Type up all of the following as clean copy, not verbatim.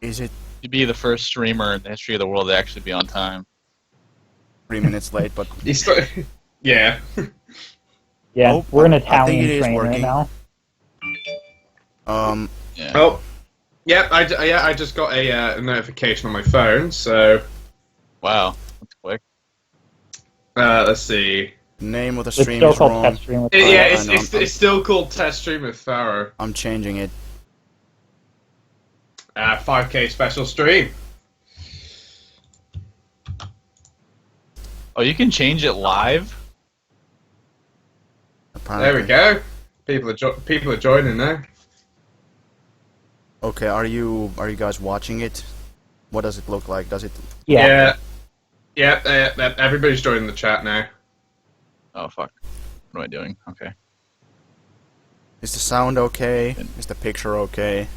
Is it You'd be the first streamer in the history of the world to actually be on time. 3 minutes late? But Yeah. Yeah, oh, we're an I think Italian it is train right working. now. Yeah. Oh. Yep. I just got a notification on my phone. So Wow, that's quick. let's see. Name of the It's stream still is called wrong. test stream with Yeah, I know, it's still called Test Stream with Pharaoh. I'm changing it. 5K special stream. Oh, you can change it live? Apparently. There we go. People are joining now. Okay, are you guys watching it? What does it look like? Does it? Yeah. Yeah. Everybody's joining the chat now. Oh, fuck. What am I doing? Okay. Is the sound okay? Is the picture okay?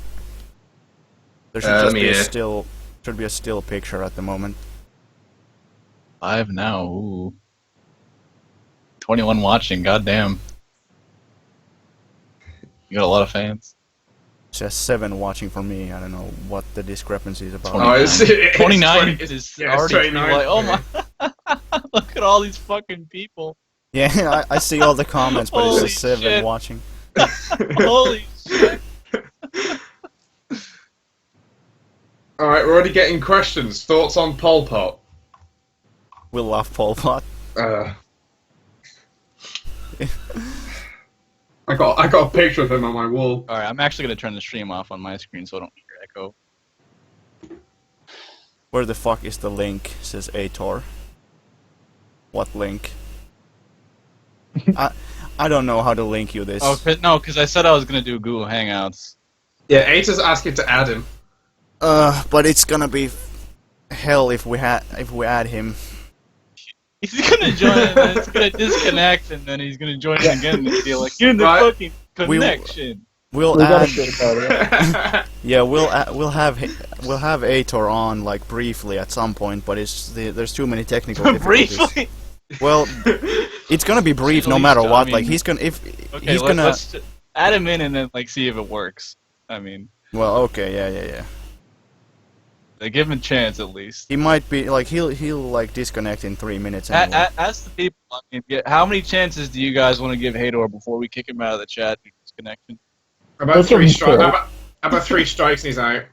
There should Let just me, be a still picture at the moment. Live now. Ooh. 21 watching. Goddamn. You got a lot of fans. It says 7 watching for me. I don't know what the discrepancy is about. 29. it's 29 20 is yeah, it's already 29. like, oh my. Look at all these fucking people. Yeah, I see all the comments, but it Holy says 7 shit. watching. Holy shit. Alright, we're already getting questions. Thoughts on Pol Pot? We love Pol Pot. I got a picture of him on my wall. Alright, I'm actually gonna turn the stream off on my screen so I don't hear echo. Where the fuck is the link? Says Ator. What link? I don't know how to link you this. Oh, no, because I said I was gonna do Google Hangouts. Yeah, Ata's asking to add him. But it's gonna be hell if we add him. He's gonna join and then it's gonna disconnect and then he's gonna join again and be like, you're in the Right. fucking connection. We'll We gotta add. get about it. Yeah, we'll have Ator on like briefly at some point, but there's too many technical difficulties. Briefly. Well, it's gonna be brief At no least, matter I what. mean- Like he's gonna Okay, he's gonna. let's just add him in and then like see if it works. I mean, Well, okay, yeah. like, give him a chance at least. He might be like he'll like disconnect in 3 minutes anyway. Ask the people. I mean, how many chances do you guys want to give Hador before we kick him out of the chat due to disconnection? About Let's give three him strikes. four. About 3 strikes and he's out.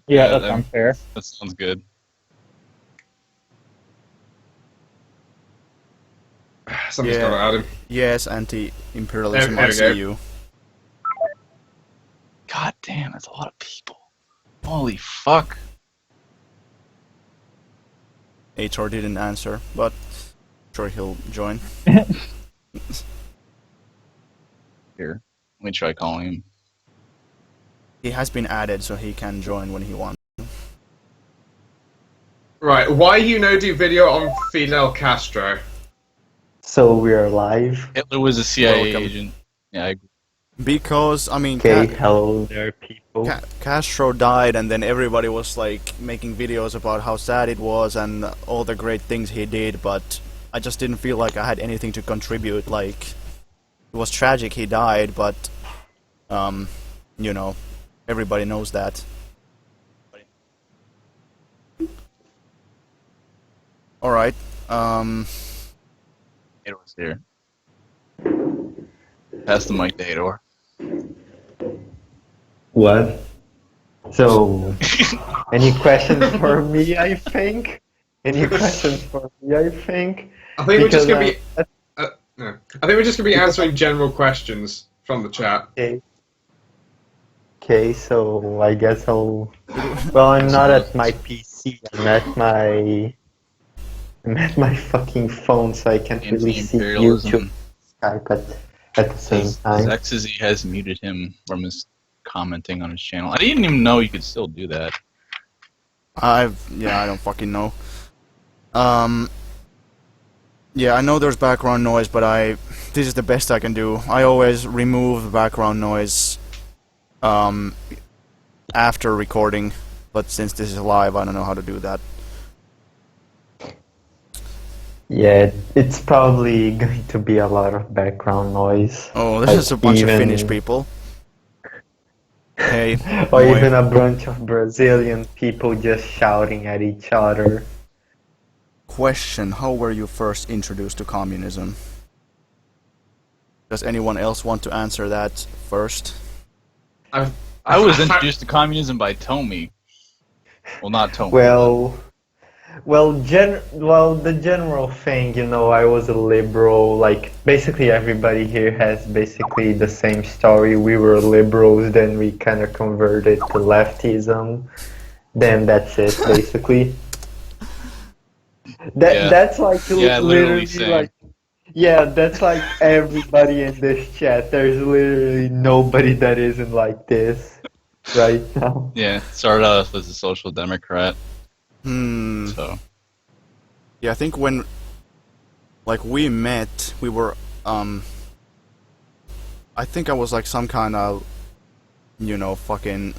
Yeah, that's that- unfair. That sounds good. Somebody's Yeah. got to add him. Yes, anti-imperialism. There I we see go. you. God damn, that's a lot of people. Holy fuck. Ator didn't answer, but sure he'll join. Here, let me try calling him. He has been added, so he can join when he wants. Right, why do video on Fidel Castro? So we're live. Hitler was a CIA Welcome. agent. Yeah, I agree. Because I mean, Okay, hello there, people. Castro died, and then everybody was like making videos about how sad it was and all the great things he did. But I just didn't feel like I had anything to contribute. Like it was tragic he died, but you know, everybody knows that. All right. Hador's here. Pass the mic to Hador. What? So, any questions for me, I think? Any questions for me, I think? I think we're just Because, going to be... no. I think we're just going to be answering general questions from the chat. Okay, so I guess I'll... Well, I'm not at my PC, I'm at my fucking phone, so I can't really see YouTube, Anti-imperialism. Skype at the same time. Xyz has muted him from his commenting on his channel. I didn't even know you could still do that. I don't fucking know. Yeah, I know there's background noise, but this is the best I can do. I always remove background noise after recording, but since this is live, I don't know how to do that. Yeah, it's probably going to be a lot of background noise. Oh, there's a bunch of even- Finnish people. Hey, Or boy. even a bunch of Brazilian people just shouting at each other. Question: how were you first introduced to communism? Does anyone else want to answer that first? I was introduced to communism by Tommy. Well, not Tommy. Well, the general thing, I was a liberal. Like, basically everybody here has basically the same story. We were liberals, then we kind of converted to leftism. Then that's it, basically. Yeah. That's like Yeah, literally literally same. like, yeah, that's like everybody in this chat. There's literally nobody that isn't like this right now. Yeah, started off as a social democrat. Hmm. So Yeah, I think when, like, we met, we were, I think I was like some kind of, fucking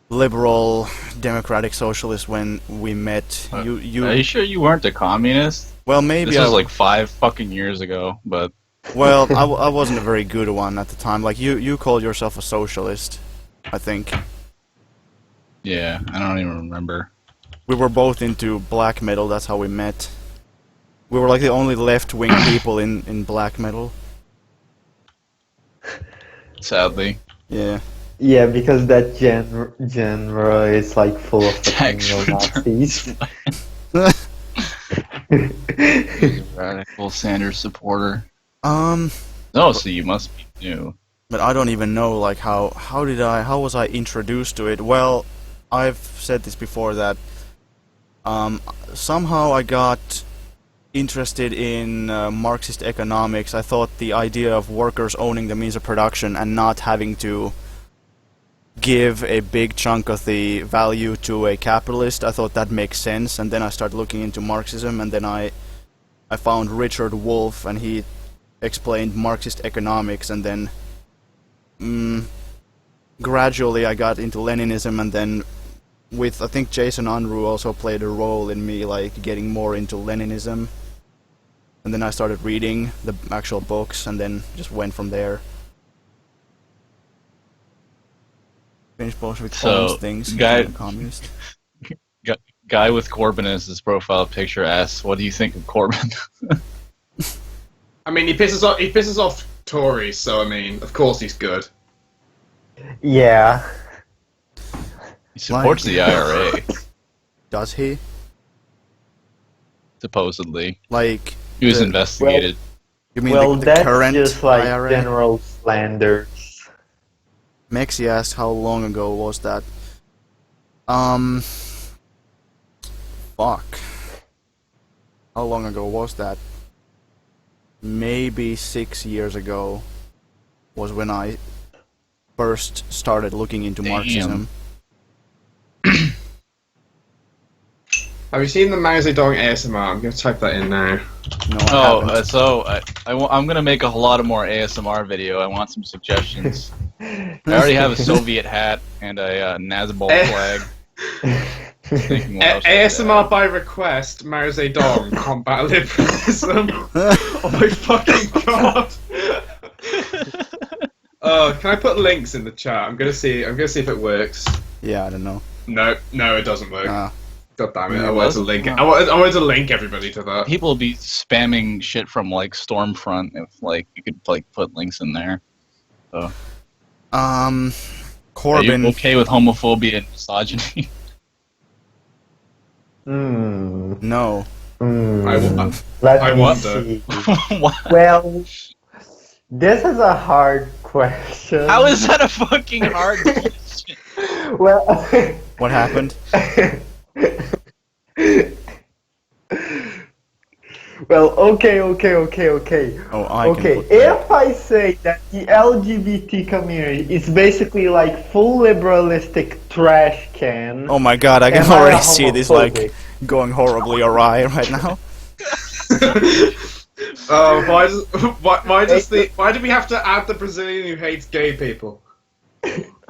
liberal, democratic socialist when we met. are you sure you weren't a communist? Well, maybe This I was like 5 fucking years ago, but Well, I wasn't a very good one at the time. Like, you called yourself a socialist, I think. yeah, I don't even remember. We were both into black metal, that's how we met. We were like the only left-wing people in black metal. Sadly. Yeah. Yeah, because that genre is like full of fucking Tax neo-Nazis. Radical Sanders supporter. Um, No, so you must be new. but I don't even know, like, how was I introduced to it? Well, I've said this before that, somehow I got interested in Marxist economics. I thought the idea of workers owning the means of production and not having to give a big chunk of the value to a capitalist, I thought that makes sense, and then I started looking into Marxism, and then I found Richard Wolff, and he explained Marxist economics, and then gradually I got into Leninism, and then I think Jason Unruh also played a role in me, like, getting more into Leninism. And then I started reading the actual books, and then just went from there. Finished Bolshevik owns things, guy- became a communist. Guy with Corbyn as his profile picture asks, "What do you think of Corbyn?" I mean, he pisses off Tories, so I mean, of course he's good. Yeah. He supports the IRA, Does he? supposedly. Like, He was the- investigated. you mean Well, the that's current just like IRA? general slander. Mexie asked how long ago was that? Fuck. How long ago was that? Maybe 6 years ago was when I first started looking into Damn. Marxism. Have you seen the Mao Zedong ASMR? I'm going to type that in now. No, I haven't. So I'm gonna make a lot of more ASMR video. I want some suggestions. I already have a Soviet hat and a Nazbol flag. Thinking what else I could ASMR add. by request, Mao Zedong, combat liberalism. Oh my fucking god! Oh, can I put links in the chat? I'm gonna see if it works. Yeah, I don't know. No, it doesn't work. God damn it! Yeah, I wanted to link it. I wanted to link everybody to that. People will be spamming shit from like Stormfront if like you could like put links in there. So are you Corbyn. okay with homophobia and misogyny? No. Let I me wonder. see. What? Well, this is a hard question. How is that a fucking hard question? Well, What happened? well, okay. Oh, I can Okay, put that. if I say that the LGBT community is basically like full liberalistic trash can. Oh my god, I can am I already a see this, like, homophobic? going horribly awry right now. Oh, why do we have to add the Brazilian who hates gay people?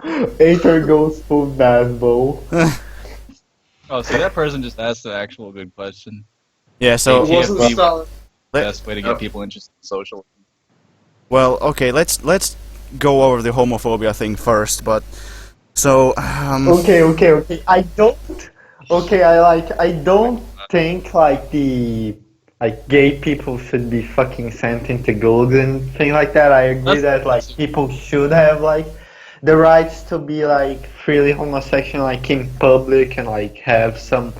Aether goes full Nazbo. Oh, so that person just asked the actual good question. Yeah, so... It wasn't TFB. Stalin. Best way to get people interested in social. Well, okay, let's go over the homophobia thing first, but so Okay. I don't. Okay, I don't think like gay people should be fucking sent into gold and thing like that. I agree that like people should have like the rights to be like freely homosexual like in public and like have some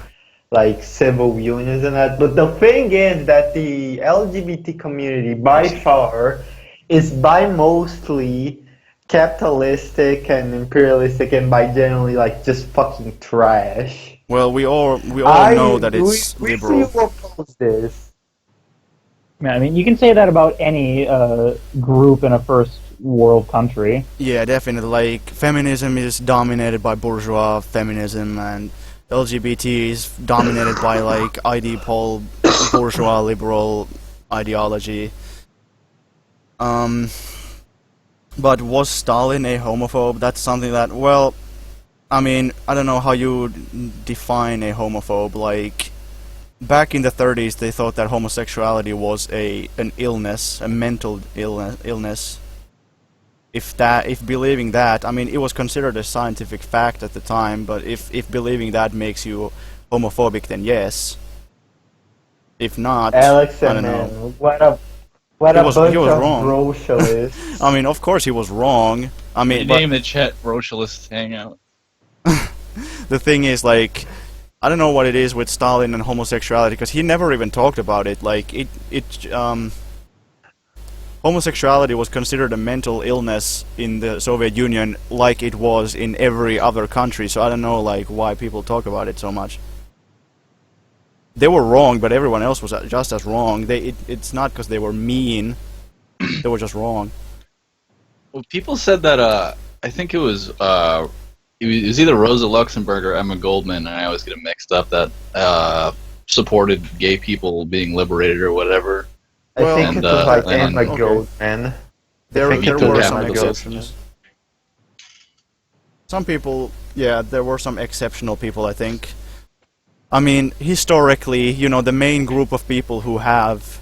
like civil unions and that. But the thing is that the LGBT community by far is by mostly capitalistic and imperialistic and by generally like just fucking trash. well, we all know that it's we liberal. still oppose this. Yeah, I mean, you can say that about any group in a first world country. Yeah, definitely. Like, feminism is dominated by bourgeois feminism, and LGBT is dominated by, like, IDPol, bourgeois liberal ideology. But was Stalin a homophobe? That's something that, well, I mean, I don't know how you would define a homophobe. Like, back in the 30s, they thought that homosexuality was an illness, a mental illness. If believing that, I mean, it was considered a scientific fact at the time, but if believing that makes you homophobic, then yes. If not, Alex, I don't man, know. what a He was bunch of wrong. brocialists. I mean, of course he was wrong. I mean, but Name the chat Rocialist Hangout. the thing is, like, I don't know what it is with Stalin and homosexuality, because he never even talked about it. Like, homosexuality was considered a mental illness in the Soviet Union, like it was in every other country. So I don't know, like, why people talk about it so much. They were wrong, but everyone else was just as wrong. It's not because they were mean; they were just wrong. Well, people said that. I think it was either Rosa Luxemburg or Emma Goldman, and I always get it mixed up. That supported gay people being liberated or whatever. I think and, it was like and- Emma okay. Goldman. There think it were was some Emma exceptions. Some people, yeah, there were some exceptional people, I think. I mean, historically, you know, the main group of people who have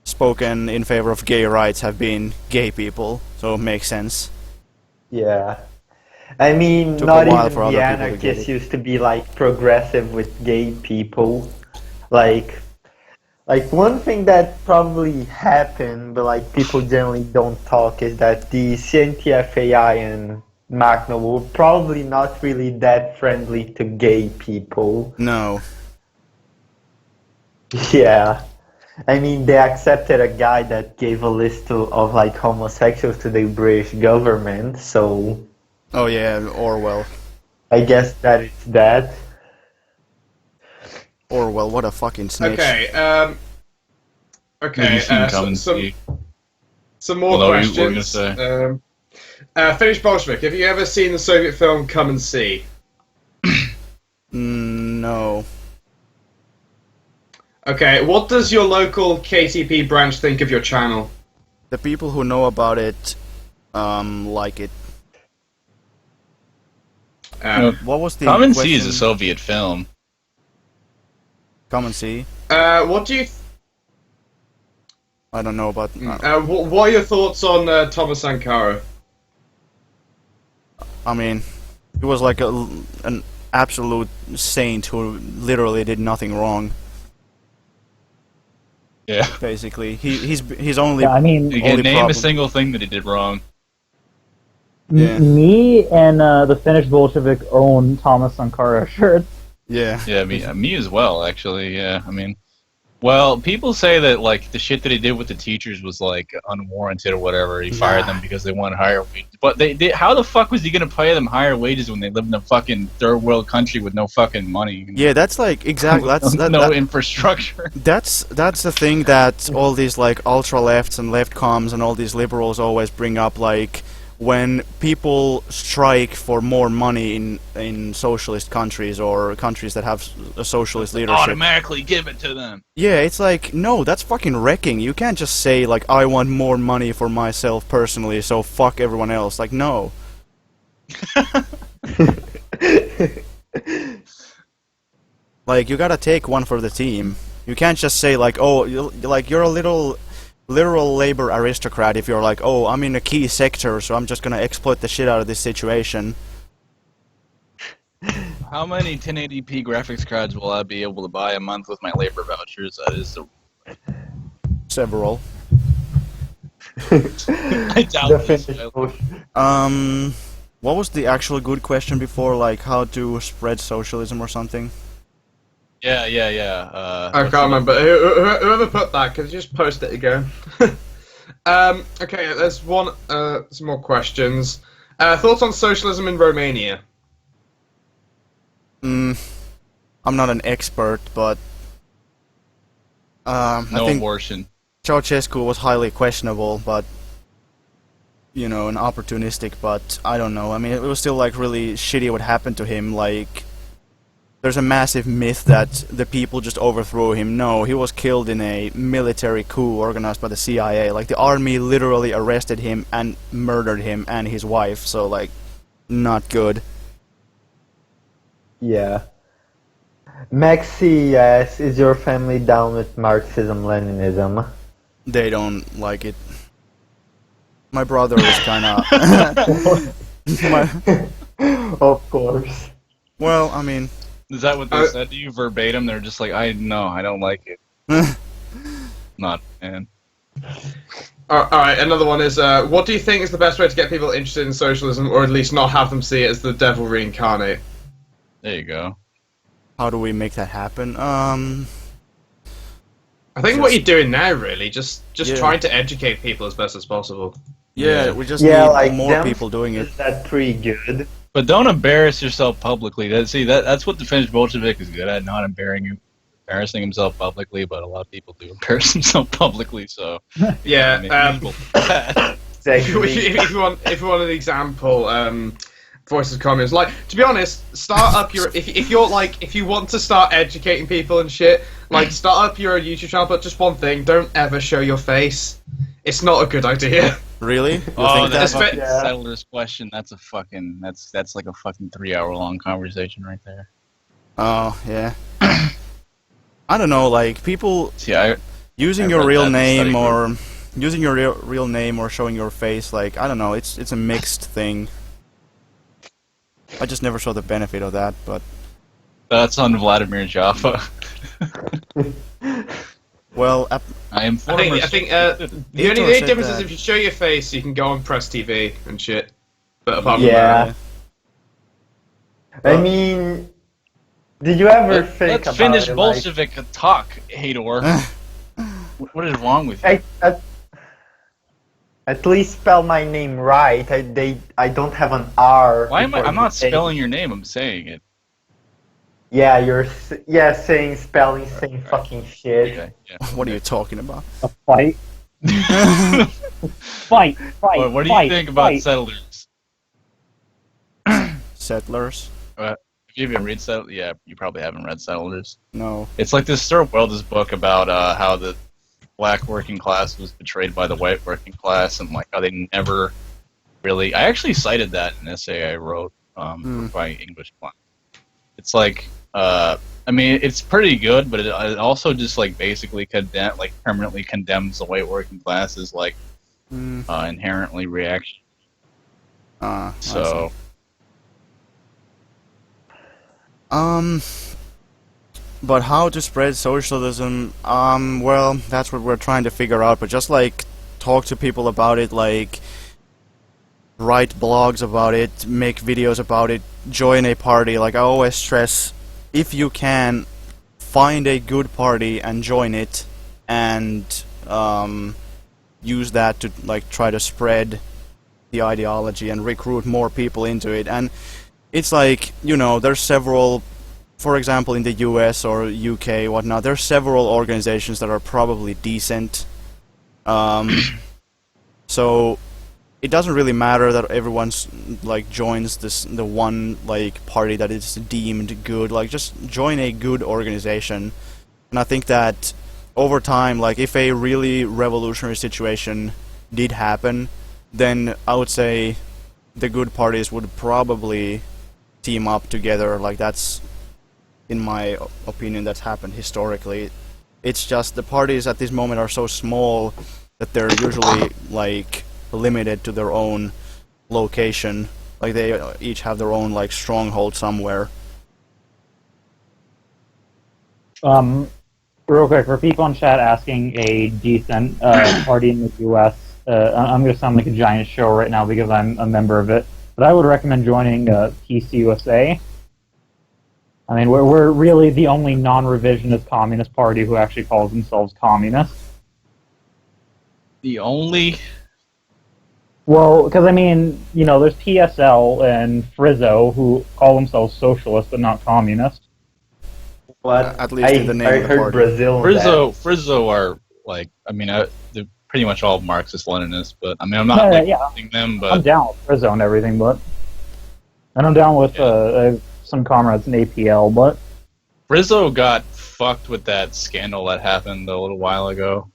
spoken in favor of gay rights have been gay people, so it makes sense. Yeah. I mean, Took a not while even for other the people to get anarchists it. used to be like progressive with gay people. Like one thing that probably happened, but like people generally don't talk, is that the CNTFAI and Magna were probably not really that friendly to gay people. No. Yeah. I mean, they accepted a guy that gave a list of like homosexuals to the British government, so Oh yeah, Orwell. I guess that it's that. Orwell, what a fucking snitch. Okay. Have you seen Come and some See? more Well, no, you were questions. gonna Finnish Bolshevik. Have you ever seen the Soviet film Come and See? No. Okay. What does your local KTP branch think of your channel? The people who know about it, like it. What was the Come and See is a question? Soviet film. Come and See? What do you? I don't know about... What are your thoughts on Thomas Sankara? I mean, he was like an absolute saint who literally did nothing wrong, Yeah. basically. He's only... Yeah, I mean, You can Only name problem- a single thing that he did wrong. Yeah. me and the Finnish Bolshevik own Thomas Sankara shirts. Yeah. Yeah, me as well, actually. Yeah, I mean, well, people say that like the shit that he did with the teachers was like unwarranted or whatever. He fired them because they wanted higher wages. But they how the fuck was he gonna pay them higher wages when they live in a fucking third world country with no fucking money? Yeah, that's like, exactly, no infrastructure. that's the thing that all these like ultra lefts and left comms and all these liberals always bring up, like when people strike for more money in socialist countries or countries that have a socialist leadership. Automatically give it to them. Yeah, it's like, no, that's fucking wrecking. You can't just say like, I want more money for myself personally, so fuck everyone else. Like, no. Like, you gotta take one for the team. You can't just say like, oh, you're a little literal labor aristocrat if you're like, oh, I'm in a key sector, so I'm just gonna exploit the shit out of this situation. How many 1080p graphics cards will I be able to buy a month with my labor vouchers? That is the... Several. I doubt The this. Finnish What was the actual good question before, like how to spread socialism or something? Yeah. I can't remember. Whoever put that, could you just post it again? Okay, there's some more questions. Thoughts on socialism in Romania? I'm not an expert, but I No think abortion. Ceausescu was highly questionable, but you know, and opportunistic. But I don't know. I mean, it was still like really shitty what happened to him. Like, there's a massive myth that the people just overthrew him. No, he was killed in a military coup organized by the CIA. Like, the army literally arrested him and murdered him and his wife. So like, not good. Yeah. Mexie asks, is your family down with Marxism-Leninism? They don't like it. My brother is kinda... Of course. Well, I mean... Is that what they said to you verbatim? They're just like, I don't like it. Not, man. Alright, another one is, what do you think is the best way to get people interested in socialism, or at least not have them see it as the devil reincarnate? There you go. How do we make that happen? I think what you're doing now, really, just Yeah. trying to educate people as best as possible. Yeah, we just Yeah, need like more them people doing it. Is that pretty good? But don't embarrass yourself publicly. That's what the Finnish Bolshevik is good at, not embarrassing himself publicly, but a lot of people do embarrass themselves publicly, so... Yeah, people if you want an example, Voices of Communism. Like, to be honest, start up your if you want to start educating people and shit, like start up your YouTube channel, but just one thing, don't ever show your face. It's not a good idea. Really? You Oh, think that's that? fucking Yeah. settler's question. That's like a fucking 3-hour-long conversation right there. Oh, yeah. I don't know, like, people See, using I your read real that in the name study or using your real name or showing your face, like, I don't know, it's a mixed thing. I just never saw the benefit of that, but that's on Vladimir Jaffa. well, I am. I think the Victor only said difference is that. if you show your face, you can go on Press TV and shit. But apart from Yeah. I mean, did you ever think Let's about finish it, Bolshevik talk, Hador. What is wrong with you? like, at least spell my name right. I don't have an R. Why am I? before I'm not the A. spelling your name. I'm saying it. Yeah, saying spelling same fucking shit. Okay. Yeah. what are you talking about? A fight. Fight. What do you think about settlers? Settlers? Have you even read Settlers? Yeah, you probably haven't read Settlers. No. It's like this Stuart Wells book about how the black working class was betrayed by the white working class, and like how they never really. I actually cited that in an essay I wrote for my English class. It's like, I mean, it's pretty good, but it also just like basically permanently condemns the white working class as like inherently reaction. I So. But how to spread socialism? Well, that's what we're trying to figure out. But just like talk to people about it, like write blogs about it, make videos about it, join a party. Like I always stress, if you can, find a good party and join it, and use that to like try to spread the ideology and recruit more people into it. And it's like, you know, there's several. For example, in the US or UK, whatnot, there are several organizations that are probably decent. So it doesn't really matter that everyone's like joins the one like party that is deemed good. Like just join a good organization, and I think that over time, like if a really revolutionary situation did happen, then I would say the good parties would probably team up together. Like that's, in my opinion, that's happened historically. It's just the parties at this moment are so small that they're usually like limited to their own location. Like they each have their own like stronghold somewhere. Real quick, for people in chat asking a decent party in the U.S., I'm going to sound like a giant show right now because I'm a member of it, but I would recommend joining Peace USA. I mean, we're really the only non-revisionist communist party who actually calls themselves communist. The only. Well, because I mean, you know, there's PSL and Frizzo who call themselves socialist but not communist. But At least in the name I of the heard party. Brazil. Frizzo are like, I mean, they're pretty much all Marxist-Leninists, but I mean, I'm not hating them, I'm but down with Frizzo and everything, but and I'm down with some comrades in APL, but Frizzo got fucked with that scandal that happened a little while ago.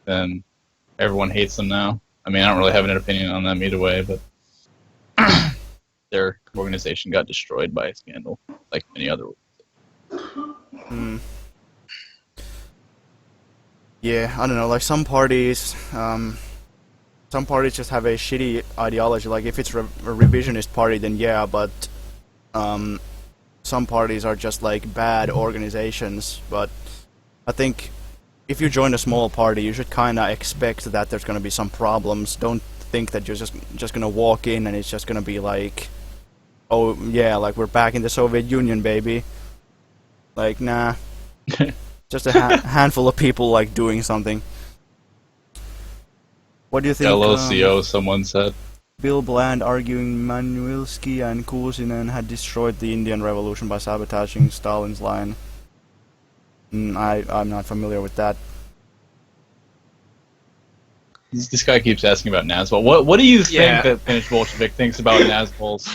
And everyone hates them now. I mean, I don't really have an opinion on them either way, but their organization got destroyed by a scandal, like many other. Yeah, I don't know. Like some parties just have a shitty ideology. Like if it's a revisionist party, then yeah, but some parties are just like bad organizations. But I think if you join a small party, you should kind of expect that there's going to be some problems. Don't think that you're just going to walk in and it's just going to be like, oh yeah, like we're back in the Soviet Union, baby. Like, nah. Just a handful of people like doing something. What do you think? LOCO, someone said. Bill Bland arguing Manuilsky and Kuusinen had destroyed the Indian Revolution by sabotaging Stalin's line. I'm not familiar with that. This guy keeps asking about Nazbol. What do you think that Finnish Bolshevik thinks about Nazbols?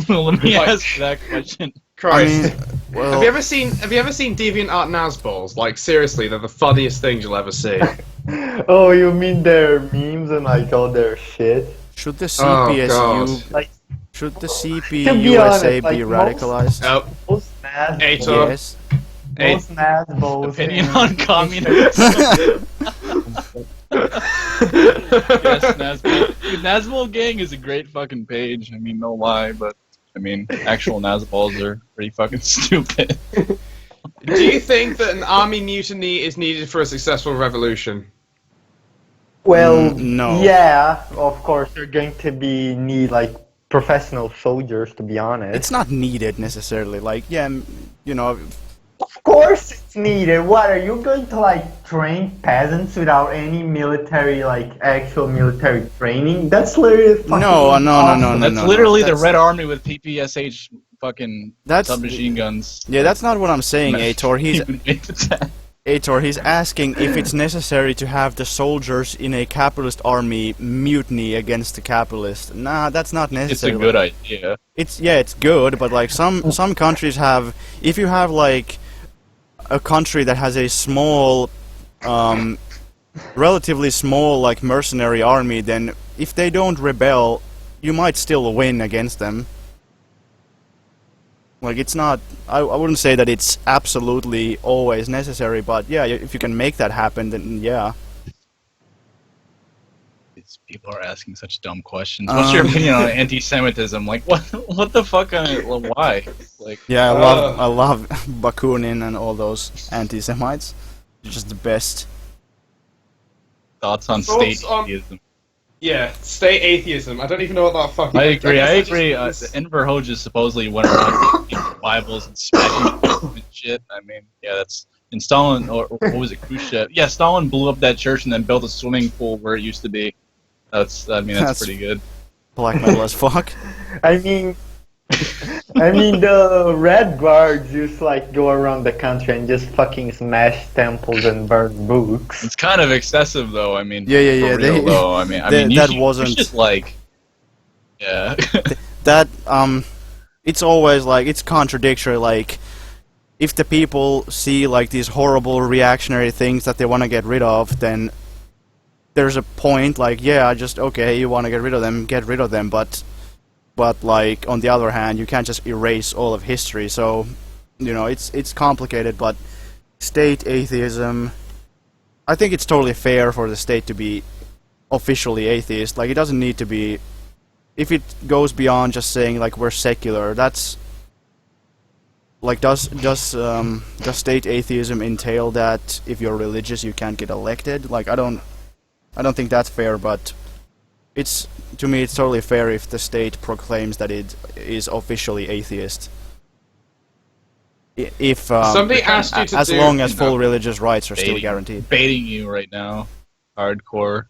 Let me ask that question. Christ. I mean, well, Have you ever seen DeviantArt Nazballs? Like seriously, they're the funniest things you'll ever see. Oh, you mean their memes and like all their shit? should the God. should the To be CPUSA honest, like, be radicalized? Oh, Most Nazballs. Aitor. Yes. Most Nazballs. Opinion and- on communism. Yes, Nazbol. Dude, Nazbol Gang is a great fucking page. I mean, no lie, but I mean, actual Nazbols are pretty fucking stupid. Do you think that an army mutiny is needed for a successful revolution? Well, no. Yeah, of course, they're going to need like professional soldiers, to be honest. It's not needed necessarily. Like, yeah, you know, Of course it's needed. What, are you going to like train peasants without any military, like actual military training? That's literally fucking No. That's literally the Red Army with PPSH fucking That's- submachine guns. yeah, that's not what I'm saying, Aitor. Aitor. He's asking if it's necessary to have the soldiers in a capitalist army mutiny against the capitalists. Nah, that's not It's a necessary. good idea. It's good, but like some countries have, if you have like a country that has a small, relatively small like mercenary army, then if they don't rebel, you might still win against them. Like it's not, I wouldn't say that it's absolutely always necessary, but yeah, if you can make that happen, then yeah. These people are asking such dumb questions. What's your opinion on anti-Semitism? Like, what the fuck? Why? Like, Yeah, I love Bakunin and all those anti-Semites. They're just the best. thoughts on Thoughts state on- atheism? Yeah, state atheism. I don't even know what that fucking. I agree. guess I The just- Enver Hoxha supposedly went around taking Bibles and smashing them and shit. I mean, yeah, that's. And Stalin, or what was it, Khrushchev? Yeah, Stalin blew up that church and then built a swimming pool where it used to be. That's That's- pretty good. Black metal as fuck. I mean, the Red Guards used to like go around the country and just fucking smash temples and burn books. It's kind of excessive, though. I mean, Yeah, for real, though. I mean, that you wasn't- should, like, yeah. That it's always like it's contradictory. Like if the people see like these horrible reactionary things that they want to get rid of, then there's a point. Like, yeah, okay, you want to get rid of them, but like on the other hand, you can't just erase all of history. So, you know, it's complicated. But state atheism, I think it's totally fair for the state to be officially atheist. Like, it doesn't need to be. If it goes beyond just saying like we're secular, that's like does state atheism entail that if you're religious you can't get elected? Like, I don't think that's fair, but to me it's totally fair if the state proclaims that it is officially atheist. If somebody asked you to as long as full religious rights are still Baiting- guaranteed. Baiting you right now, hardcore.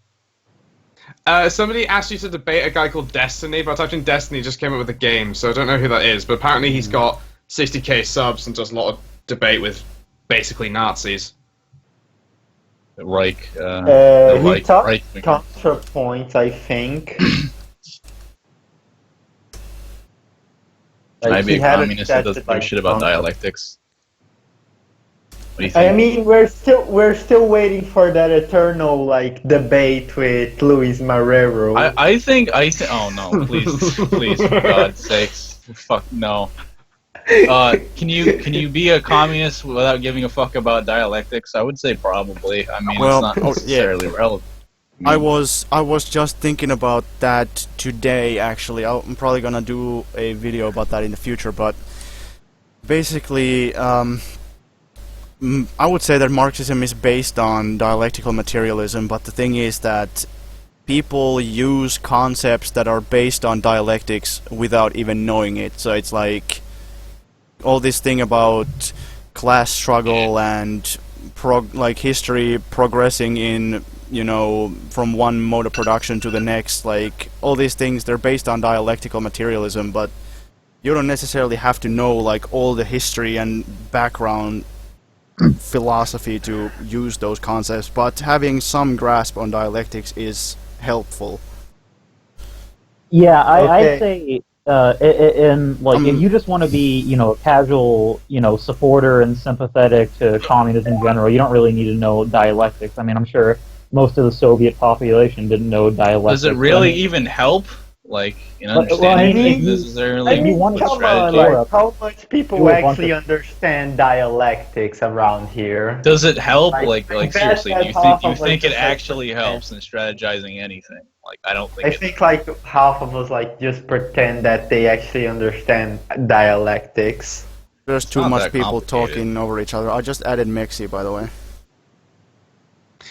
Somebody asked you to debate a guy called Destiny, but I typed in Destiny, just came up with a game, so I don't know who that is. But apparently he's got 60k subs and does a lot of debate with basically Nazis. Reich. He Reich. talked Reich. counterpoint, I think. Can I be he a had communist that doesn't suggested, give a like, shit about counter- dialectics? What do you think? I mean, we're still waiting for that eternal like debate with Luis Marrero. I think. Oh no! Please, for God's sakes, fuck no. Can you be a communist without giving a fuck about dialectics? I would say probably. I mean, Well, it's not necessarily relevant. I was just thinking about that today. Actually, I'm probably gonna do a video about that in the future. But basically, I would say that Marxism is based on dialectical materialism. But the thing is that people use concepts that are based on dialectics without even knowing it. So it's like all this thing about class struggle and like history progressing in, you know, from one mode of production to the next, like all these things, they're based on dialectical materialism, but you don't necessarily have to know like all the history and background philosophy to use those concepts, but having some grasp on dialectics is helpful. Yeah, Okay. I'd say, if you just want to be, you know, a casual, you know, supporter and sympathetic to communism in general, you don't really need to know dialectics. I mean, I'm sure most of the Soviet population didn't know dialectics. Does it really I mean, even help? Like, in Well, understanding I mean, things necessarily? I mean, want to come on, strategy? like, how much people Do a bunch actually of- understand dialectics around here? Does it help? Like, Like that- seriously, do that's you half think of, it like, actually the- helps in strategizing anything? Like, I don't think I it think like half of us like just pretend that they actually understand dialectics. There's too not much that people complicated. talking over each other. I just added Mexie, by the way.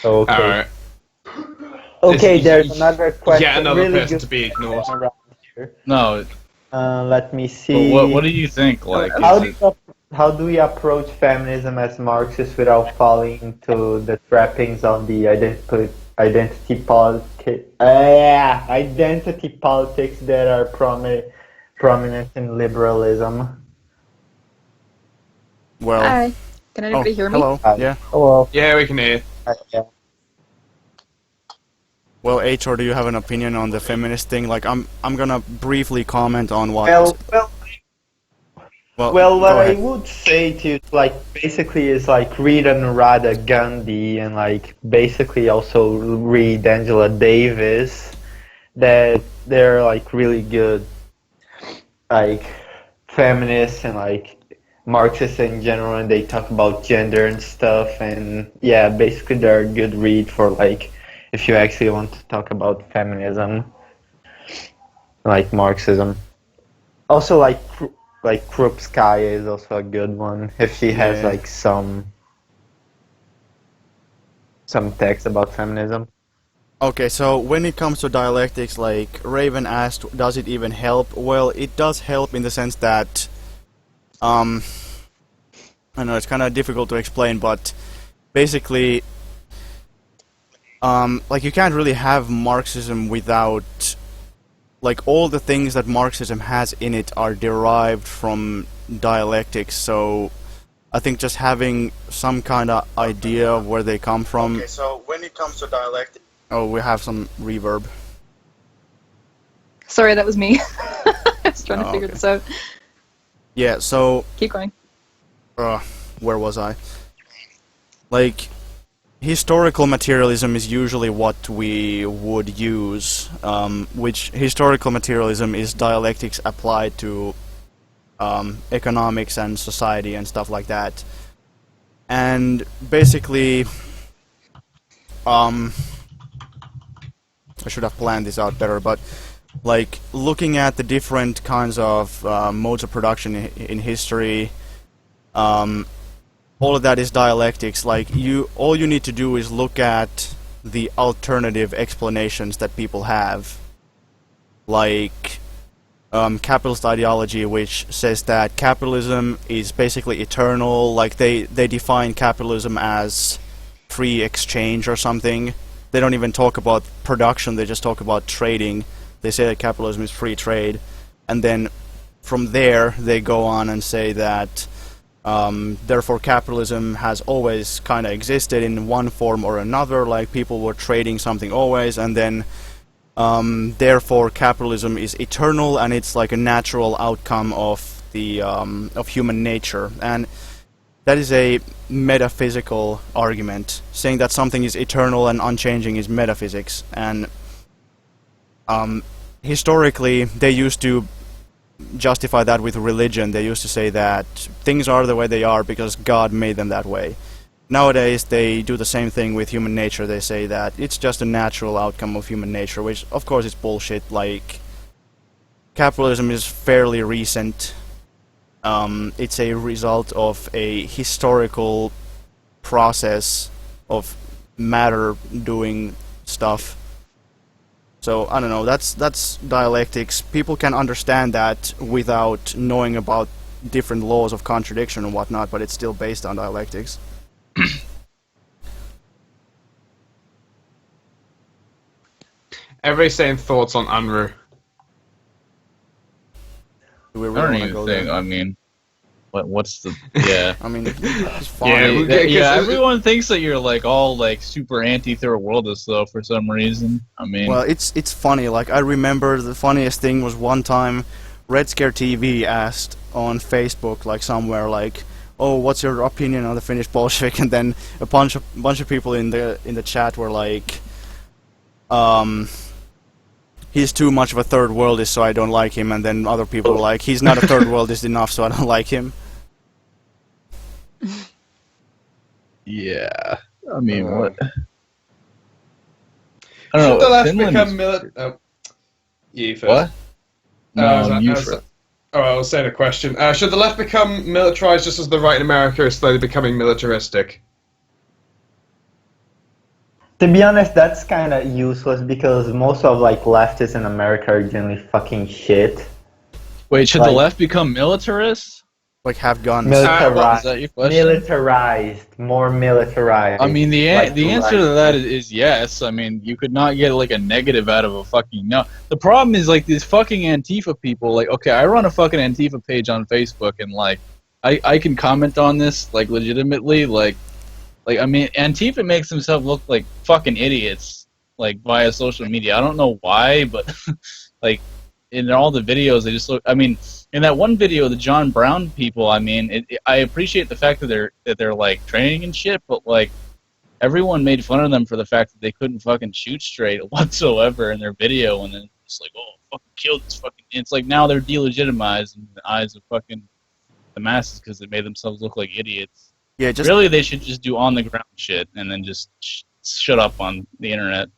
Okay. Alright. Okay, This- there's another question. Yet another really person good to be ignored. around here. No. Let me But see. what do you think? Like, How do we approach feminism as Marxists without falling into the trappings of the identity politics that are prominent in liberalism? Well, Hi. Can anybody hear me? hello. Hi. Yeah. well, Yeah, we can hear. Yeah. Well, HR, do you have an opinion on the feminist thing? Like, I'm gonna briefly comment on what. Well, what go I ahead. would say to you, like, basically is like read Anuradha Gandhi and like basically also read Angela Davis. That they're like really good, like feminists and like Marxists in general, and they talk about gender and stuff. And yeah, basically they're a good read for like if you actually want to talk about feminism, like Marxism. Also, like Krupskaya is also a good one if she has Yeah. like some text about feminism. Okay, so when it comes to dialectics, like Raven asked, does it even help? Well, it does help in the sense that, I know it's kind of difficult to explain, but basically, like you can't really have Marxism without, like all the things that Marxism has in it are derived from dialectics, so I think just having some kind of idea of where they come from. Okay, so when it comes to dialectics... Oh, we have some reverb. Sorry, that was me. I was trying to figure okay. this out. Yeah, so Keep going. where was I? Like, historical materialism is usually what we would use, which historical materialism is dialectics applied to economics and society and stuff like that. And basically, I should have planned this out better, but like looking at the different kinds of modes of production in history, all of that is dialectics. Like all you need to do is look at the alternative explanations that people have, like capitalist ideology, which says that capitalism is basically eternal. Like they define capitalism as free exchange or something. They don't even talk about production, they just talk about trading. They say that capitalism is free trade, and then from there they go on and say that therefore capitalism has always kind of existed in one form or another, like people were trading something always, and then therefore capitalism is eternal and it's like a natural outcome of the of human nature. And that is a metaphysical argument, saying that something is eternal and unchanging is metaphysics. And historically, they used to justify that with religion. They used to say that things are the way they are because God made them that way. Nowadays, they do the same thing with human nature. They say that it's just a natural outcome of human nature, which, of course, is bullshit. Like, capitalism is fairly recent. It's a result of a historical process of matter doing stuff. So, I don't know, that's dialectics. People can understand that without knowing about different laws of contradiction and whatnot, but it's still based on dialectics. Everybody's saying thoughts on Anru. Do we I really don't want to even go think. there? I mean, what's the? Yeah. I mean, it's fine. Yeah, everyone thinks that you're like all like super anti-third worldist though for some reason. I mean, Well, it's funny. Like, I remember the funniest thing was one time Red Scare TV asked on Facebook, like somewhere, like, "Oh, what's your opinion on the Finnish Bolshevik?" And then a bunch of people in the chat were like, "He's too much of a third worldist, so I don't like him." And then other people were like, "He's not a third worldist enough, so I don't like him." yeah. I mean, what? I don't Should the know. left Finland become is- military? Oh, you first. What? No, you was- first. Oh, I was saying a question. Should the left become militarized just as the right in America is slowly becoming militaristic? To be honest, that's kind of useless because most of like leftists in America are generally fucking shit. Wait, should Like- the left become militarists? Like, have guns. Is Militarized, that your question? militarized, more militarized. I mean, the Like answer to that is yes. I mean, you could not get like a negative out of a fucking no. The problem is like these fucking Antifa people. Like, okay, I run a fucking Antifa page on Facebook, and like, I can comment on this like legitimately. Like I mean, Antifa makes themselves look like fucking idiots like via social media. I don't know why, but like in all the videos, they just look. I mean. In that one video, the John Brown people, I mean, I appreciate the fact that they're like training and shit, but like everyone made fun of them for the fact that they couldn't fucking shoot straight whatsoever in their video, and then it's like, oh, fucking kill this fucking. It's like now they're delegitimized in the eyes of fucking the masses because they made themselves look like idiots. Yeah, just Really, they should just do on the ground shit and then just shut up on the internet.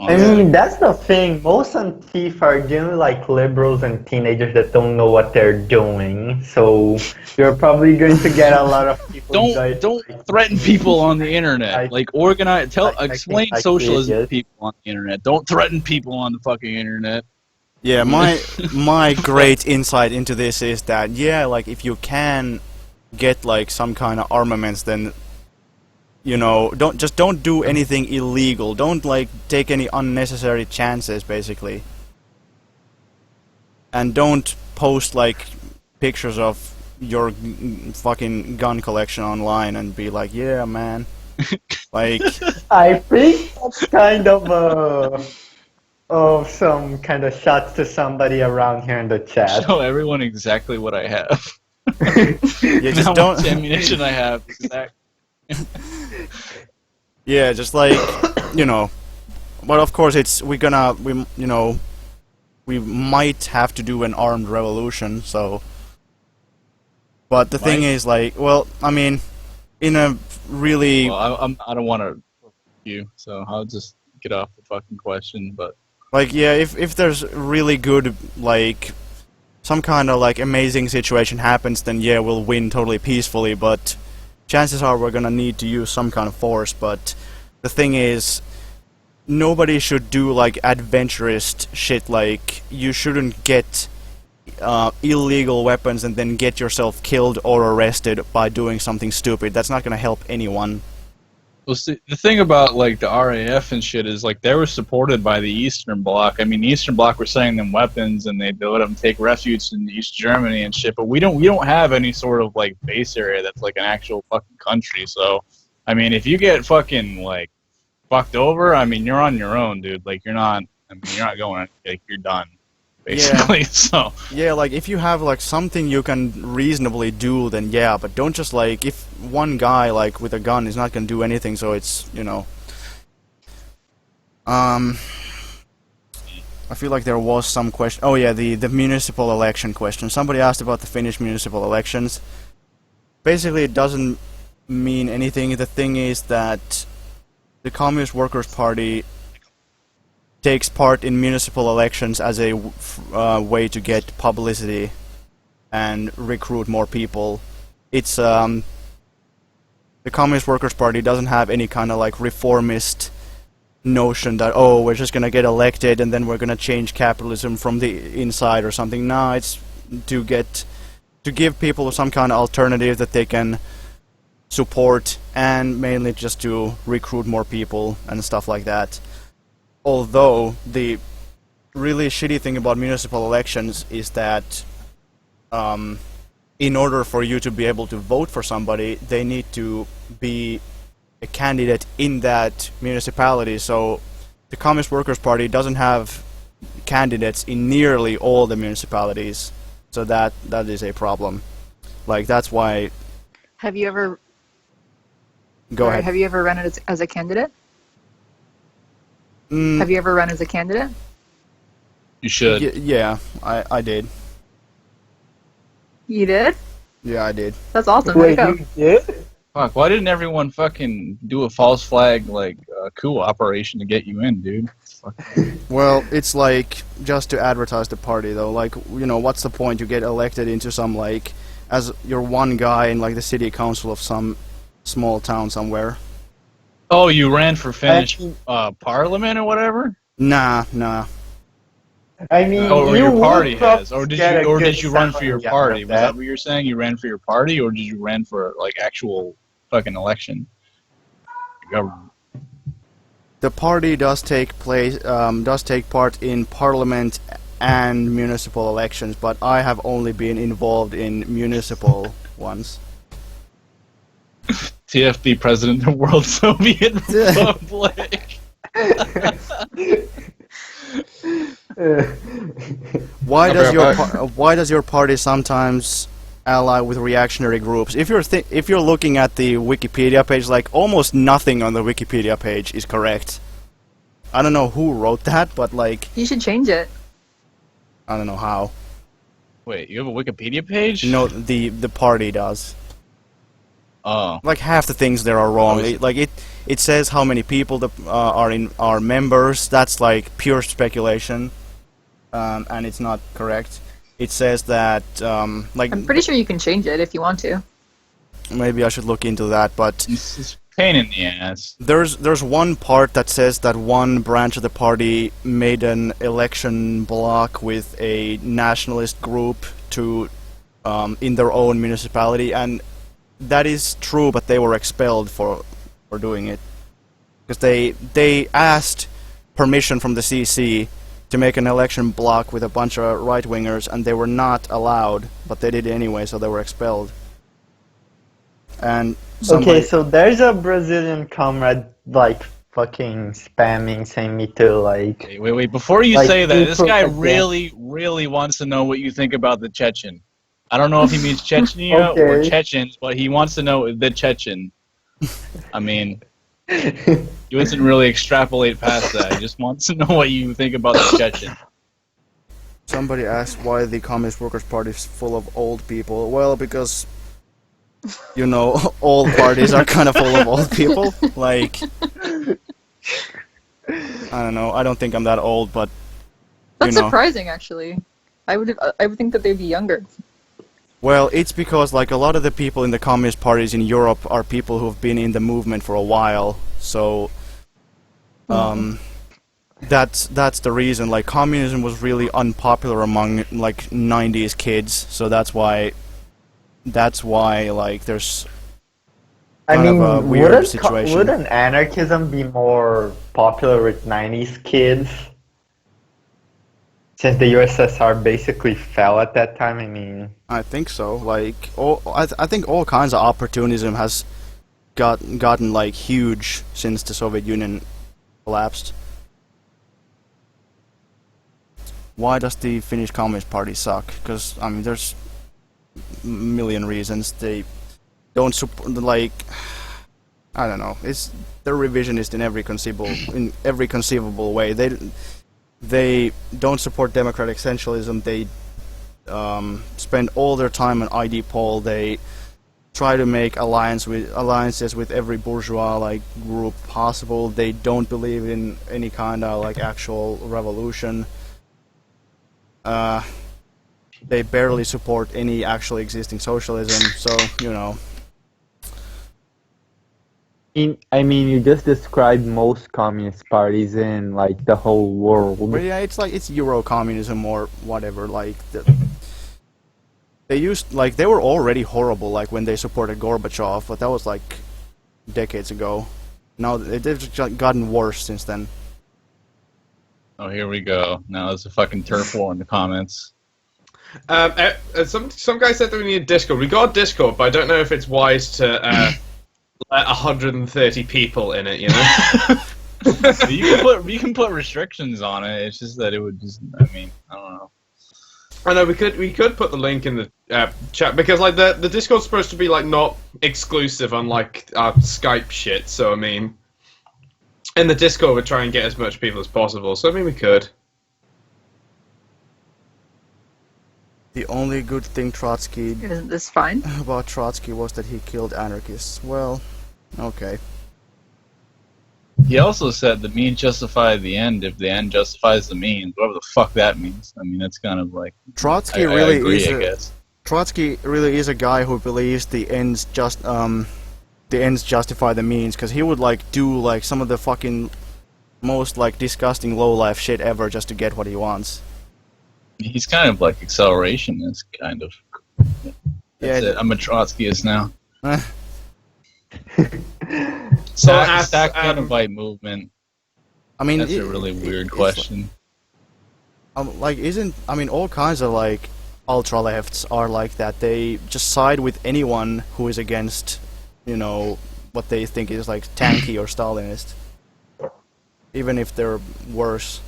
I mean, that's the thing. Most Antifa are generally like liberals and teenagers that don't know what they're doing. So you're probably going to get a lot of people. Don't threaten people on the internet. I- Like organize, explain like socialism to idiots. people on the internet. Don't threaten people on the fucking internet. Yeah, my great insight into this is that, yeah, like, if you can get like some kind of armaments, then, you know, don't do anything illegal. Don't like take any unnecessary chances, basically. And don't post like pictures of your fucking gun collection online and be like, yeah, man. Like, I think that's kind of some kind of shots to somebody around here in the chat. Show everyone exactly what I have. yeah, just How don't. much ammunition I have. Exactly. Yeah, just like, you know. But of course, we might have to do an armed revolution. So, but the thing Might? is, like, well, I mean, in a really, Well, I don't want to you. So I'll just get off the fucking question. But Like, yeah, if there's really good, like, some kind of, like, amazing situation happens, then yeah, we'll win totally peacefully, but chances are we're gonna need to use some kind of force, but the thing is, nobody should do, like, adventurous shit, like, you shouldn't get illegal weapons and then get yourself killed or arrested by doing something stupid. That's not gonna help anyone. well, see, the thing about like the RAF and shit is like they were supported by the Eastern Bloc. I mean, the Eastern Bloc were sending them weapons, and they let them take refuge in East Germany and shit. But we don't have any sort of like base area that's like an actual fucking country. So, I mean, if you get fucking like fucked over, I mean, you're on your own, dude. Like you're not. I mean, you're not going. Like you're done. Basically, so Yeah, like, if you have, like, something you can reasonably do, then yeah, but don't just, like, if one guy, like, with a gun is not gonna do anything, so it's, you know... I feel like there was some question... Oh yeah, the municipal election question. Somebody asked about the Finnish municipal elections. Basically, it doesn't mean anything. The thing is that the Communist Workers' Party takes part in municipal elections as a way to get publicity and recruit more people. It's the Communist Workers' Party doesn't have any kind of like reformist notion that, oh, we're just gonna get elected and then we're gonna change capitalism from the inside or something. No, it's to give people some kind of alternative that they can support, and mainly just to recruit more people and stuff like that. Although, the really shitty thing about municipal elections is that in order for you to be able to vote for somebody, they need to be a candidate in that municipality. So the Communist Workers' Party doesn't have candidates in nearly all the municipalities. So that is a problem. Like, that's why... Have you ever? Go ahead. Have you ever run as a candidate? Mm, Have you ever run as a candidate? you should. yeah, I did. You did? Yeah, I did. That's awesome. There you Wait, go. you did? Fuck, why didn't everyone fucking do a false flag like coup operation to get you in, dude? Well, it's like just to advertise the party, though. Like, you know, what's the point? You get elected into some, like, as you're one guy in, like, the city council of some small town somewhere. Oh, you ran for Finnish parliament or whatever? Nah. I mean, Or you your would party probably has, or did get a you good run for your salary out party? of Was that what you're saying? You ran for your party, or did you run for like actual fucking election? Government. The party does take part in parliament and municipal elections, but I have only been involved in municipal ones. TFB president of World Soviet Republic. Why Okay, does your party sometimes ally with reactionary groups? If you're looking at the Wikipedia page, like, almost nothing on the Wikipedia page is correct. I don't know who wrote that, but, like, You should change it. I don't know how. Wait, you have a Wikipedia page? No, the party does. Oh. Like, half the things there are wrong. Oh, It says how many people are members. That's like pure speculation, and it's not correct. It says that like, I'm pretty sure you can change it if you want to. maybe I should look into that. But It's a pain in the ass. there's one part that says that one branch of the party made an election block with a nationalist group to in their own municipality, and that is true, but they were expelled for doing it. Because they asked permission from the CC to make an election block with a bunch of right-wingers, and they were not allowed, but they did it anyway, so they were expelled. And Okay, so there's a Brazilian comrade, like, fucking spamming, saying me to, like... Wait, before you Like, say that, you this guy protect them. really wants to know what you think about the Chechen. I don't know if he means Chechnya or Okay. Chechens, but he wants to know the Chechen. I mean, he doesn't really extrapolate past that. He just wants to know what you think about the Chechen. somebody asked why the Communist Workers' Party is full of old people. Well, because you know, all parties are kind of full of old people. Like, I don't know. I don't think I'm that old, but That's you know. surprising, actually. I would think that they'd be younger. Well, it's because like a lot of the people in the communist parties in Europe are people who've been in the movement for a while. So, that's the reason. Like, communism was really unpopular among like 90s kids. So that's why like there's I kind mean, of a weird situation. wouldn't anarchism be more popular with 90s kids? Since the USSR basically fell at that time, I mean... I think so. Like, I think all kinds of opportunism has gotten like huge since the Soviet Union collapsed. Why does the Finnish Communist Party suck? Because I mean, there's a million reasons. They don't support, like, I don't know. They're revisionist in every conceivable way. They don't support democratic essentialism. They spend all their time on ID poll. They try to make alliances with every bourgeois like group possible. They don't believe in any kind of like actual revolution. They barely support any actually existing socialism. So you know. I mean, you just described most communist parties in like the whole world. But yeah, it's like it's Euro communism or whatever. Like they were already horrible like when they supported Gorbachev, but that was like decades ago. Now they've just gotten worse since then. Oh, here we go. Now there's a fucking turf war in the comments. Some guy said that we need a Discord. We got a Discord, but I don't know if it's wise to let 130 people in it. You know. you can put restrictions on it. It's just that it would just. I mean, I don't know. I know we could put the link in the chat because like the Discord's supposed to be like not exclusive unlike our Skype shit. So I mean, in the Discord we try and get as much people as possible. So I mean we could. The only good thing Trotsky Isn't this fine? about Trotsky was that he killed anarchists. Well, okay. He also said the means justify the end if the end justifies the means, whatever the fuck that means. I mean, that's kind of like Trotsky I really agree, is. I guess. Trotsky really is a guy who believes the ends justify the means, because he would like do like some of the fucking most like disgusting low life shit ever just to get what he wants. He's kind of like accelerationist, kind of. That's it. I'm a Trotskyist now. Stack invite movement. I mean, that's a really weird question. All kinds of like ultra lefts are like that. They just side with anyone who is against, you know, what they think is like tanky or Stalinist, even if they're worse.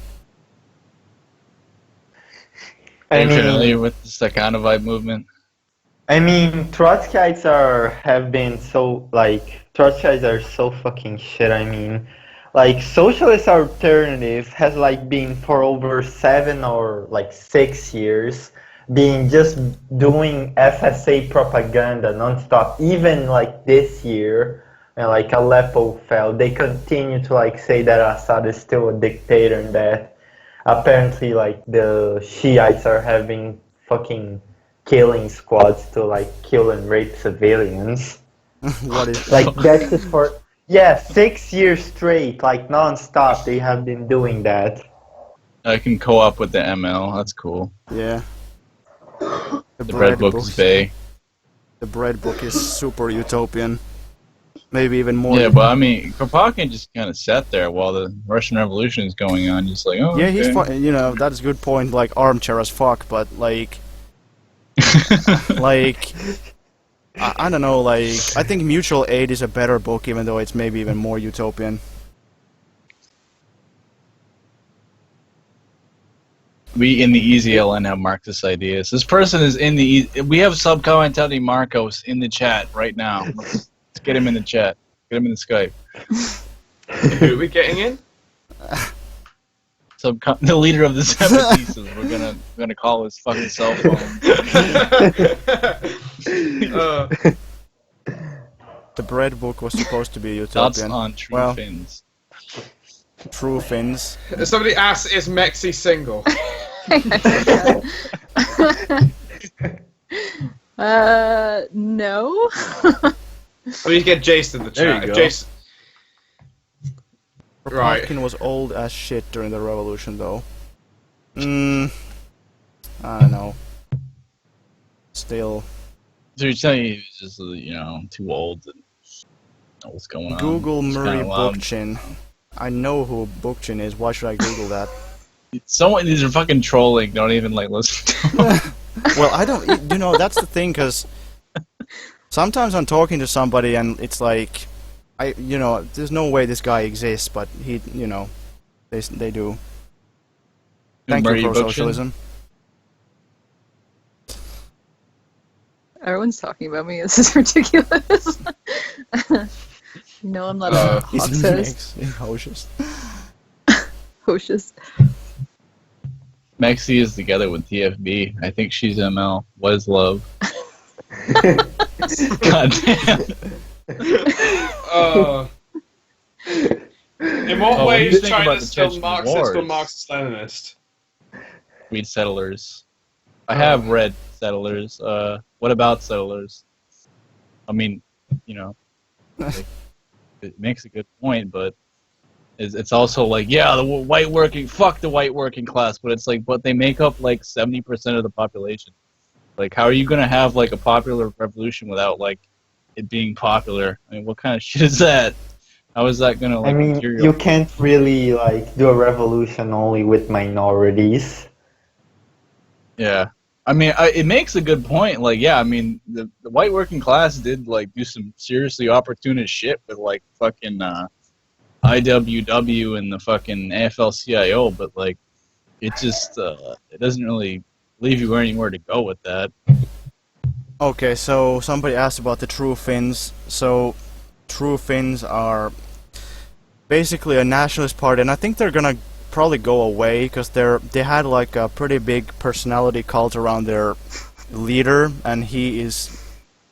Are you familiar with the Stakhanovite movement? I mean, Trotskyites are so fucking shit. I mean, like, socialist alternative has like been for over 7 or like 6 years being just doing FSA propaganda nonstop. Even like this year, and like Aleppo fell, they continue to like say that Assad is still a dictator and that apparently like the Shiites are having fucking killing squads to like kill and rape civilians. What is like that's just for 6 years straight, like non-stop they have been doing that. I can co-op with the ML, that's cool. Yeah. The bread book is Bay. The bread book is super utopian. Maybe even more. Yeah, but I mean, Kropotkin just kind of sat there while the Russian Revolution is going on, just like, oh, yeah, okay. he's you know, that's a good point, like armchair as fuck, but like like I don't know, like I think Mutual Aid is a better book, even though it's maybe even more utopian. We in the EZLN have Marxist ideas. This person is in the we have subcommentary Marcos in the chat right now. Let's get him in the chat. Get him in the Skype. Who are we getting in? The leader of the Separatistas. We're gonna call his fucking cell phone. The bread book was supposed to be Thoughts utopian. on true Well, Finns? true Finns. Somebody asks, is Mexie single? No. Or you get Jason in the There chat. you If go. Jason... Right. Kropotkin was old as shit during the revolution, though. I don't know. Still, So you're telling me he's just, too old and know what's going on? Google It's Murray kinda loud. Bookchin. I know who Bookchin is. Why should I Google that? These are fucking trolling. Don't even listen to them. Well, I don't. That's the thing, because sometimes I'm talking to somebody and it's like, there's no way this guy exists, but he, they do. Thank Murray you, Bookchin? pro-socialism. Everyone's talking about me. This is ridiculous. No, I'm not a He's Marxist. Hocious. Hocious. Mexie is together with TFB. I think she's ML. What is love? God damn. In what Oh, what do way you is think China about the still Chechen Marxist or wars? Marxist-Leninist? Read Settlers. I have read Settlers. What about Settlers? I mean, it makes a good point, but it's also like, yeah, fuck the white working class, but it's like, but they make up like 70% of the population. Like, how are you gonna have like a popular revolution without like it being popular? I mean, what kind of shit is that? How is that gonna like I mean, material? you can't really do a revolution only with minorities. Yeah. I mean, it makes a good point. Like, yeah, I mean, the white working class did like do some seriously opportunist shit with like fucking IWW and the fucking AFL-CIO, but like, it just it doesn't really leave you anywhere to go with that. Okay, so somebody asked about the True Finns. So, True Finns are basically a nationalist party, and I think they're gonna probably go away because they had like a pretty big personality cult around their leader, and he is,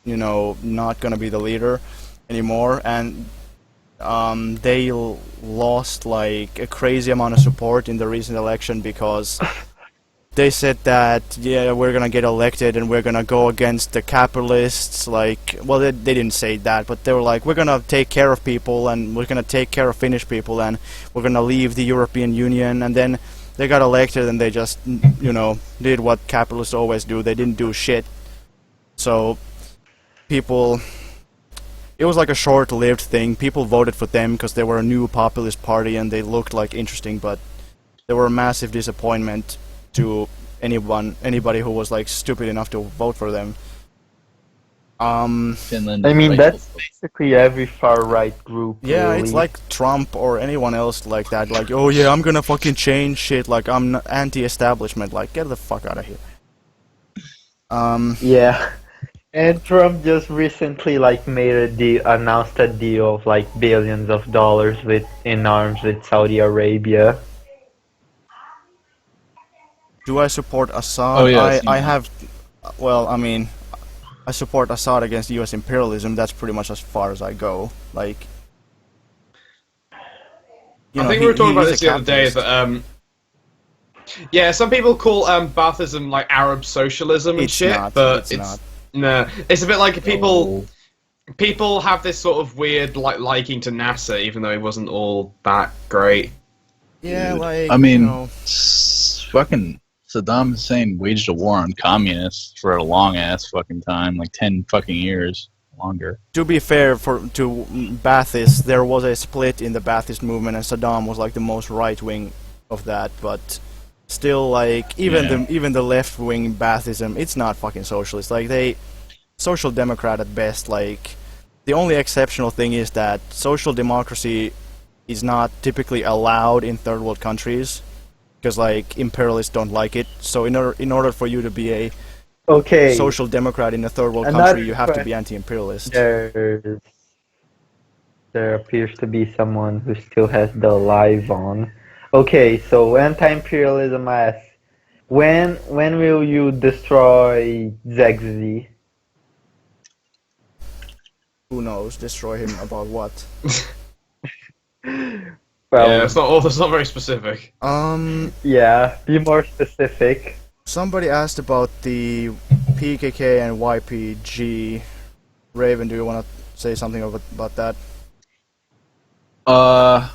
not gonna be the leader anymore, and they lost like a crazy amount of support in the recent election because they said that, yeah, we're gonna get elected and we're gonna go against the capitalists, well, they didn't say that, but they were like, we're gonna take care of people and we're gonna take care of Finnish people and we're gonna leave the European Union, and then they got elected and they just, did what capitalists always do. They didn't do shit. So, it was like a short-lived thing. People voted for them because they were a new populist party and they looked like interesting, but they were a massive disappointment to anybody who was like stupid enough to vote for them. Finland. I mean, is that's basically every far-right group. Yeah, really. it's like Trump or anyone else like that. Like, oh yeah, I'm gonna fucking change shit. Like, I'm anti-establishment. Like, get the fuck out of here. Yeah. And Trump just recently announced a deal of like billions of dollars in arms with Saudi Arabia. Do I support Assad? Oh, yeah, I've seen I that. have. Well, I mean, I support Assad against U.S. imperialism. That's pretty much as far as I go. Like, I think we were talking about this the other day, capitalist. that yeah, some people call Baathism like Arab socialism and It's shit, not, but it's not. No, it's a bit like Oh. people have this sort of weird liking to Nasser, even though he wasn't all that great. Yeah, like, I mean, you know, fucking Saddam Hussein waged a war on communists for a long ass fucking time, like 10 fucking years longer. to be fair to Baathists, there was a split in the Baathist movement, and Saddam was like the most right wing of that. But still, like, even the left wing Baathism, it's not fucking socialist. Like, they social democrat at best. Like, the only exceptional thing is that social democracy is not typically allowed in third world countries because like imperialists don't like it. So in order for you to be a Okay. social democrat in a third world Another country, you have to be question. anti-imperialist. There appears to be someone who still has the live on. Okay, so anti-imperialism asks, when will you destroy Zegzi? Who knows? Destroy him about what? Well, Yeah, it's not very specific. yeah, be more specific. Somebody asked about the PKK and YPG. Raven, do you want to say something about that? I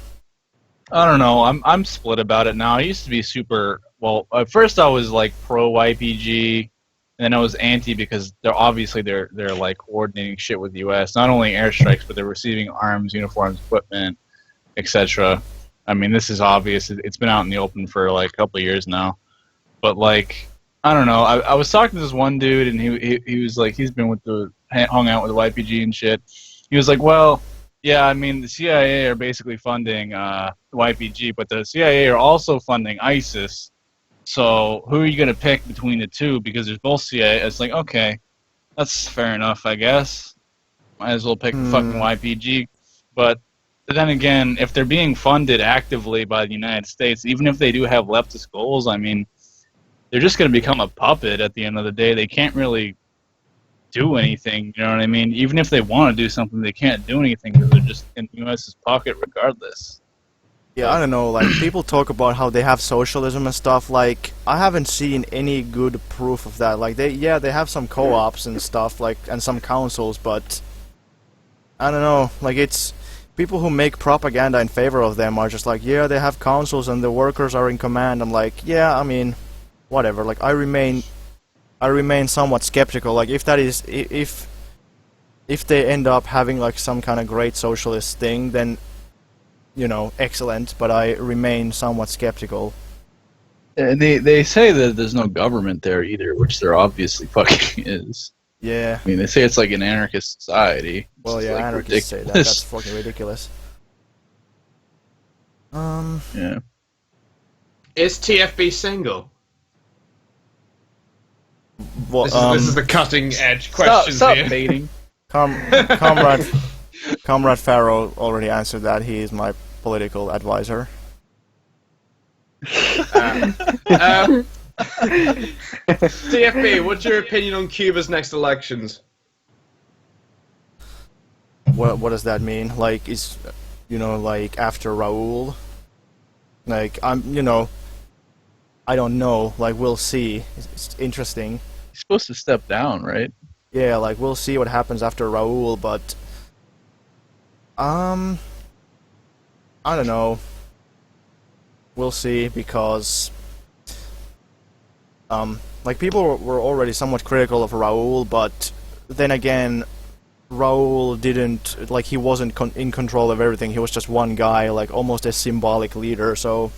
don't know. I'm split about it now. I used to be super. Well, at first I was like pro YPG, and then I was anti because they're like coordinating shit with the U.S. Not only airstrikes, but they're receiving arms, uniforms, equipment, etc. I mean, this is obvious. It's been out in the open for like a couple of years now. But like, I don't know. I was talking to this one dude, and he was like, he's been hung out with the YPG and shit. He was like, well, yeah, I mean, the CIA are basically funding the YPG, but the CIA are also funding ISIS. So who are you gonna pick between the two? Because there's both CIA. It's like, okay, that's fair enough, I guess. Might as well pick the fucking YPG. But then again, if they're being funded actively by the United States, even if they do have leftist goals, I mean, they're just going to become a puppet at the end of the day. They can't really do anything, you know what I mean? Even if they want to do something, they can't do anything because they're just in the U.S.'s pocket regardless. Yeah, I don't know, like, people talk about how they have socialism and stuff, like, I haven't seen any good proof of that. Like, they have some co-ops and stuff, like, and some councils, but I don't know, like, it's people who make propaganda in favor of them are just like, yeah, they have councils and the workers are in command. I'm like, yeah, I mean, whatever. Like, I remain somewhat skeptical. Like, if they end up having like some kind of great socialist thing, then, you know, excellent. But I remain somewhat skeptical. And they say that there's no government there either, which there obviously fucking is. Yeah. I mean, they say it's like an anarchist society. Well, yeah, like anarchists say that. That's fucking ridiculous. Yeah. Is TFB single? Well, This is the cutting edge questions stop here. baiting. Comrade Farrow already answered that. He is my political advisor. TFB, what's your opinion on Cuba's next elections? What does that mean? Like, is, you know, like after Raul? Like, I don't know. Like, we'll see. It's interesting. He's supposed to step down, right? Yeah, like, we'll see what happens after Raul, but I don't know. We'll see, because like, people were already somewhat critical of Raul, but then again, Raul didn't, like, he wasn't in control of everything. He was just one guy, like, almost a symbolic leader, so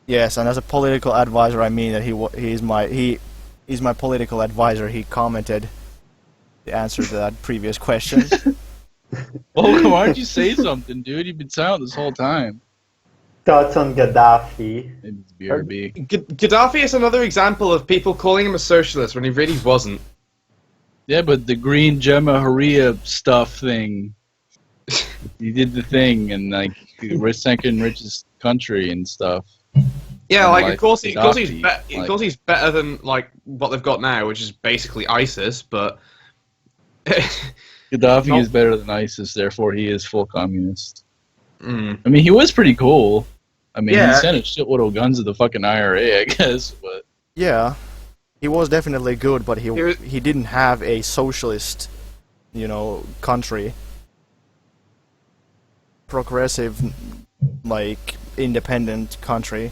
yes. And as a political advisor, I mean that he's my political advisor. He commented the answer to that previous question. Well, why don't you say something, dude? You've been silent this whole time. Thoughts on Gaddafi? Maybe it's BRB. Gaddafi is another example of people calling him a socialist when he really wasn't. Yeah, but the green Jamahariya stuff thing, he did the thing, and like, we're second richest country and stuff. Yeah, And, like, of course he's Gaddafi, better than like what they've got now, which is basically ISIS. But Gaddafi is better than ISIS, therefore he is full communist. Mm. I mean, he was pretty cool. I mean, Yeah. he sent a shitload of guns to the fucking IRA, I guess, but Yeah, he was definitely good, but He was- he didn't have a socialist, you know, country. Progressive, like, independent country.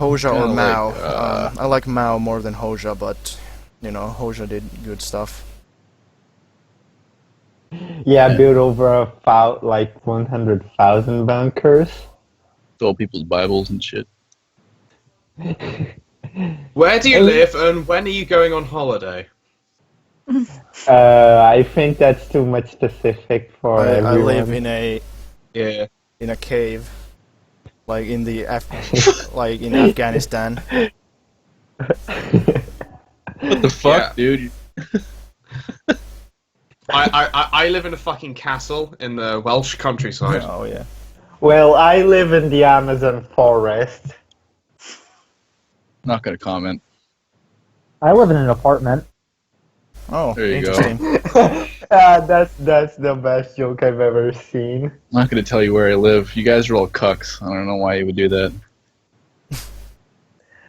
Hoxha or Kinda Mao. like, I like Mao more than Hoxha, but, you know, Hoxha did good stuff. Yeah, built over like 100,000 bunkers. stole people's Bibles and shit. Where do you live, and when are you going on holiday? I think that's too much specific for I everyone. live in a cave, like in the like in Afghanistan. What the fuck, dude? I live in a fucking castle in the Welsh countryside. Oh yeah. Well, I live in the Amazon forest. Not gonna comment. I live in an apartment. Oh, There you go. interesting. That's the best joke I've ever seen. I'm not gonna tell you where I live. You guys are all cucks. I don't know why you would do that.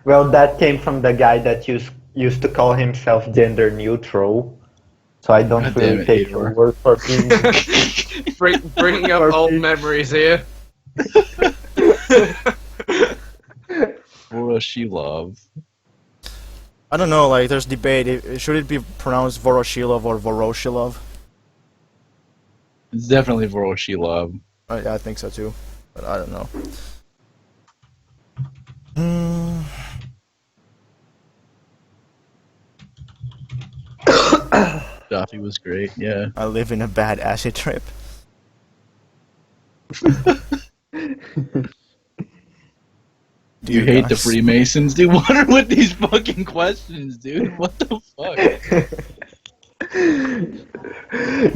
Well, that came from the guy that used to call himself gender neutral. So I don't God really damn it, take your Igor. word for being. Bringing up old memories here. Voroshilov. I don't know, like, there's debate. Should it be pronounced Voroshilov or Voroshilov? It's definitely Voroshilov. I think so too, but I don't know. Duffy was great, yeah. I live in a bad acid trip. Do you hate the guys- Freemasons? Dude, what are with these fucking questions, dude? What the fuck?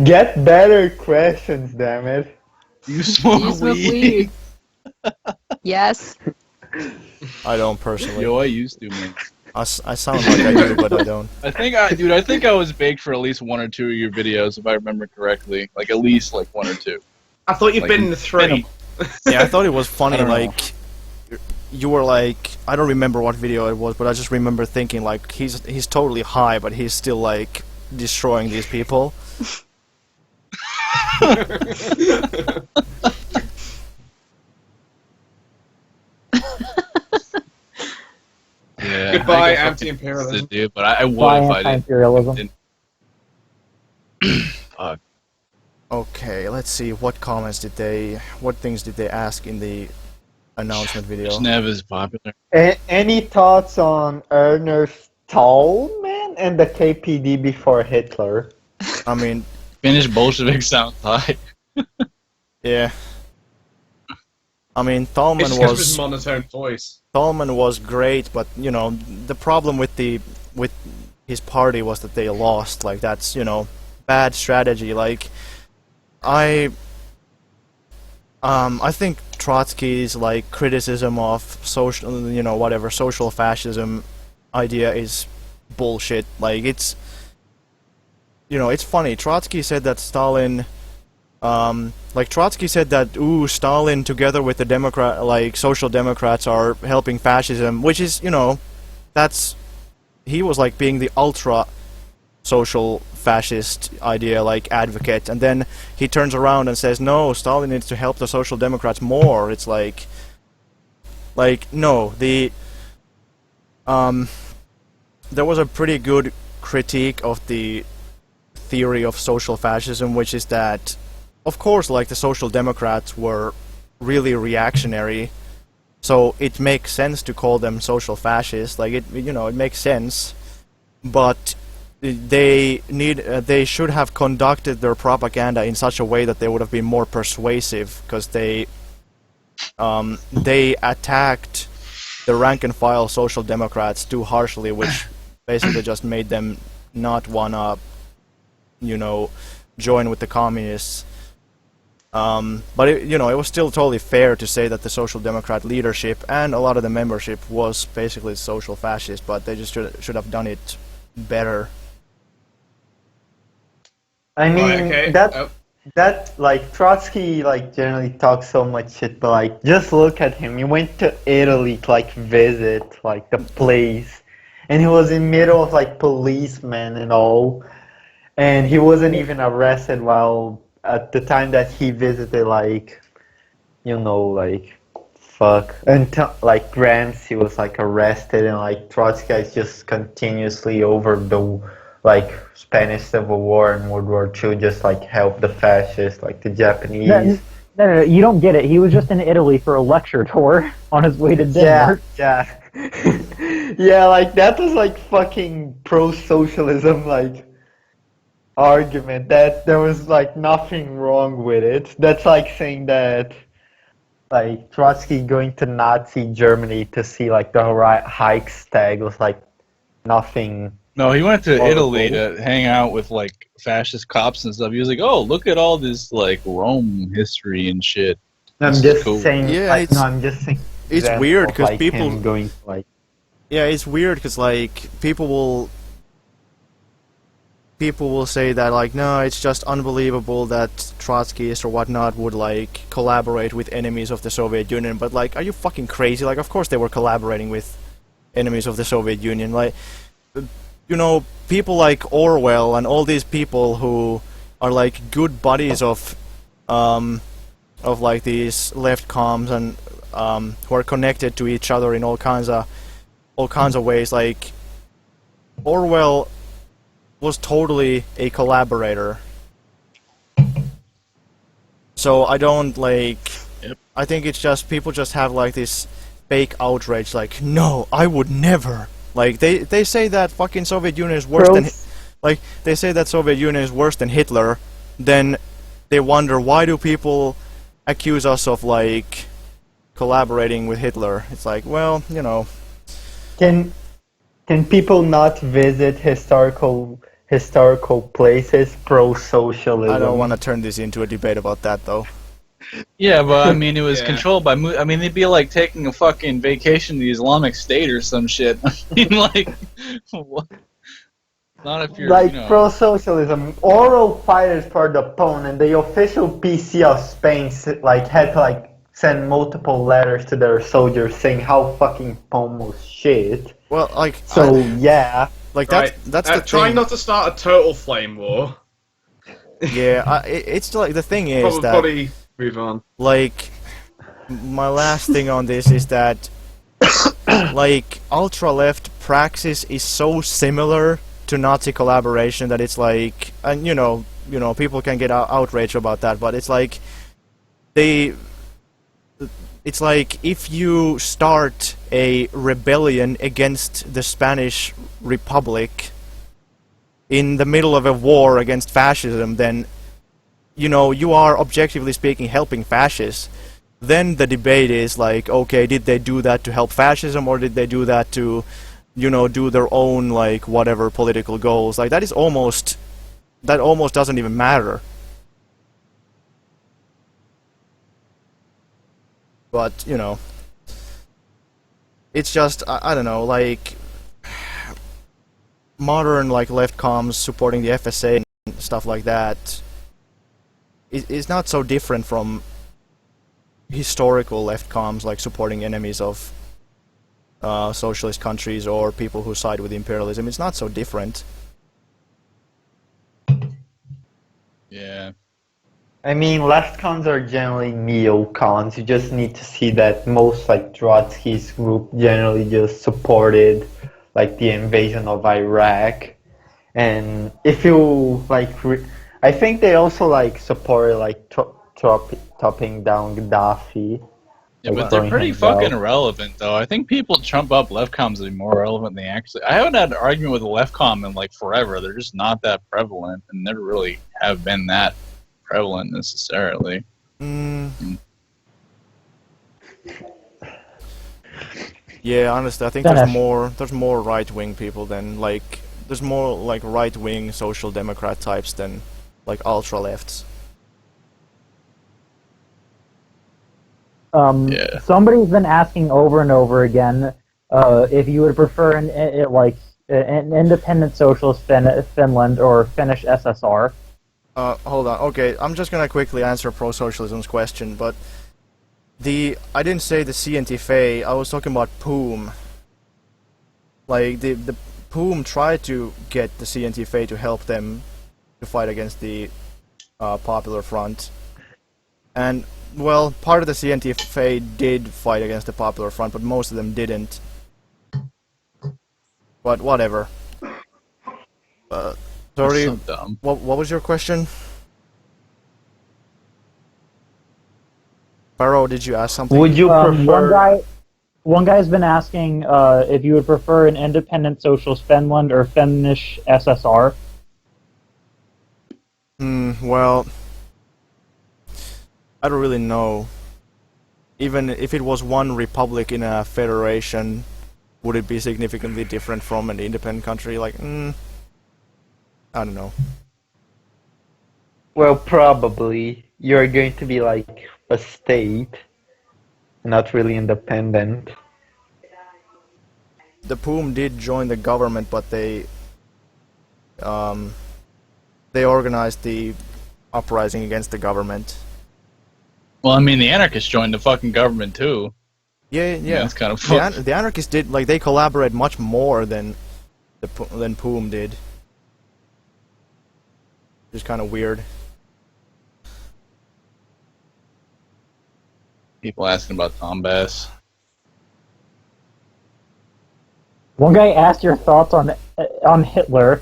Get better questions, damn it. Do you You smoke smoke weed? weed. Yes. I don't personally. Yo, I used to, man. I sound like I do, but I don't. I think I was baked for at least one or two of your videos, if I remember correctly. Like, at least, like, one or two. I thought you'd Like, been in the 3. Yeah, I thought it was funny, I don't know. like, you were like, I don't remember what video it was, but I just remember thinking, like, he's totally high, but he's still, like, destroying these people. Yeah. Goodbye, I think I fucking anti-imperialism. used to, dude, but I would Why if I didn't. anti-imperialism? Fuck. Okay, let's see, what things did they ask in the announcement video? Schnev is popular. Any thoughts on Ernest Thalmann and the KPD before Hitler? I mean, Finnish Bolshevik sounds high. yeah. I mean, It's just because of his monotone voice. Thalmann was great, but you know the problem with his party was that they lost. Like that's bad strategy. Like I think Trotsky's like criticism of social fascism idea is bullshit. Like it's funny. Trotsky said that Stalin. Trotsky said that, Stalin together with the Social Democrats are helping fascism, which is, he was like being the ultra social fascist idea, like, advocate, and then he turns around and says, no, Stalin needs to help the Social Democrats more. It's like, no, there was a pretty good critique of the theory of social fascism, which is that of course, like, the Social Democrats were really reactionary, so it makes sense to call them social fascists. Like, it makes sense, but they should have conducted their propaganda in such a way that they would have been more persuasive, because they attacked the rank and file Social Democrats too harshly, which basically just made them not wanna, join with the communists. But it was still totally fair to say that the Social Democrat leadership and a lot of the membership was basically social fascist, but they just should have done it better. I mean, Right, okay. that like Trotsky like generally talks so much shit, but like just look at him. He went to Italy to like visit like the place, and he was in middle of like policemen and all, and he wasn't even arrested while. At the time that he visited, fuck, until, like, Grants, he was, like, arrested, and, like, Trotsky is just continuously over the, like, Spanish Civil War and World War II, just, like, help the fascists, like, the Japanese. No, you don't get it. He was just in Italy for a lecture tour on his way to Denmark. Yeah. Yeah, like, that was, like, fucking pro-socialism, like, argument that there was like nothing wrong with it. That's like saying that like Trotsky going to Nazi Germany to see like the Reichstag was like nothing. No, he went to horrible. Italy to hang out with like fascist cops and stuff. He was like, "Oh, look at all this like Rome history and shit." I'm This is just cool. saying. Yeah, like, it's- no, I'm just saying. it's example weird of, 'cause like, people- him going to, like. Yeah, it's weird because like people people will say that like, no, it's just unbelievable that Trotskyists or whatnot would like collaborate with enemies of the Soviet Union. But like, are you fucking crazy? Like, of course they were collaborating with enemies of the Soviet Union. Like, you know, people like Orwell and all these people who are like good buddies of like these left comms and who are connected to each other in all kinds of ways. Like, Orwell was totally a collaborator. So I don't like. Yep. I think it's just people just have like this fake outrage. Like, no, I would never. Like they say that fucking Soviet Union is worse than. Like they say that Soviet Union is worse than Hitler. Then they wonder why do people accuse us of like collaborating with Hitler. It's like, well, you know. Can people not visit historical places pro-socialism? I don't want to turn this into a debate about that, though. Yeah, but I mean, it was Yeah. controlled by. I mean, it'd be like taking a fucking vacation to the Islamic State or some shit. I mean, like, what? Not if you're Like you know. pro-socialism, oral fighters for the opponent. The official PC of Spain like had to like send multiple letters to their soldiers saying how fucking POM was shit. Well, like, So yeah, like Right. that's the Trying thing. not to start a total flame war. Yeah, it's like the thing is that Probably move on. like my last thing on this is that like ultra left praxis is so similar to Nazi collaboration that it's like, and you know people can get outraged about that, but it's like it's like if you start a rebellion against the Spanish Republic in the middle of a war against fascism, then you are objectively speaking helping fascists. Then the debate is like, okay, did they do that to help fascism or did they do that to do their own like whatever political goals? Like that almost doesn't even matter. But it's just I don't know, like modern like left comms supporting the FSA and stuff like that is not so different from historical left comms like supporting enemies of socialist countries or people who side with imperialism. It's not so different. Yeah. I mean left cons are generally neocons. You just need to see that most like Trotsky's group generally just supported like the invasion of Iraq, and if you like, I think they also like supported like topping down Gaddafi. Yeah, like, but they're throwing pretty him fucking down. irrelevant, though. I think people trump up left comms to be more relevant than they actually. I haven't had an argument with a left comm in like forever. They're just not that prevalent, and never really have been that prevalent necessarily. Yeah, honestly, I think there's more right-wing people than like there's more like right-wing social democrat types than like ultra-lefts. Yeah. Somebody's been asking over and over again if you would prefer an independent socialist Finland or Finnish SSR. Hold on. Okay, I'm just gonna quickly answer pro-socialism's question, but I didn't say the CNTFA, I was talking about POOM. Like, the POOM tried to get the CNTFA to help them to fight against the Popular Front. And, well, part of the CNTFA did fight against the Popular Front, but most of them didn't. But whatever. Sorry, So dumb. what was your question? Pharaoh, did you ask something? Would you prefer? One guy's been asking if you would prefer an independent socialist Finland or Finnish SSR. Well, I don't really know. Even if it was one republic in a federation, would it be significantly different from an independent country? Like, I don't know. Well, probably you're going to be like a state, not really independent. The POOM did join the government, but they They organized the uprising against the government. Well, I mean, the anarchists joined the fucking government too. Yeah. That's kind of fucked. The anarchists did they collaborate much more than Poom did. It's kind of weird. People asking about Tom Bass. One guy asked your thoughts on Hitler.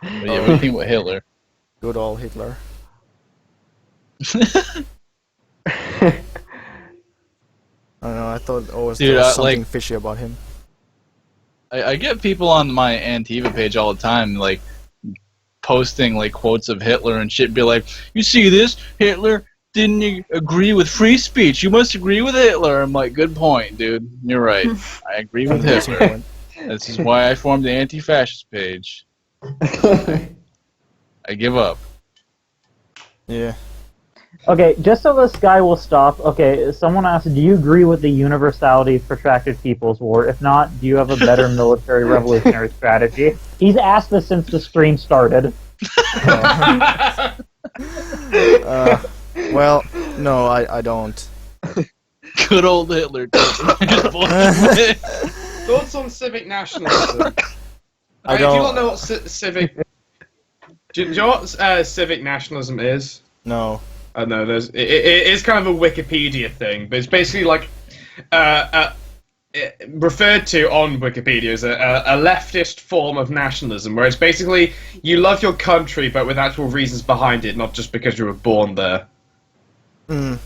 But yeah, what do you think about Hitler? Good old Hitler. I don't know. I thought always there was something fishy about him. I get people on my Antifa page all the time, like posting like quotes of Hitler and shit. Be like, "You see this? Hitler didn't agree with free speech. You must agree with Hitler." I'm like, "Good point, dude. You're right. I agree with Hitler. This is why I formed the anti-fascist page. I give up." Yeah. Okay, just so this guy will stop, okay, someone asked, do you agree with the universality of protracted people's war? If not, do you have a better military revolutionary strategy? He's asked this since the stream started. Well, no, I don't. Good old Hitler. Thoughts on civic nationalism? I Do you don't. not know what civic? Do you know what civic nationalism is? No. No, it is kind of a Wikipedia thing, but it's basically like referred to on Wikipedia as a leftist form of nationalism, where it's basically you love your country, but with actual reasons behind it, not just because you were born there. Mm.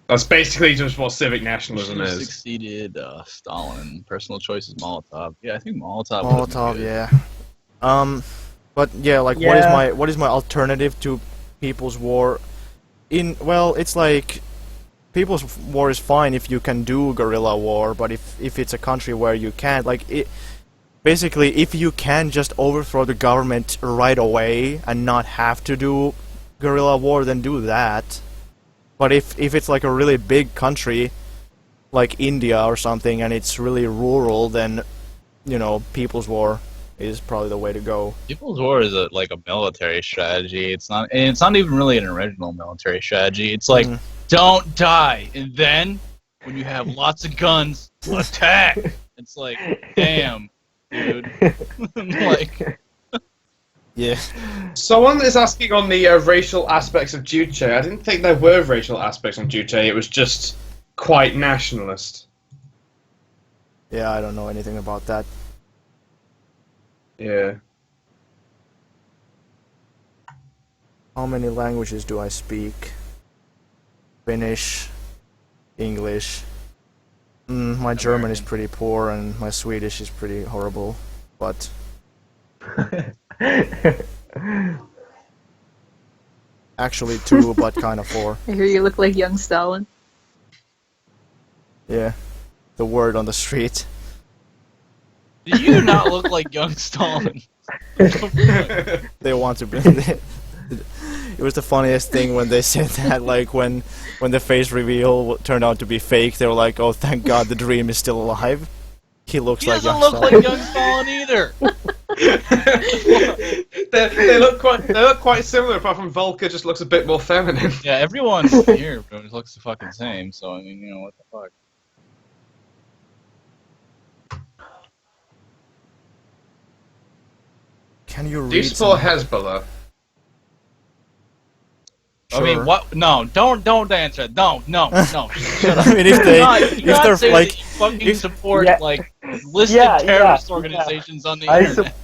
That's basically just what civic nationalism is. Succeeded Stalin. Personal choice is Molotov. Yeah, I think Molotov. Molotov, yeah. But yeah, like, Yeah. what is my alternative to People's War? Well, it's like People's War is fine if you can do guerrilla war, but if it's a country where you can't, like, basically, if you can just overthrow the government right away and not have to do guerrilla war, then do that. But if it's like a really big country, like India or something, and it's really rural, then, People's War is probably the way to go. People's War is like a military strategy. It's not even really an original military strategy. It's like, don't die, and then when you have lots of guns, attack. It's like, damn, dude. Like, Yeah. Someone is asking on the racial aspects of Juche. I didn't think there were racial aspects on Juche. It was just quite nationalist. Yeah, I don't know anything about that. Yeah. How many languages do I speak? Finnish, English. My German is pretty poor, and my Swedish is pretty horrible. But actually 2, but kind of 4. I hear you look like young Stalin. Yeah, the word on the street. do you not look like young Stalin? They want to be. It was the funniest thing when they said that, like when the face reveal turned out to be fake. They were like, "Oh, thank God, the dream is still alive." He looks He like doesn't young look Stalin. like young Stalin either. they look quite similar, apart from Volker just looks a bit more feminine. Yeah, everyone here looks the fucking same. So I mean, what the fuck? Can you read? Do you support Hezbollah? I mean, Sure. what? No, don't answer. No, shut up. I mean, if You cannot they're say like, that you fucking support Yeah. like listed Yeah, terrorist yeah. organizations on the I internet.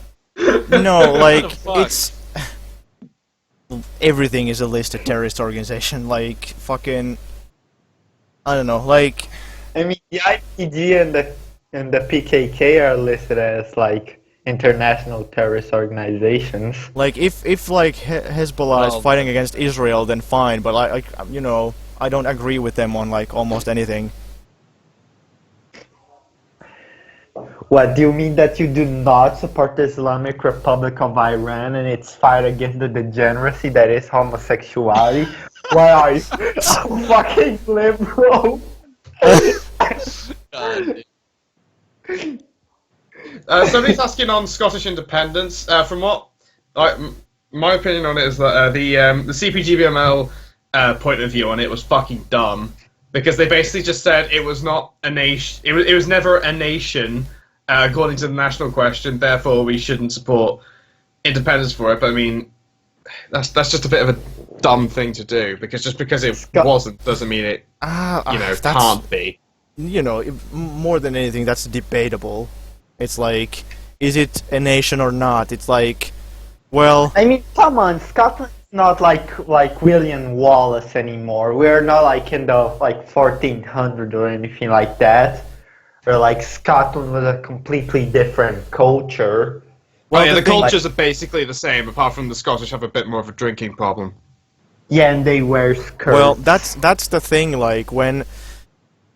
no, like What the fuck? it's everything is a listed terrorist organization. Like fucking, I don't know. Like I mean, the IPG and the PKK are listed as like international terrorist organizations. Like if like Hezbollah Well, is fighting against Israel, then fine. But I don't agree with them on like almost anything. What, do you mean that you do not support the Islamic Republic of Iran and its fight against the degeneracy that is homosexuality? Why are you a fucking liberal? God, Somebody's asking on Scottish independence. From what my opinion on it is that the CPGBML point of view on it was fucking dumb, because they basically just said it was not a nation. It was never a nation, according to the national question. Therefore, we shouldn't support independence for it. But I mean, that's just a bit of a dumb thing to do, because just because it wasn't doesn't mean it can't be. You know, more than anything, that's debatable. It's like, is it a nation or not? It's like, well, I mean, come on, Scotland's not like William Wallace anymore. We're not like in the 1400 or anything like that. Or like Scotland was a completely different culture. Well, yeah, the cultures are basically the same, apart from the Scottish have a bit more of a drinking problem. Yeah, and they wear skirts. well, that's the thing. Like when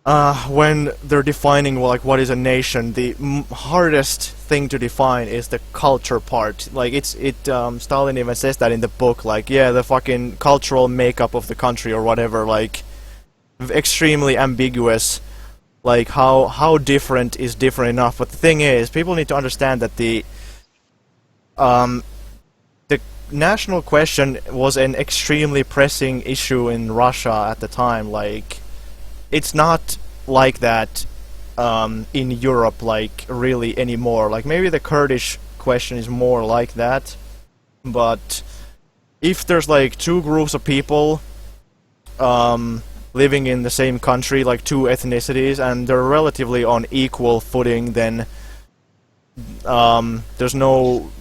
they're defining like what is a nation, the hardest thing to define is the culture part. Like Stalin even says that in the book. Like, yeah, the fucking cultural makeup of the country or whatever. Like, extremely ambiguous. Like how different is different enough. But the thing is, people need to understand that the national question was an extremely pressing issue in Russia at the time. Like, it's not like that in Europe, like, really anymore. Like, maybe the Kurdish question is more like that, but if there's like two groups of people living in the same country, like two ethnicities, and they're relatively on equal footing, then there's no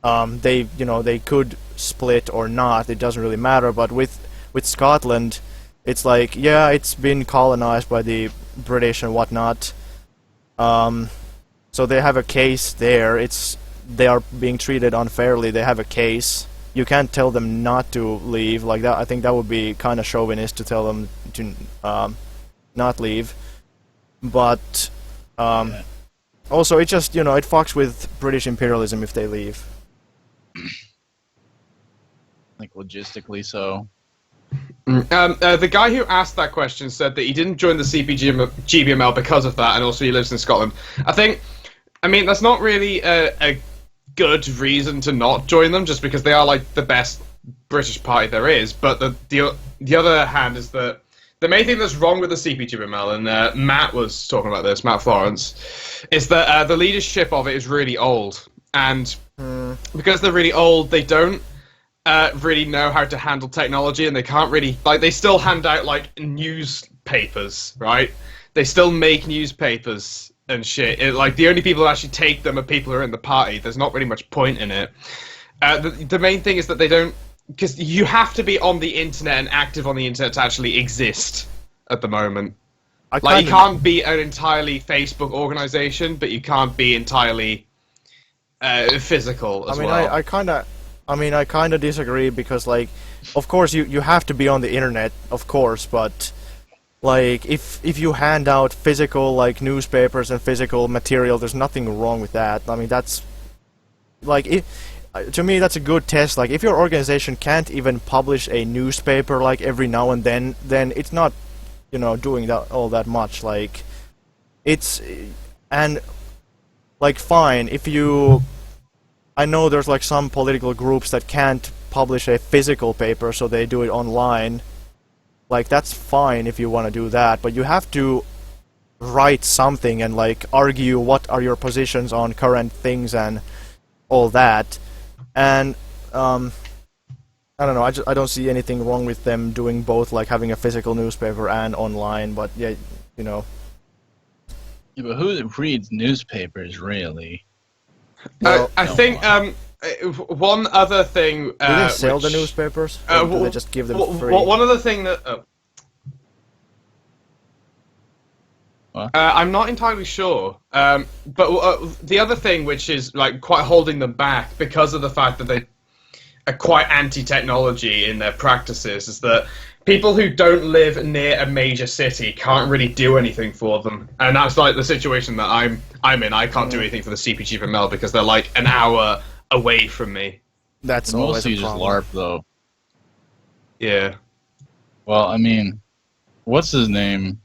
they could split or not. It doesn't really matter. But with Scotland, it's like, yeah, it's been colonized by the British and whatnot. So they have a case there. They are being treated unfairly. They have a case. You can't tell them not to leave like that. I think that would be kind of chauvinist to tell them to not leave. But also, it just, it fucks with British imperialism if they leave. Like, logistically so. The guy who asked that question said that he didn't join the CPGBML because of that, and also he lives in Scotland. I mean, that's not really a good reason to not join them, just because they are like the best British party there is. But the other hand is that the main thing that's wrong with the CPGBML, and Matt was talking about this, Matt Florence, is that the leadership of it is really old, and because they're really old, they don't really know how to handle technology, and they can't really, like, they still hand out like newspapers, right? They still make newspapers and shit. Like, the only people who actually take them are people who are in the party. There's not really much point in it. The main thing is that they don't, because you have to be on the internet and active on the internet to actually exist at the moment. Like, you can't be an entirely Facebook organization, but you can't be entirely physical as well. I kind of disagree, because, like, of course you have to be on the internet, of course, but like, if you hand out physical, like, newspapers and physical material, there's nothing wrong with that. I mean, that's like, to me, that's a good test. Like, if your organization can't even publish a newspaper like every now and then it's not, doing that all that much. Like, and like, fine, if you, I know there's like some political groups that can't publish a physical paper, so they do it online. Like, that's fine if you want to do that, but you have to write something and, like, argue what are your positions on current things and all that. And I don't know, I don't see anything wrong with them doing both, like having a physical newspaper and online, but yeah, Yeah, but who reads newspapers, really? Well, I think one other thing. Do they sell the newspapers? Or do they just give them free? One other thing that. I'm not entirely sure, but the other thing which is like quite holding them back because of the fact that they are quite anti-technology in their practices is that people who don't live near a major city can't really do anything for them, and that's like the situation that I'm in. I can't do anything for the CPGBML because they're like an hour away from me. That's mostly just LARP, though. Yeah. Well, I mean, what's his name?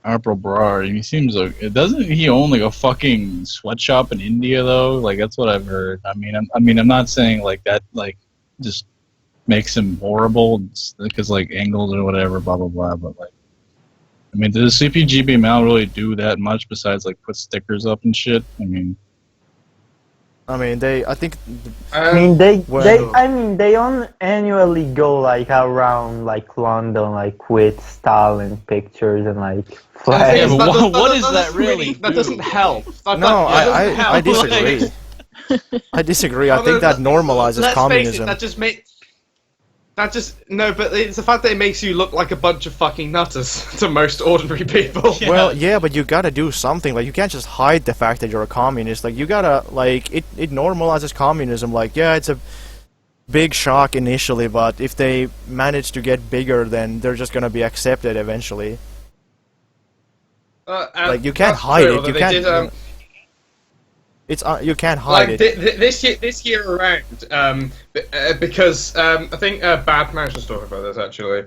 Harpo Brar, he seems like, doesn't he own like a fucking sweatshop in India though? Like that's what I've heard. I mean, I'm not saying like that, like just makes him horrible because like angles or whatever, blah blah blah. But like, I mean, does CPGBML really do that much besides like put stickers up and shit? I mean, I think. I mean, Well- they annually go like around like London, like with Stalin pictures and like flags. Yeah, but That what does that doesn't really That do? doesn't help. That No, doesn't help. I disagree. I disagree. I think that normalizes Let's communism. Face it, but it's the fact that it makes you look like a bunch of fucking nutters to most ordinary people. Yeah. Well, yeah, but you gotta do something. Like, you can't just hide the fact that you're a communist. Like, you gotta, like, it normalizes communism. Like, yeah, it's a big shock initially, but if they manage to get bigger, then they're just gonna be accepted eventually. Like, you can't that's hide true, it. although You they can't. did, You can't hide like it. this year around, because I think Bad Mouse was talking about this actually.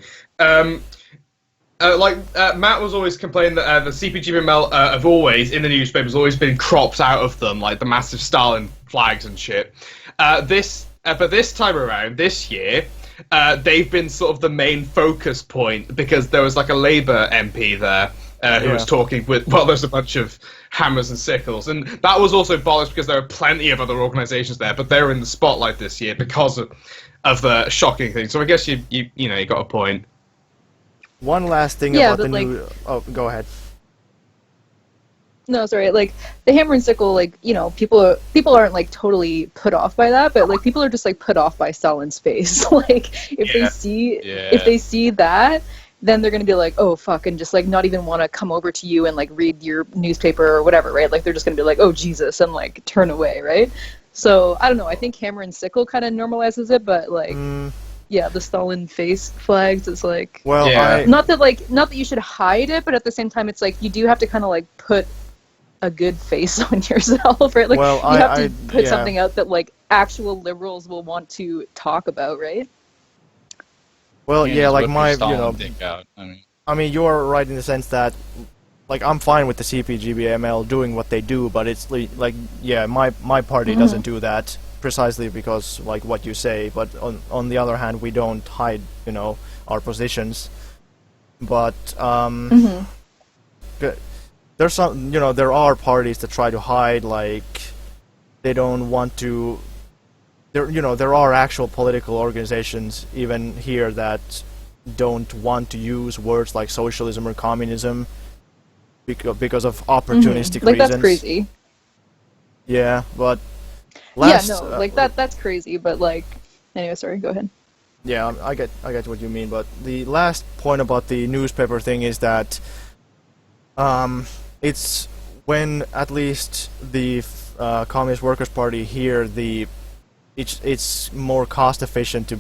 Matt was always complaining that the CPGBML have always in the newspapers always been cropped out of them, like the massive Stalin flags and shit. But this time around, this year, they've been sort of the main focus point because there was like a Labour MP there. Who was talking with, there's a bunch of hammers and sickles. And that was also abolished because there are plenty of other organisations there, but they're in the spotlight this year because of the shocking thing. So I guess you got a point. One last thing Yeah, about the but, new... Oh, go ahead. No, sorry. Like the hammer and sickle, like people aren't like totally put off by that, but like people are just like put off by Stalin's face. Like if they see that, then they're gonna be like, oh fuck, and just like not even want to come over to you and like read your newspaper or whatever, right? Like they're just gonna be like, oh Jesus, and like turn away, right? So I don't know. I think hammer and sickle kind of normalizes it, but like, yeah, the Stalin face flags is like, Well, Yeah. not that you should hide it, but at the same time, it's like you do have to kind of like put a good face on yourself, right? Like Well, you have to put yeah. something out that like actual liberals will want to talk about, right? Well, You yeah, just like whip your my, Stalin dick out. I mean, you're right in the sense that, like, I'm fine with the CPGBML doing what they do, but it's like, yeah, my party doesn't do that precisely because, like, what you say. But on the other hand, we don't hide, our positions. But there's some, there are parties that try to hide, like, they don't want to. There are actual political organizations even here that don't want to use words like socialism or communism because of opportunistic Like reasons. that's crazy. Yeah, but That's crazy. But like, anyway, sorry. Go ahead. yeah, I get what you mean. But the last point about the newspaper thing is that it's when at least the Communist Workers' Party here it's more cost efficient to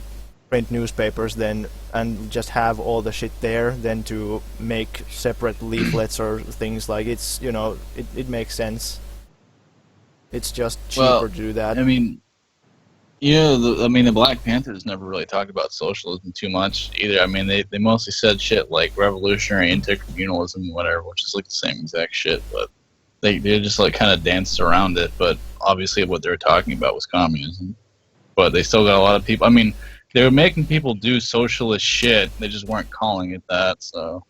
print newspapers and just have all the shit there than to make separate leaflets or things like it makes sense. It's just cheaper to do that. I mean, the Black Panthers never really talked about socialism too much either. I mean, they mostly said shit like revolutionary intercommunalism and whatever, which is like the same exact shit, but they just like kind of danced around it. But obviously, what they were talking about was communism. But they still got a lot of people. I mean, they were making people do socialist shit. They just weren't calling it that. So,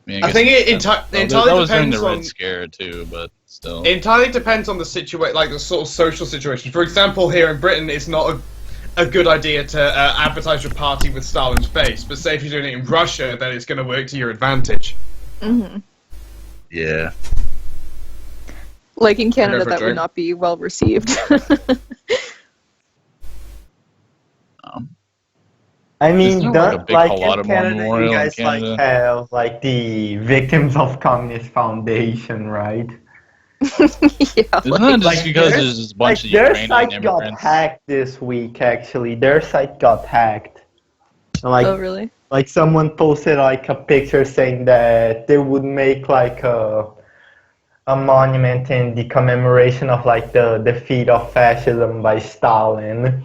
I think it entirely that was during depends the Red on. Scare too, but still. It entirely depends on the situation, like the sort of social situation. For example, here in Britain, it's not a good idea to advertise your party with Stalin's face. But say if you're doing it in Russia, then it's going to work to your advantage. Yeah. Like in Canada, for a that would drink. not be well received. I mean, Isn't there, like, a big like in Holodomor Canada, memorial you in guys like Canada? have like the Victims of Communist Foundation, right? Yeah, Isn't that just Like, because their- there's just a bunch of their Ukrainian site got immigrants? hacked this week. Actually, their site got hacked. Like, oh really? like someone posted like a picture saying that they would make like a monument in the commemoration of like the defeat of fascism by Stalin.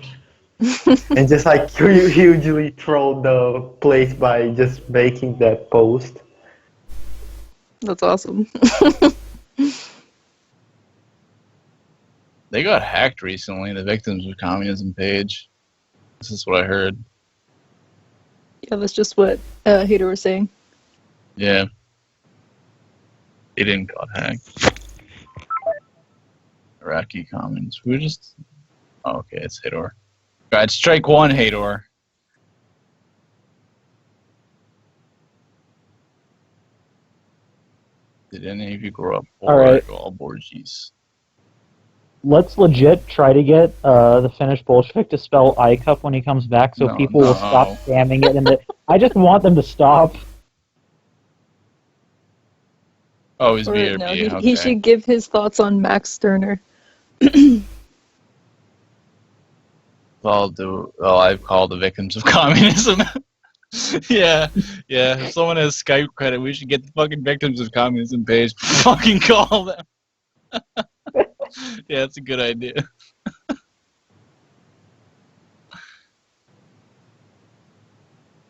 And just like hugely trolled the place by just making that post. That's awesome. They got hacked recently, the Victims of Communism page. This is what I heard. Yeah, that's just what Hater was saying. Yeah. They didn't got hacked. Iraqi comments. We just... Oh, okay, it's Hador. God, strike one, Hador. Did any of you grow up Alright. all Borgies? Let's legit try to get the Finnish Bolshevik to spell I-cup when he comes back, so people will stop spamming it. And I just want them to stop. Oh, he's Or, BRB. no, Okay. he should give his thoughts on Max Stirner. I've called the Victims of Communism. yeah. If someone has Skype credit, we should get the fucking Victims of Communism page. Fucking call them. Yeah, that's a good idea.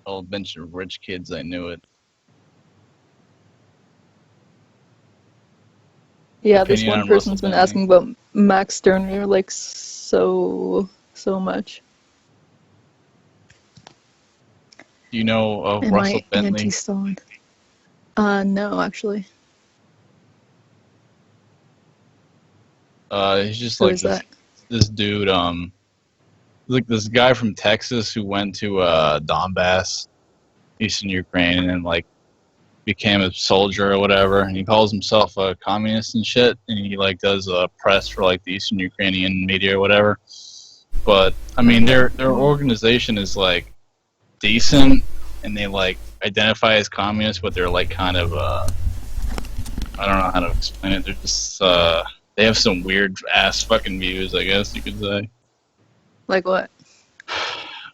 A bunch of rich kids, I knew it. Yeah, Opinion this one on person's Russell been asking about Max Stirner like so much. Do you know of Am Russell I Bentley? anti-Stalin? No, actually. He's just Who like is that? this dude, like this guy from Texas who went to Donbass, Eastern Ukraine, and like became a soldier or whatever, and he calls himself a communist and shit, and he like does press for like the Eastern Ukrainian media or whatever. But I mean, their organization is like decent, and they like identify as communists, but they're like kind of I don't know how to explain it. They're just they have some weird ass fucking views, I guess you could say. Like what?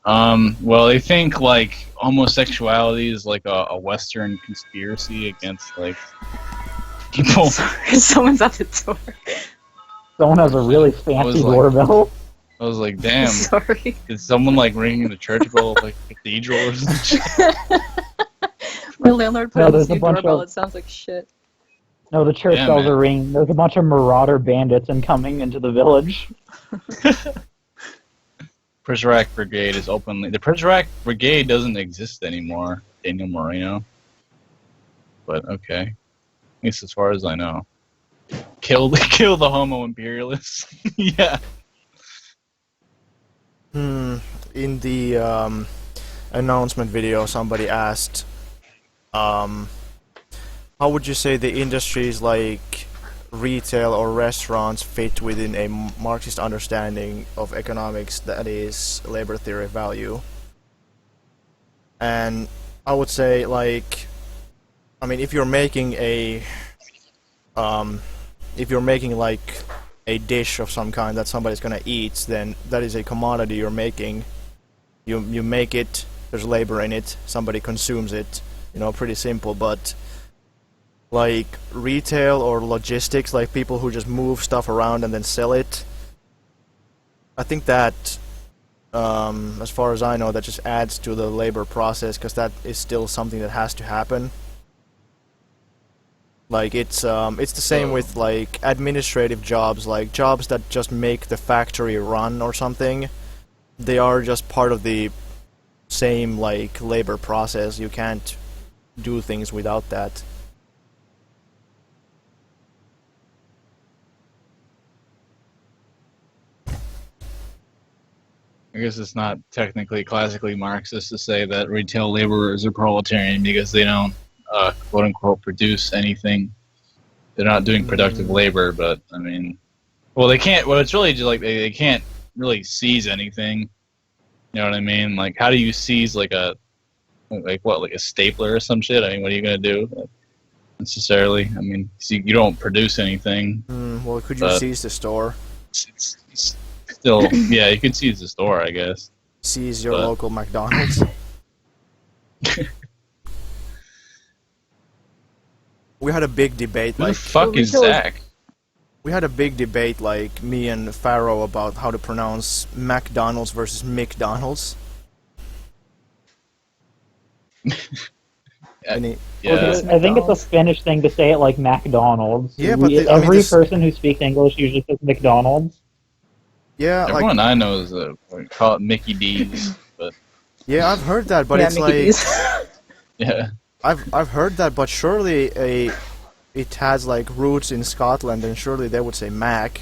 Well, they think like homosexuality is like a Western conspiracy against like people. Sorry, someone's at the door. Someone has a really fancy doorbell. I was like, damn. Sorry. Is someone like ringing the church bell like cathedral or something? My landlord put there's a a new bunch doorbell. of- It sounds like shit. No, the church bells are ringing. There's a bunch of marauder bandits incoming into the village. Prizrak Brigade is openly... The Prizrak Brigade doesn't exist anymore, Daniel Moreno. But, okay. At least as far as I know. Kill the homo imperialists. Yeah. In the announcement video, somebody asked, how would you say the industries like retail or restaurants fit within a Marxist understanding of economics that is labor theory value? And I would say, like, I mean, if you're making like a dish of some kind that somebody's gonna eat, then that is a commodity you're making. You make it, there's labor in it, somebody consumes it, you know, pretty simple. But like retail or logistics, like people who just move stuff around and then sell it, I think that as far as I know, that just adds to the labor process, because that is still something that has to happen. Like it's the same with like administrative jobs, like jobs that just make the factory run or something. They are just part of the same like labor process. You can't do things without that. I guess it's not technically classically Marxist to say that retail laborers are proletarian because they don't, quote unquote, produce anything. They're not doing productive labor, but I mean, well, they can't. Well, it's really just like they can't really seize anything. You know what I mean? Like, how do you seize like a stapler or some shit? I mean, what are you gonna do? Necessarily, I mean, you don't produce anything. Well, could you seize the store? It's still, yeah, you can seize the store, I guess. Seize your local McDonald's. We had a big debate. Who the fuck is Zach? We had a big debate, like me and Pharaoh, about how to pronounce McDonald's versus McDonald's. Yeah. I think it's a Finnish thing to say it like McDonald's. Yeah, but every person who speaks English usually says McDonald's. Yeah, everyone I know is we call it Mickey D's, but yeah, I've heard that, but Yeah, it's Mickey like D's. yeah. I've heard that, but surely it has like roots in Scotland, and surely they would say Mac.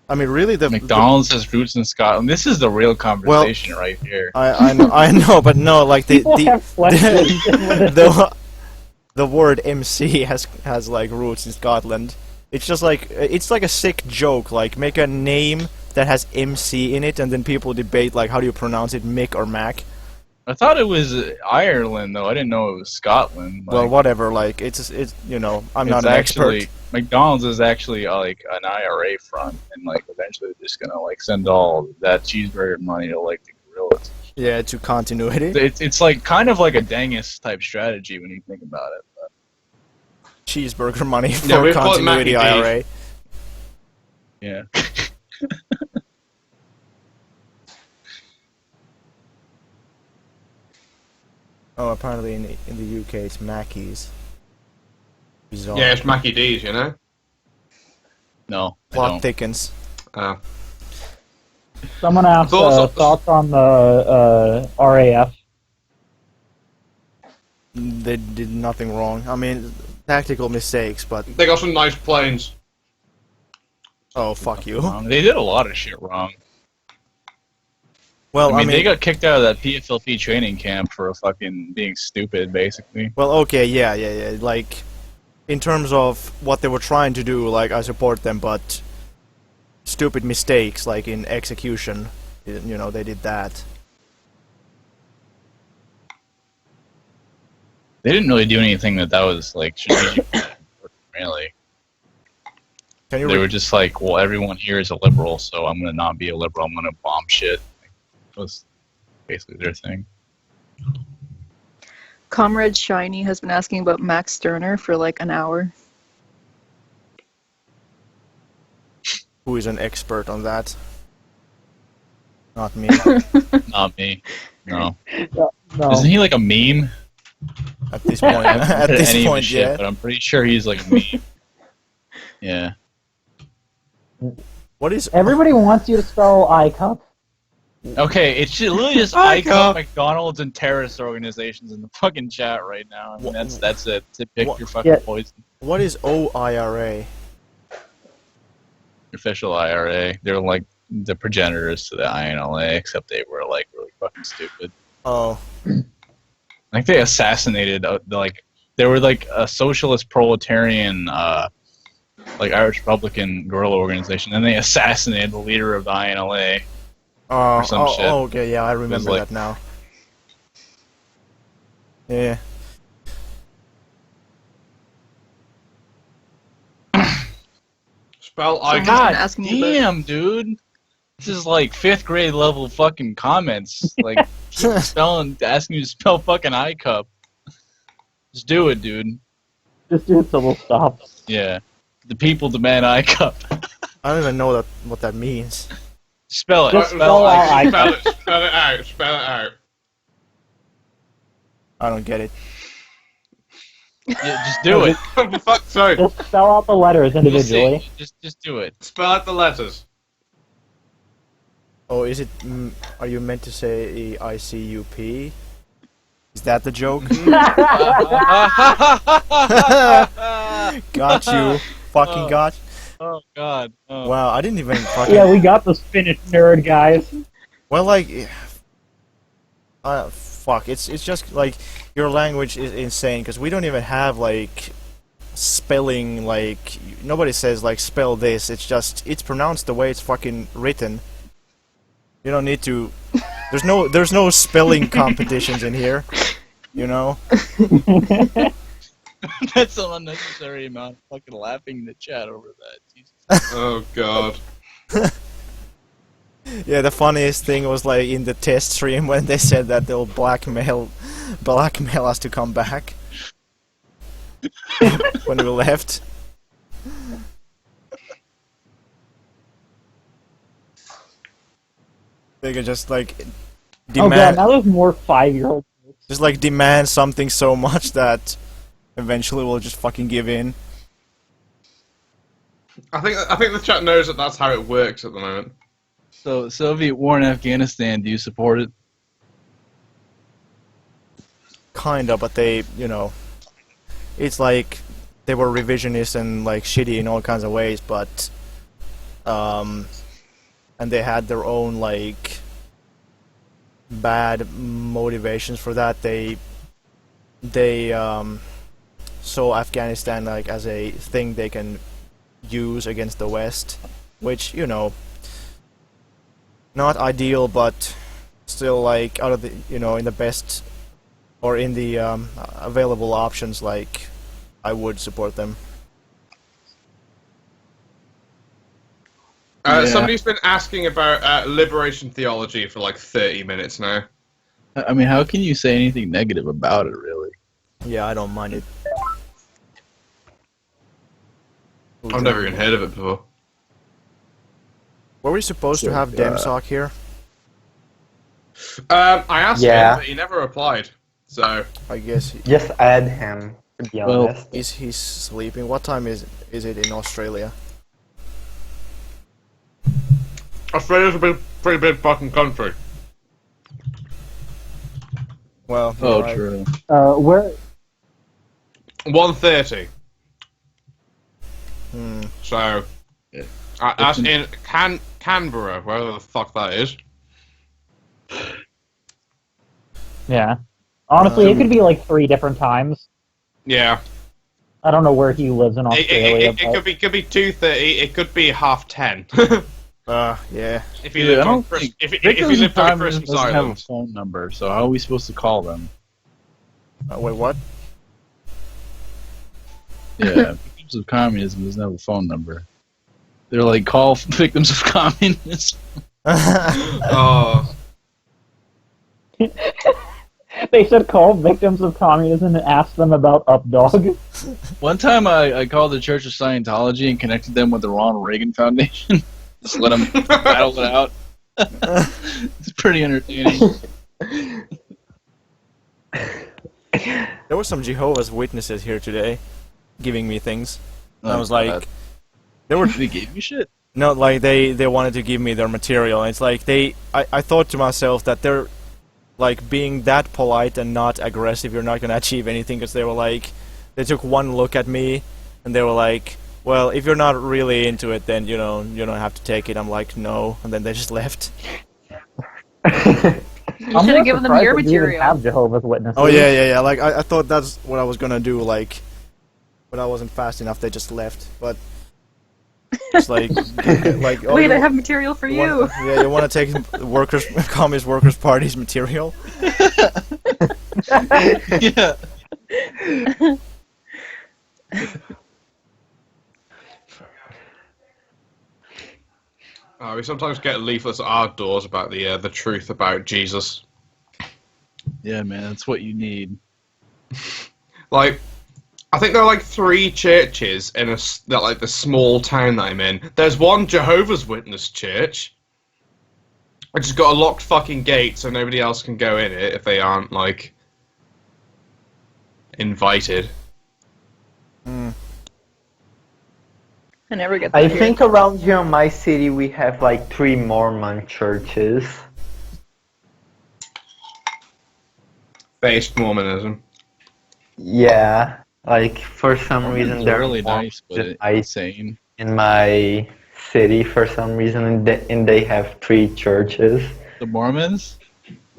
I mean, really, the McDonald's has roots in Scotland. This is the real conversation right here. I know, but no, like People have questions. the word MC has like roots in Scotland. It's just like it's like a sick joke. Like make a name that has MC in it, and then people debate like how do you pronounce it, Mick or Mac. I thought it was Ireland though. I didn't know it was Scotland. Like, Well, whatever. Like it's you know I'm not an expert. McDonald's is actually like an IRA front, and like eventually they're just gonna like send all that cheeseburger money to like the gorillas. Yeah, to continuity. It's like kind of like a Dengis type strategy when you think about it. But. Cheeseburger money for Yeah, we call it continuity Mackie D. IRA. Yeah. Oh, apparently in the UK it's Mackey's. Bizarre. Yeah, it's Mackie D's, you know? No. Plot thickens. Someone asked thoughts on the RAF. They did nothing wrong. I mean, tactical mistakes, but They got some nice planes. oh fuck you. They did a lot of shit wrong. Well, I mean, they got kicked out of that PFLP training camp for fucking being stupid, basically. well, okay, yeah. Like, in terms of what they were trying to do, like I support them, but stupid mistakes, like in execution, you know, they did that. They didn't really do anything that was like strategic, really. Can you They were just like, well, everyone here is a liberal, so I'm gonna not be a liberal. I'm gonna bomb shit. That was basically their thing. Comrades Shiny has been asking about Max Stirner for like an hour. Who is an expert on that? Not me. Not me. No. No. Isn't he like a meme? At this point, at this Any of his point, shit, yeah. But I'm pretty sure he's like a meme. Yeah. What is? Everybody wants you to spell iCup. Okay, it's literally just ICO, McDonald's, and terrorist organizations in the fucking chat right now. I mean, that's it. To pick your fucking poison. What is OIRA? Official IRA. They're like the progenitors to the INLA, except they were like really fucking stupid. Oh. Like they assassinated they were like a socialist proletarian like Irish Republican guerrilla organization, and they assassinated the leader of the INLA. Or some shit. Okay, yeah, I remember like, that now. Yeah. Spell Someone's been God asking me about- damn, dude. This is like 5th grade level fucking comments. Like asking you to spell fucking iCup. Just do it, dude. Just do it so we'll stop. Yeah. The people demand iCup. I don't even know what that means. Spell it. Just Spell it. Spell it out. Spell it out. I don't get it. Yeah, just do it. For fuck's sake. Just spell out the letters You'll individually. see. Just do it. Spell out the letters. Oh, is it? Are you meant to say ICUP? Is that the joke? Got you. Fucking got. Oh god. Oh. Wow, I didn't even fucking. Yeah, we got this Finnish nerd, guys. Well, like, fuck. It's just like your language is insane because we don't even have like spelling. Like nobody says like spell this. It's pronounced the way it's fucking written. You don't need to. There's no spelling competitions in here. You know. That's an unnecessary amount of fucking laughing in the chat over that. Jesus. Oh god. Yeah, the funniest thing was like in the test stream when they said that they'll blackmail us to come back when we left. They could just like Oh god, demand. now there's more 5-year-old jokes. Just like demand something so much that eventually we'll just fucking give in. I think the chat knows that that's how it works at the moment. So, Soviet war in Afghanistan, do you support it? Kinda, but they, you know, it's like they were revisionist and like shitty in all kinds of ways, but and they had their own like bad motivations for that. They saw Afghanistan like as a thing they can use against the West, which, you know, not ideal, but still like out of the, you know, in the best or in the available options, like I would support them. Somebody's been asking about liberation theology for like 30 minutes now. I mean, how can you say anything negative about it, really? Yeah, I don't mind it. I've never even heard of it before. Were we supposed to have Demsock here? I asked him, but he never replied. So I guess Just add him, to be honest. he's sleeping. What time is it in Australia? Australia's a pretty big fucking country. Well, Oh, right. true. Where? 1:30. Hmm. So that's in Canberra, wherever the fuck that is. Yeah. Honestly, it could be like 3 different times. Yeah. I don't know where he lives in Australia. It could be 2:30. It could be 10:30. Yeah. If you live on if you live on Christmas doesn't have a Island. phone number, so how are we supposed to call them? Wait, what? Yeah, victims of communism doesn't have a phone number. They're like, call victims of communism. Oh. They should call victims of communism and ask them about Updog. One time I called the Church of Scientology and connected them with the Ronald Reagan Foundation. Just let them battle it out. It's pretty entertaining. There were some Jehovah's Witnesses here today, giving me things. And I Oh, was like, God. they were They gave you shit. no, like they wanted to give me their material. And it's like I thought to myself that they're like being that polite and not aggressive. You're not gonna achieve anything, because they were like, they took one look at me and they were like, well, if you're not really into it, then you don't have to take it. I'm like, no, and then they just left. You should have given them your material. Have Jehovah's Witnesses. Oh yeah. Like I thought that's what I was gonna do. Like, but I wasn't fast enough. They just left. But it's like, oh, Wait, I have material for you. Yeah, you want to take Communist Workers Party's material? Yeah. We sometimes get leaflets at our doors about the truth about Jesus. Yeah, man, that's what you need. Like, I think there are like 3 churches in the small town that I'm in. There's one Jehovah's Witness church, which has got a locked fucking gate, so nobody else can go in it if they aren't like invited. I never get that. I here. think around here in my city we have like 3 Mormon churches. Based Mormonism. Yeah, like for some reason Mormons are they're really more nice, but insane. in my city for some reason, and they have 3 churches. The Mormons?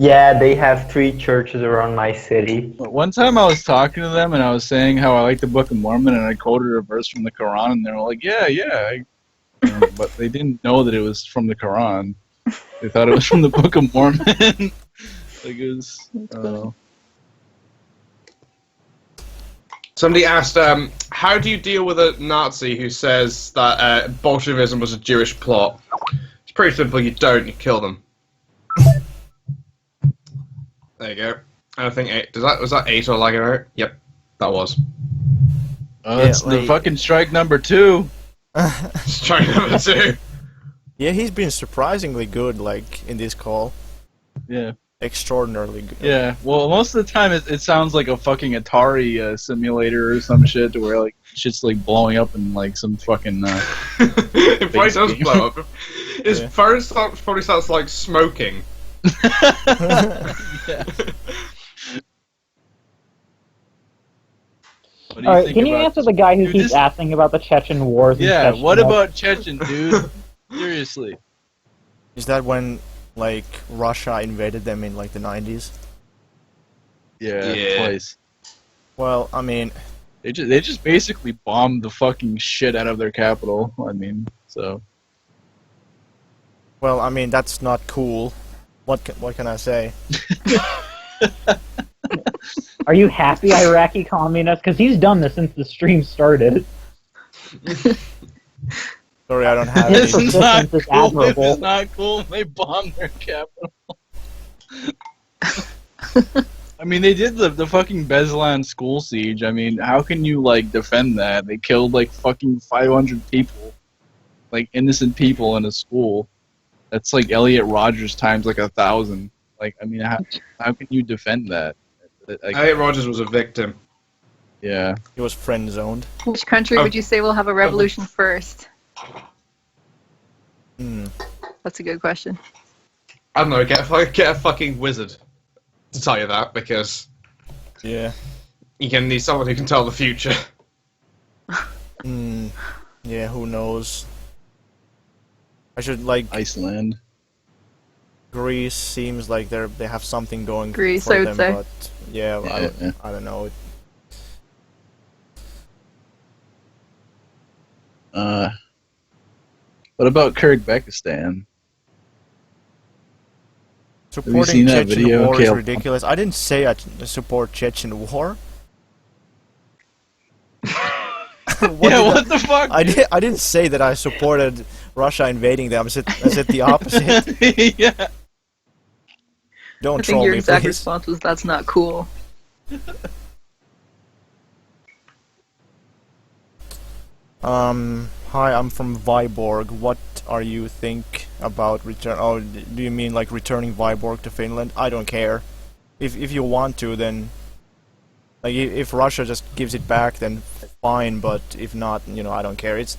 Yeah, they have 3 churches around my city. One time I was talking to them and I was saying how I like the Book of Mormon and I quoted a verse from the Quran and they were like, yeah. But they didn't know that it was from the Quran. They thought it was from the Book of Mormon. Like it was, Somebody asked, how do you deal with a Nazi who says that Bolshevism was a Jewish plot? It's pretty simple. You don't. You kill them. There you go. I think 8. Was that 8 or lagging out? Yep, that was. Oh, that's the fucking strike number 2. Strike number 2. Yeah, he's been surprisingly good, like in this call. Yeah. extraordinarily good. Yeah, well, most of the time it sounds like a fucking Atari simulator or some shit, to where like shit's like blowing up in like some fucking. It probably does blow up. His first thought probably sounds like smoking. Yeah. What do you All right, think can you about answer the guy who Dude, keeps this- asking about the Chechen wars? Yeah, and what Chechnya? about Chechen, dude? Seriously. Is that when like Russia invaded them in like the 90s? Yeah, twice. Well, I mean, They just basically bombed the fucking shit out of their capital. I mean, so. that's not cool. What can I say? Are you happy, Iraqi communist? Because he's done this since the stream started. Sorry, I don't have His any. It's not persistence is cool. admirable. It's not cool. They bombed their capital. I mean, they did the fucking Beslan school siege. I mean, how can you like defend that? They killed like fucking 500 people, like innocent people in a school. That's like Elliot Rodgers times like 1,000. Like, I mean, how can you defend that? Like, Elliot Rodgers was a victim. yeah. He was friend zoned. Which country would you say will have a revolution first? That's a good question. I don't know. Get a fucking wizard to tell you that, because Yeah. you're gonna need someone who can tell the future. Yeah, who knows? I should like Iceland. Greece seems like they have something going Greece, for I would them, say. but yeah, Yeah. I don't know. What about Kyrgyzstan? Supporting seen that Chechen video? war Okay, is I'll- ridiculous. I didn't say I support Chechen war. What the fuck? I didn't say that I supported Russia invading them. I said the opposite. Yeah. Don't I think troll your me, exact please. response was, "That's not cool." Hi, I'm from Viborg. What are you think about return? Oh, do you mean like returning Viborg to Finland? I don't care. If you want to, then like if Russia just gives it back, then fine. But if not, I don't care. It's,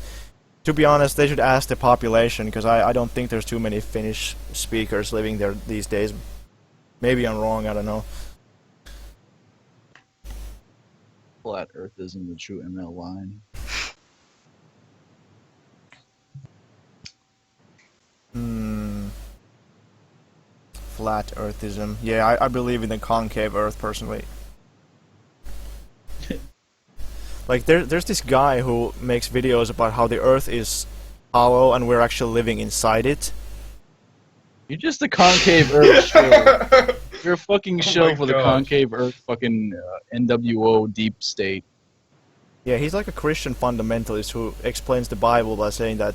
to be honest, they should ask the population, because I don't think there's too many Finnish speakers living there these days. Maybe I'm wrong. I don't know. Flat Earthism, the true ML line. Flat Earthism. Yeah, I believe in the concave Earth personally. Like there's this guy who makes videos about how the Earth is hollow and we're actually living inside it. You're just a concave Earth show. You're a fucking show my for the God. concave Earth fucking NWO deep state. Yeah, he's like a Christian fundamentalist who explains the Bible by saying that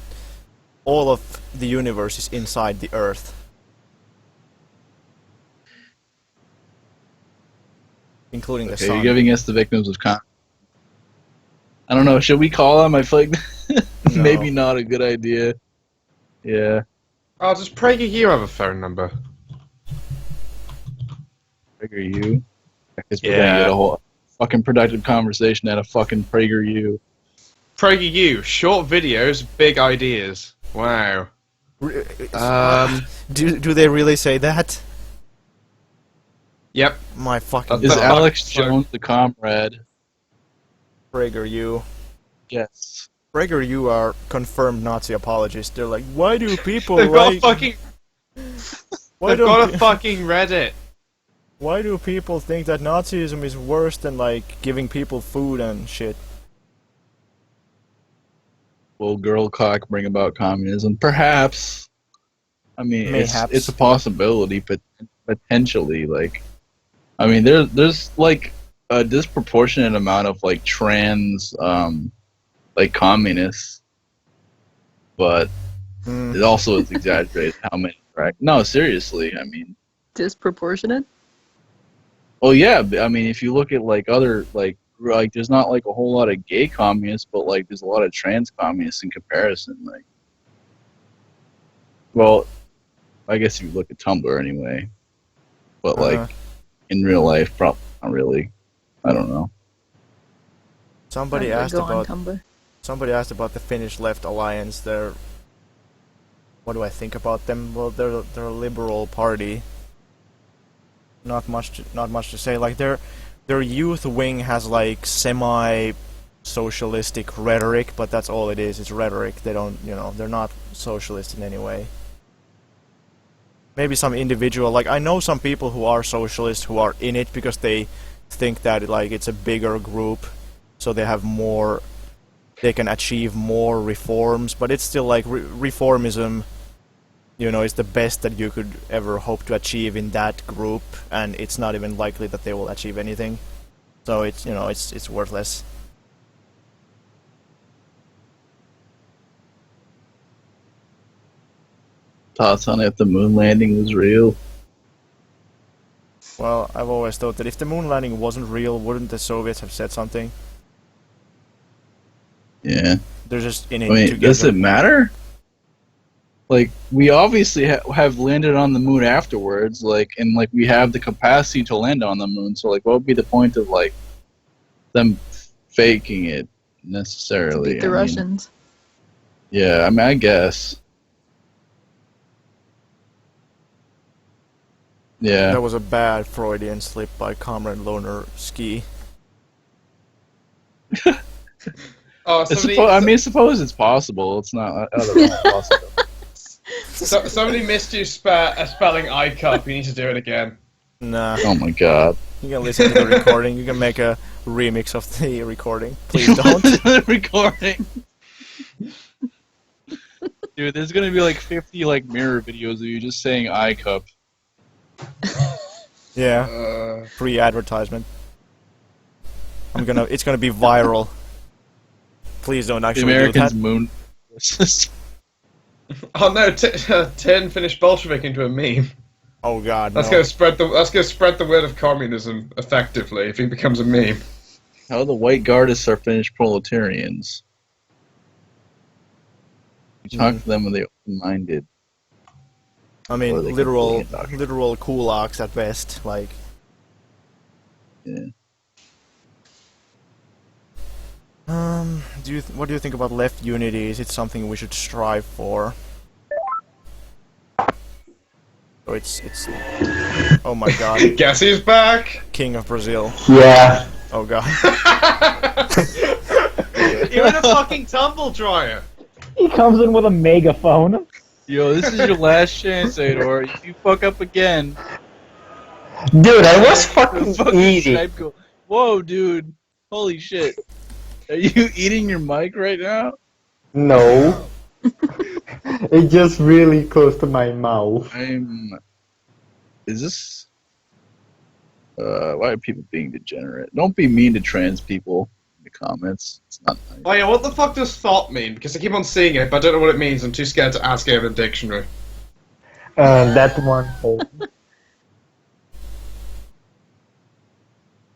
all of the universe is inside the Earth. Including the Okay, sun. you're giving us the victims of con. I don't know. Should we call them? I feel like maybe not a good idea. Yeah. Oh, does PragerU have a phone number? Figure you. Because we're Yeah. gonna get a whole fucking productive conversation out of fucking PragerU. PragerU, short videos, big ideas. Wow. Do they really say that? Yep. My fucking Is But- God. Alex Jones the comrade? PragerU. Yes. PragerU are confirmed Nazi apologists. They're like, why do people They've got a like? fucking. Why They've do got pe- a fucking Reddit. Why do people think that Nazism is worse than like giving people food and shit? Will girl cock bring about communism? Perhaps. I mean, Mayhaps. it's a possibility, but potentially, like, I mean, there's like a disproportionate amount of like trans, like communists, but it also is exaggerated how many. Right? No, seriously, I mean, Disproportionate? well, yeah, I mean, if you look at like other like there's not like a whole lot of gay communists, but like there's a lot of trans communists in comparison. Like, well, I guess if you look at Tumblr anyway. but like in real life, probably not really. I don't know. Somebody I'm gonna asked go on about Tumblr. somebody asked about the Finnish Left Alliance. What do I think about them? Well, they're a liberal party. Not much to say. Like their youth wing has like semi-socialistic rhetoric, but that's all it is. It's rhetoric. They don't, they're not socialist in any way. Maybe some individual, like I know some people who are socialists who are in it because they think that like it's a bigger group, so they have more, they can achieve more reforms. But it's still like reformism. Is the best that you could ever hope to achieve in that group, and it's not even likely that they will achieve anything. So it's it's worthless. Thoughts on if the moon landing was real? Well, I've always thought that if the moon landing wasn't real, wouldn't the Soviets have said something? Yeah. They're just in it I mean, together. does it matter? Like, we obviously have landed on the moon afterwards, like, and like we have the capacity to land on the moon. So, like, what would be the point of like them faking it necessarily? To beat the Russians. Yeah, I mean, I guess. Yeah. That was a bad Freudian slip by Comrade Loner Ski. Oh, I suppose it's possible. It's not otherwise possible. Somebody missed you spelling iCup. You need to do it again. Nah. Oh my god. You can listen to the recording. You can make a remix of the recording. Please don't. The recording. Dude, there's gonna be like 50 like mirror videos of you just saying iCup. Yeah. Free advertisement. It's gonna be viral. Please don't actually the Americans do that. moon. Oh no! 10 Finnish Bolshevik into a meme. Oh god, That's no. gonna spread the word of communism effectively if he becomes a meme. How the white guardists are Finnish proletarians. You talk to them when they're open-minded. I mean, Or they literal can kulaks at best, like. Yeah. What do you think about left unity? Is it something we should strive for? Oh, it's. Oh my god. Guess he's back. King of Brazil. Yeah. Oh god. You're in a fucking tumble dryer. He comes in with a megaphone. Yo, this is your last chance, Ador. If you fuck up again. Dude, I was fucking eating. Skype go, whoa, dude. Holy shit. Are you eating your mic right now? No. It's just really close to my mouth. Is this... why are people being degenerate? Don't be mean to trans people in the comments. It's not nice. Oh yeah, what the fuck does thought mean? Because I keep on seeing it, but I don't know what it means. I'm too scared to ask it in the dictionary. That one. Come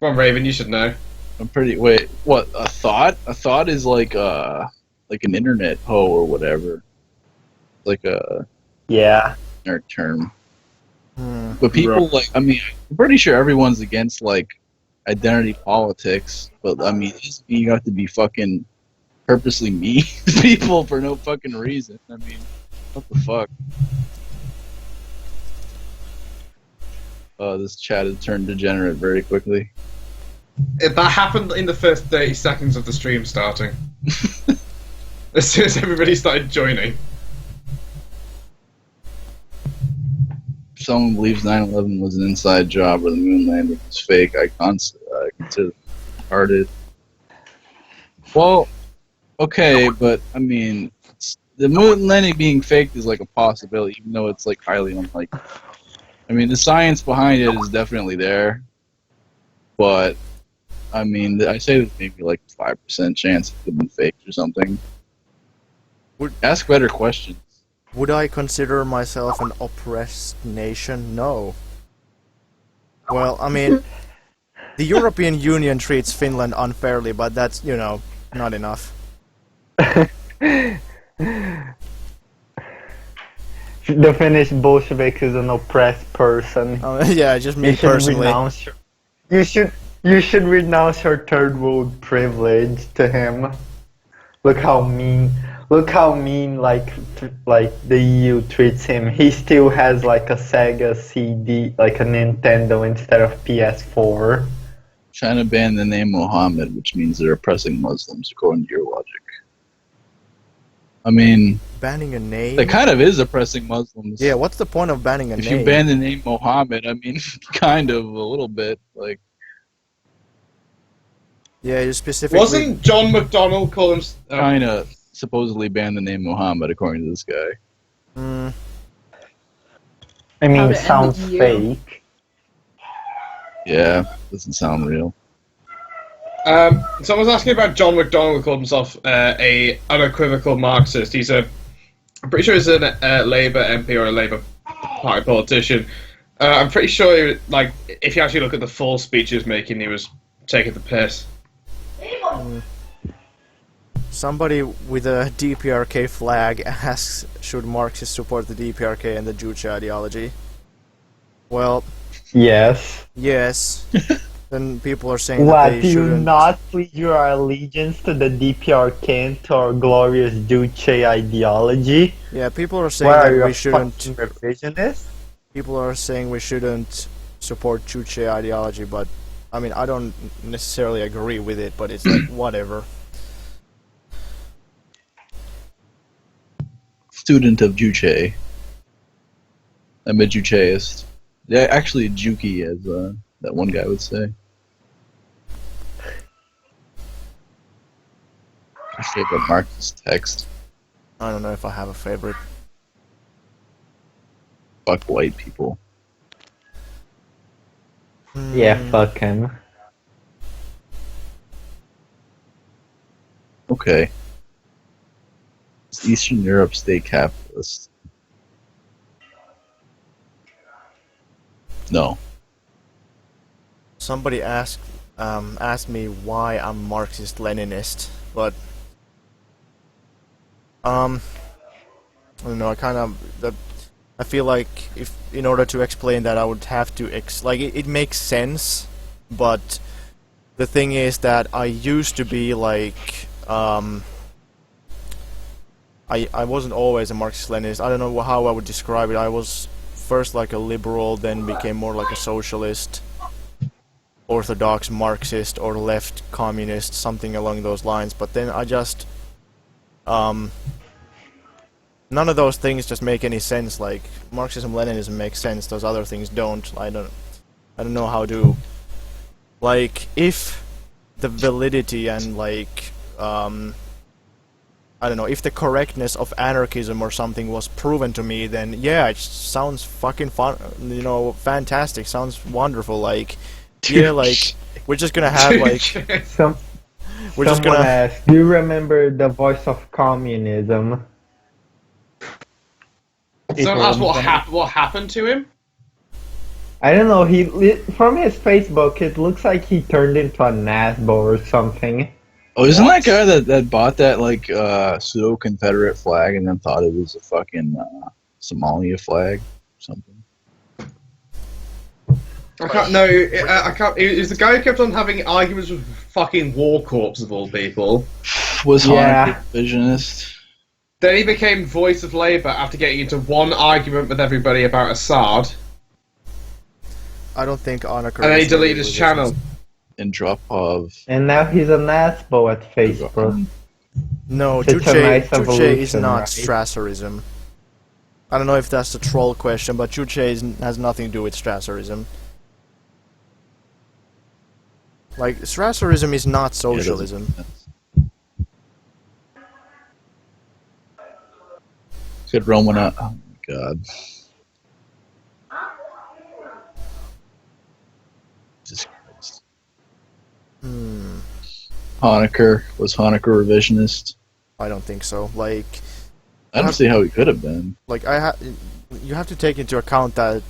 on, Raven, you should know. Wait, what, a thought? A thought is like an internet hoe or whatever. Like a Yeah. nerd term. But people, like, I mean, I'm pretty sure everyone's against, like, identity politics, but, I mean, you have to be fucking purposely mean to people for no fucking reason. I mean, what the fuck? This chat has turned degenerate very quickly. That happened in the first 30 seconds of the stream starting. As soon as everybody started joining. If someone believes 9/11 was an inside job or the moon landing was fake, I consider it retarded. Well, okay, but, I mean, the moon landing being faked is like a possibility, even though it's like highly unlikely. I mean, the science behind it is definitely there, but I mean, I say there's maybe like 5% chance it could have been faked or something. Ask better questions. Would I consider myself an oppressed nation? No. Well, I mean, the European Union treats Finland unfairly, but that's, not enough. the Finnish Bolshevik is an oppressed person. Yeah, just me You should personally. renounce you should renounce your third world privilege to him. Look how mean like the EU treats him. He still has like a Sega CD, like a Nintendo instead of PS4. China banned the name Mohammed, which means they're oppressing Muslims, according to your logic. I mean, Banning a name? that kind of is oppressing Muslims. Yeah, what's the point of banning a If name? you ban the name Mohammed, I mean, kind of, a little bit, like... Yeah, you specifically... Wasn't John McDonnell calling... China supposedly banned the name Mohammed, according to this guy. Mm, I mean, How it to end sounds the EU. fake. Yeah, doesn't sound real. Someone's asking about John McDonnell, who called himself a unequivocal Marxist. I'm pretty sure he's a Labour MP or a Labour Party politician. I'm pretty sure, like, if you actually look at the full speech he was making, he was taking the piss. somebody with a DPRK flag asks, should Marxists support the DPRK and the Juche ideology? Well, Yes. yes. Then people are saying that What, they do you shouldn't. not plead your allegiance to the DPRK and to our glorious Duce ideology? Yeah, people are saying Why are that you we a shouldn't. fucking revisionist? People are saying we shouldn't support Juche ideology, but I mean, I don't necessarily agree with it, but it's like, whatever. Student of Juche. I'm a Jucheist. Yeah, actually a Juki, as that one guy would say. My favorite Marxist text. I don't know if I have a favorite. Fuck white people. Yeah, fuck him. Okay. Is Eastern Europe state capitalist? No. Somebody asked me why I'm Marxist-Leninist, but I don't know. I feel like if in order to explain that, I would have to it makes sense, but the thing is that I used to be like I wasn't always a Marxist-Leninist. I don't know how I would describe it. I was first like a liberal, then became more like a socialist, orthodox Marxist, or left communist, something along those lines. But then I just none of those things just make any sense. Like Marxism, Leninism makes sense. Those other things don't. I don't know how to. Like if the validity and like I don't know, if the correctness of anarchism or something was proven to me, then yeah, it sounds fucking fun, you know, fantastic, sounds wonderful, like, yeah, like, we're just gonna have, like, we're just Someone gonna... asked, do you remember the voice of communism? Someone asked what happened to him? I don't know, from his Facebook, it looks like he turned into a Nazbo or something. Oh, isn't that guy that bought that like pseudo-Confederate flag and then thought it was a fucking Somalia flag or something? I can't. No, I can't. It was the guy who kept on having arguments with fucking War Corps of all people. Was Yeah. Honecker revisionist? Then he became voice of Labour after getting into one argument with everybody about Assad, I don't think Honecker... and then he is really deleted his channel. And Dropov. And now he's a Nazbo at Facebook. No, It's a nice Juche is evolution, not right? Strasserism. I don't know if that's a troll question, but Juche has nothing to do with Strasserism. Like, Strasserism is not socialism. Good Roman. Oh my god. Jesus Christ. Honecker. Was Honecker revisionist? I don't think so. Like, I don't see how he could have been. like you have to take into account that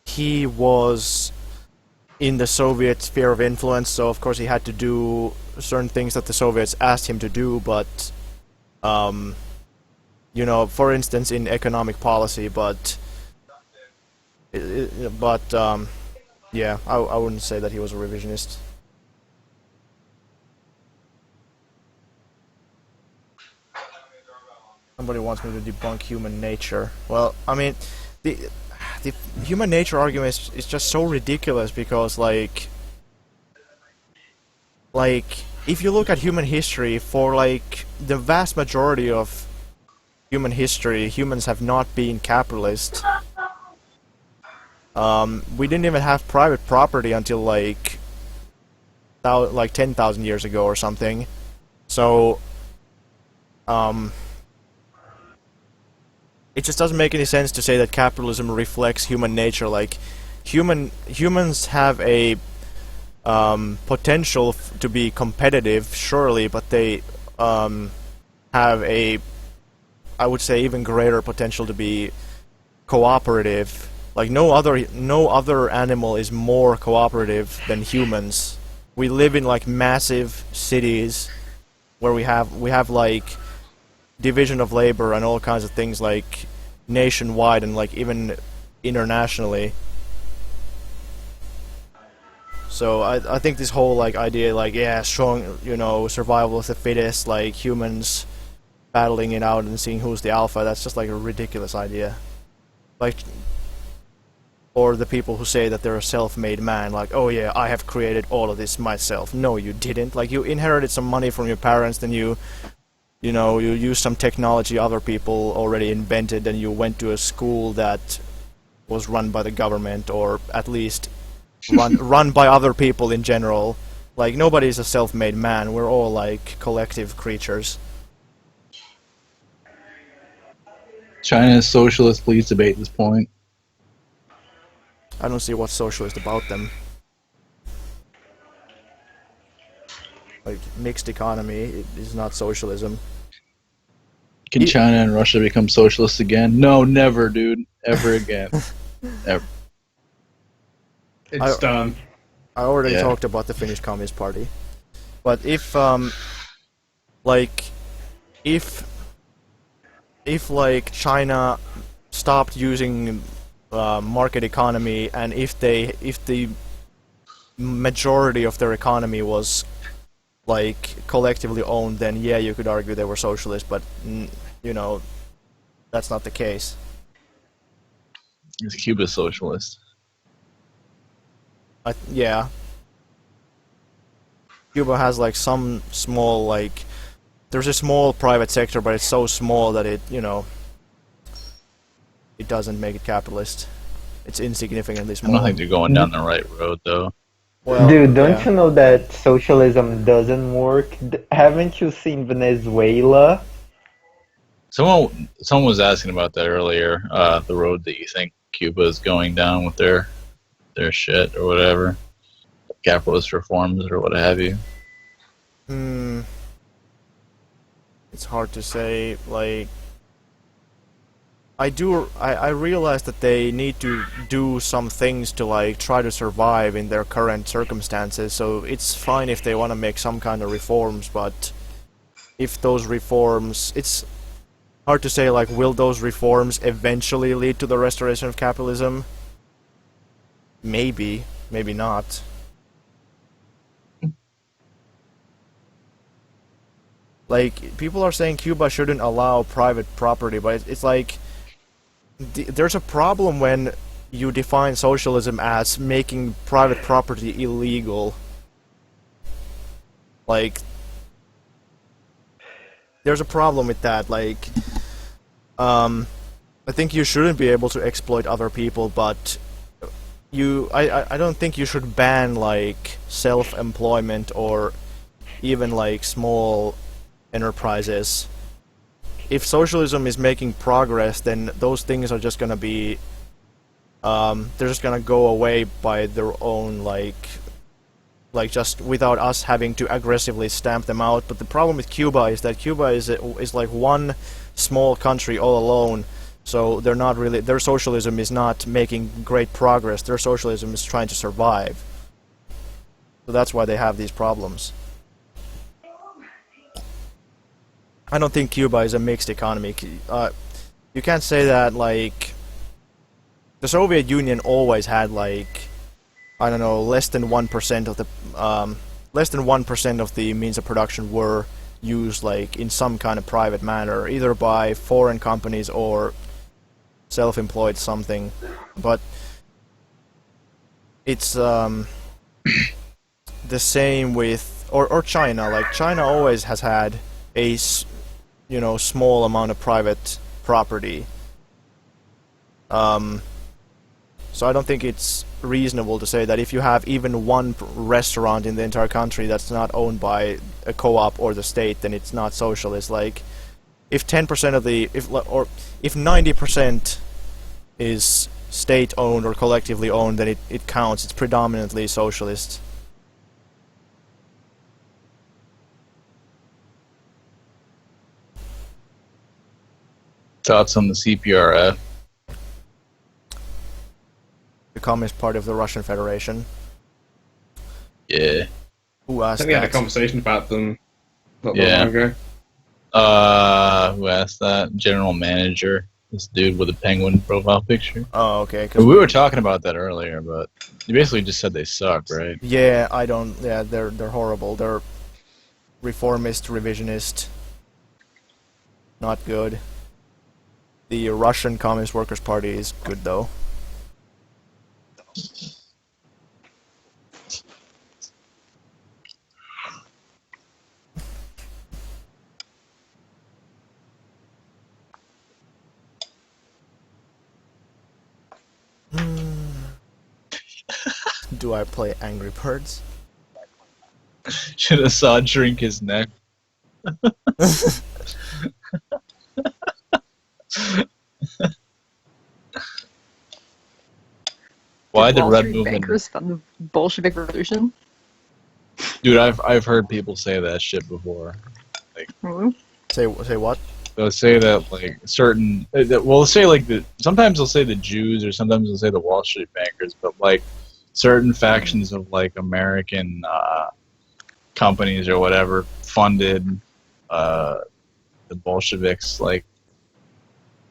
he was in the Soviet sphere of influence, so of course he had to do certain things that the Soviets asked him to do, but you know, for instance, in economic policy, but yeah, I wouldn't say that he was a revisionist. Somebody wants me to debunk human nature. Well, I mean, the human nature argument is just so ridiculous because, like, if you look at human history, for like the vast majority of human history, humans have not been capitalist. We didn't even have private property until like 10,000 years ago or something. So, it just doesn't make any sense to say that capitalism reflects human nature. Like, humans have a potential to be competitive, surely, but they have a, I would say, even greater potential to be cooperative. Like, no other animal is more cooperative than humans. We live in like massive cities where we have like division of labor and all kinds of things, like nationwide and like even internationally. So I think this whole like idea, like, yeah, strong, you know, survival of the fittest, like humans battling it out and seeing who's the alpha, that's just like a ridiculous idea. Like, or the people who say that they're a self-made man, like, oh yeah, I have created all of this myself. No, you didn't. Like, you inherited some money from your parents, then you used some technology other people already invented, and you went to a school that was run by the government, or at least run by other people in general. Like, nobody's a self-made man. We're all like collective creatures. China's socialist, please debate this point. I don't see what's socialist about them. Like, mixed economy is not socialism. Can China and Russia become socialists again? No, never, dude. Ever again. Ever. It's done. I already talked about the Finnish Communist Party. But if like China stopped using market economy, and if the majority of their economy was like collectively owned, then yeah, you could argue they were socialist, but you know, that's not the case. Is Cuba socialist? Yeah. Cuba has like some small, like, there's a small private sector, but it's so small that it, you know, it doesn't make it capitalist. It's insignificantly small. I don't think they're going down the right road, though. Well, dude, don't you know that socialism doesn't work? Haven't you seen Venezuela? Someone was asking about that earlier. The road that you think Cuba is going down with their shit or whatever, capitalist reforms or what have you. It's hard to say. Like, I realize that they need to do some things to like try to survive in their current circumstances, so it's fine if they want to make some kind of reforms, but if those reforms, it's hard to say, like, will those reforms eventually lead to the restoration of capitalism? Maybe, maybe not. Like, people are saying Cuba shouldn't allow private property, but it's like, there's a problem when you define socialism as making private property illegal. Like, there's a problem with that. Like, I think you shouldn't be able to exploit other people, but I don't think you should ban, like, self-employment or even, like, small enterprises. If socialism is making progress, then those things are just gonna be, they're just gonna go away by their own, like just without us having to aggressively stamp them out. But the problem with Cuba is that Cuba is like one small country all alone, so they're not really, their socialism is not making great progress. Their socialism is trying to survive. So that's why they have these problems. I don't think Cuba is a mixed economy. You can't say that, like, the Soviet Union always had, like, I don't know, less than 1% of the means of production were used, like, in some kind of private manner, either by foreign companies or self-employed something. But it's the same with or China. Like, China always has had a small amount of private property. So I don't think it's reasonable to say that if you have even one restaurant in the entire country that's not owned by a co-op or the state, then it's not socialist. Like, if 10% of the if 90% is state-owned or collectively owned, then it counts. It's predominantly socialist. Thoughts on the CPRF? The Communist Party of the Russian Federation. Yeah. Who I asked think we had a that? conversation about them not that long ago. Who asked that? General manager. This dude with a penguin profile picture. Oh, okay. We were talking about that earlier, but you basically just said they suck, right? Yeah, I don't. Yeah, they're horrible. They're reformist, revisionist. Not good. The Russian Communist Workers' Party is good, though. Do I play Angry Birds? Should Assad shrink his neck? Why the Wall red Street movement? bankers fund the Bolshevik Revolution? Dude, I've heard people say that shit before. Say what? They'll say that, like, certain... Well, say, like, sometimes they'll say the Jews, or sometimes they'll say the Wall Street bankers, but, like, certain factions of, like, American companies or whatever funded the Bolsheviks, like,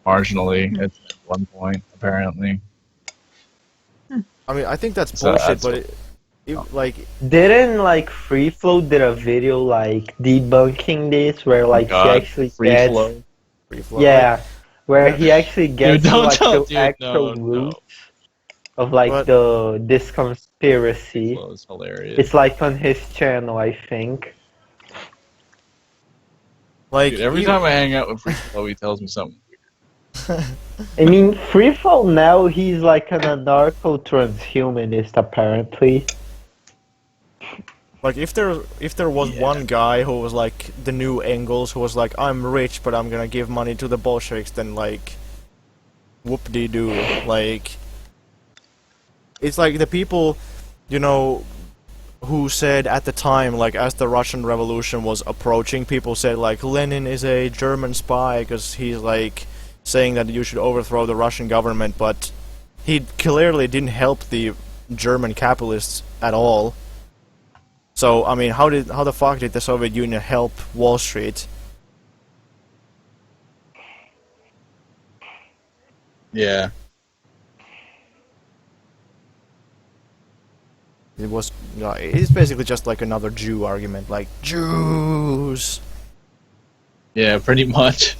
marginally at one point, apparently. I mean, I think that's So bullshit, that's but like... Didn't like Free Flow did a video like debunking this where like he actually gets Free flow, yeah, where he actually gets Dude, like the dude, actual no. roots of like But- this conspiracy. That was hilarious. It's like on his channel, I think. Like, Dude, every time I hang out with Free Flow, he tells me something. I mean, Free Flow now he's like an anarcho-transhumanist apparently. Like, if there was one guy who was like the new Engels, who was like, I'm rich, but I'm gonna give money to the Bolsheviks, then like, whoop-de-doo. Like, it's like the people, who said at the time, like, as the Russian Revolution was approaching, people said like, Lenin is a German spy because he's like saying that you should overthrow the Russian government, but he clearly didn't help the German capitalists at all. So, I mean, how the fuck did the Soviet Union help Wall Street? Yeah. It's basically just like another Jew argument, like, Jews! Yeah, pretty much.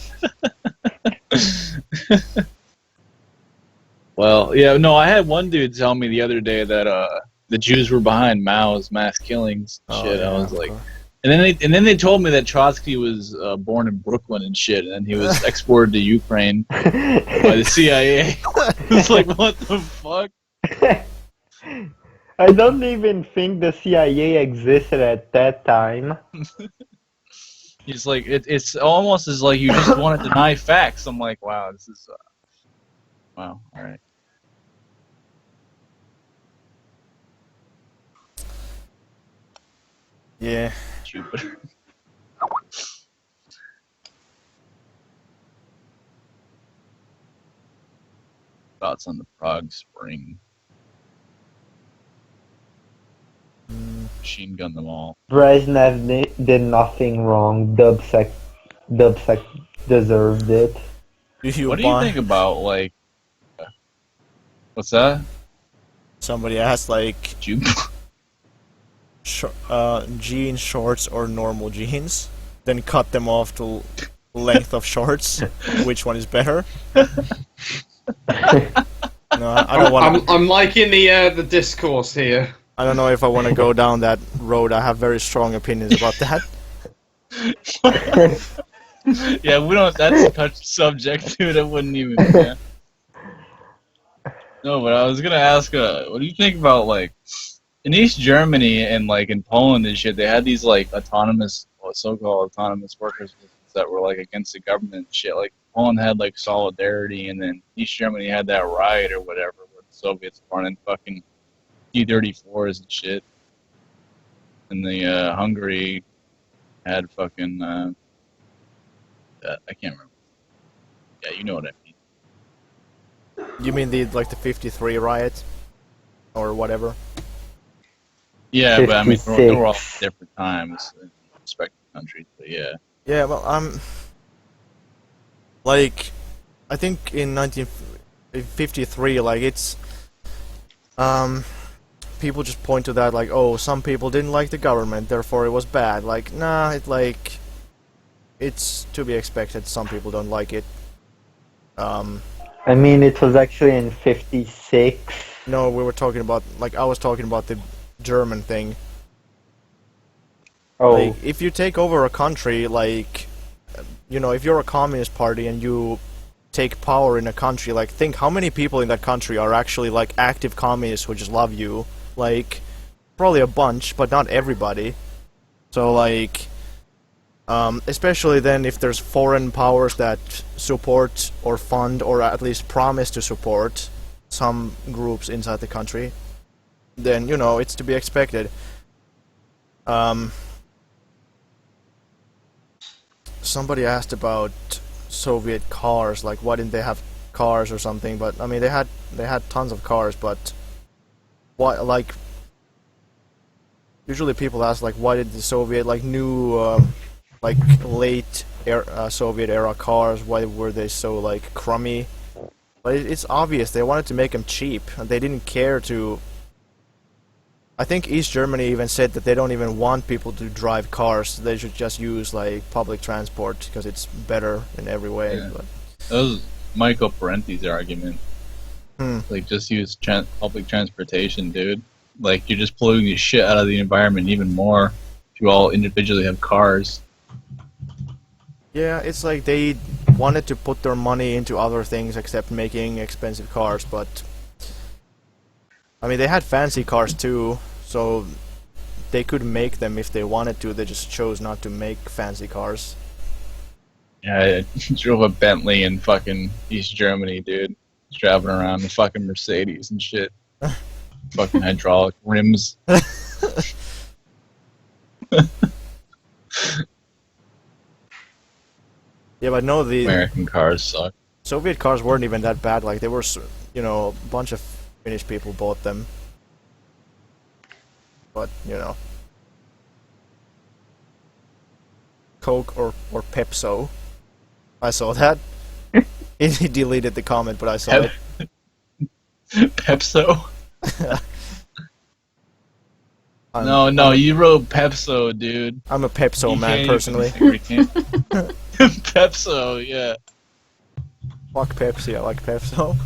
Well, yeah, no, I had one dude tell me the other day that the Jews were behind Mao's mass killings. Shit, Yeah, I was of like, course. and then they told me that Trotsky was born in Brooklyn and shit, and then he was exported to Ukraine by the CIA. It's like, what the fuck? I don't even think the CIA existed at that time. He's like, it's almost as like you just want to deny facts. I'm like, wow, this is, wow, all right. Yeah. Jupiter. Thoughts on the Prague Spring? Machine gun them all. Brezhnev did nothing wrong. Dubsec deserved it. What do you think about, like... what's that? Somebody asked, like... jean shorts or normal jeans, then cut them off to length of shorts. Which one is better? No, I don't want. I'm liking the discourse here. I don't know if I want to go down that road. I have very strong opinions about that. Yeah, we don't. That's a touchy subject, dude. I wouldn't even. Yeah. No, but I was gonna ask, what do you think about, like, in East Germany and, like, in Poland and shit, they had these, like, autonomous, so-called autonomous workers that were, like, against the government and shit. Like, Poland had, like, Solidarity, and then East Germany had that riot or whatever where the Soviets were running fucking T-34s and shit. And the Hungary had fucking, I can't remember. Yeah, you know what I mean. You mean the 53 riot? Or whatever? Yeah, 56. But I mean, they were all different times in respective countries, but yeah. Yeah, well, like, I think in 1953, like, it's, people just point to that, like, oh, some people didn't like the government, therefore it was bad. Like, nah, it's to be expected, some people don't like it. I mean, it was actually in 56. No, we were talking about, like, I was talking about the German thing. Oh. Like, if you take over a country, like, you know, if you're a communist party and you take power in a country, like, think how many people in that country are actually, like, active communists who just love you. Like, probably a bunch, but not everybody. So, like, especially then if there's foreign powers that support or fund or at least promise to support some groups inside the country, then, you know, it's to be expected. Somebody asked about Soviet cars, like why didn't they have cars or something, but I mean they had tons of cars, but why, like, usually people ask, like, why did the Soviet, like, new like late Soviet era cars, why were they so, like, crummy? But it's obvious they wanted to make them cheap, and they didn't care to. I think East Germany even said that they don't even want people to drive cars. They should just use, like, public transport because it's better in every way. Yeah. But that was Michael Parenti's argument. Like, just use public transportation, dude. Like, you're just polluting the shit out of the environment even more if you all individually have cars. yeah, it's like they wanted to put their money into other things except making expensive cars, but I mean they had fancy cars too, so they could make them if they wanted to. They just chose not to make fancy cars. Yeah, I drove a Bentley in fucking East Germany, dude. Driving around the fucking Mercedes and shit. Fucking hydraulic rims. Yeah, but no, the American cars suck. Soviet cars weren't even that bad. Like, they were, you know, a bunch of Finnish people bought them. But, you know. Coke or Pepso. I saw that. He deleted the comment, but I saw it. Pepso? No, you wrote Pepso, dude. I'm a Pepso man, personally. Pepso, yeah. Fuck Pepsi, I like Pepso.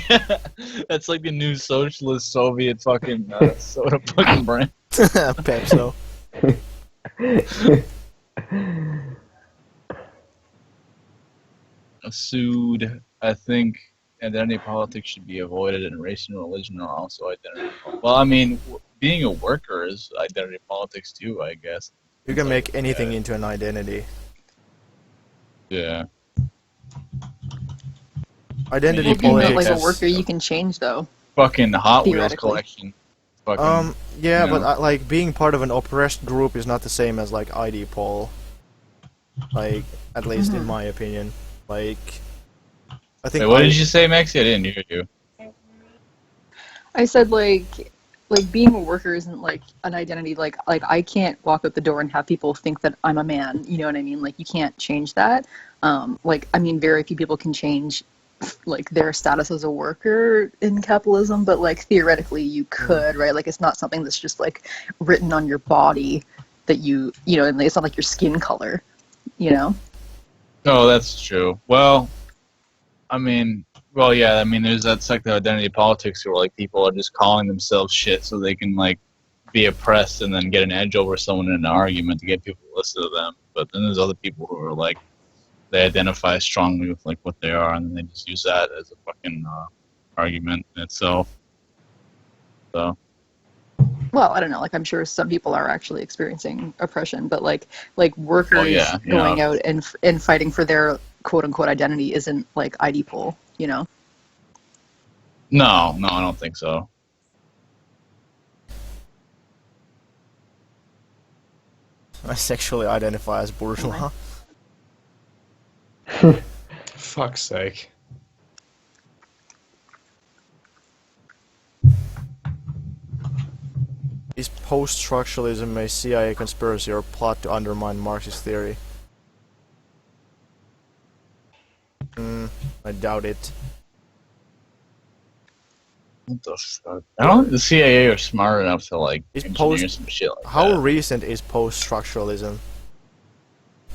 Yeah, that's like the new socialist Soviet fucking soda fucking brand. Pepso. Sued, I think identity politics should be avoided, and race and religion are also identity politics. Well, I mean, being a worker is identity politics too, I guess. You can make anything into an identity. Yeah. Identity If you politics. like a worker, you can change though. Fucking Hot Wheels collection. Fucking, yeah, you know. but like being part of an oppressed group is not the same as like ID poll. Like, at least in my opinion. Like, I think. Wait, what did you say, Mexie? I didn't hear you. I said, like, like being a worker isn't like an identity. Like I can't walk out the door and have people think that I'm a man. You know what I mean? Like you can't change that. Like I mean, very few people can change like their status as a worker in capitalism, but like theoretically you could, right? Like it's not something that's just like written on your body that you know, and it's not like your skin color, you know? Oh, that's true. Well, I mean, well, yeah, I mean, there's that sector of identity politics where like people are just calling themselves shit so they can like be oppressed and then get an edge over someone in an argument to get people to listen to them. But then there's other people who are like, they identify strongly with like what they are, and then they just use that as a fucking argument in itself. So. Well, I don't know. Like I'm sure some people are actually experiencing oppression, but like workers going out and fighting for their quote unquote identity isn't like ID poll, you know? No, I don't think so. I sexually identify as bourgeois. Fuck's sake. Is post-structuralism a CIA conspiracy or plot to undermine Marxist theory? I doubt it. What the fuck? I don't think the CIA are smart enough to like engineer some shit like How that. recent is post-structuralism?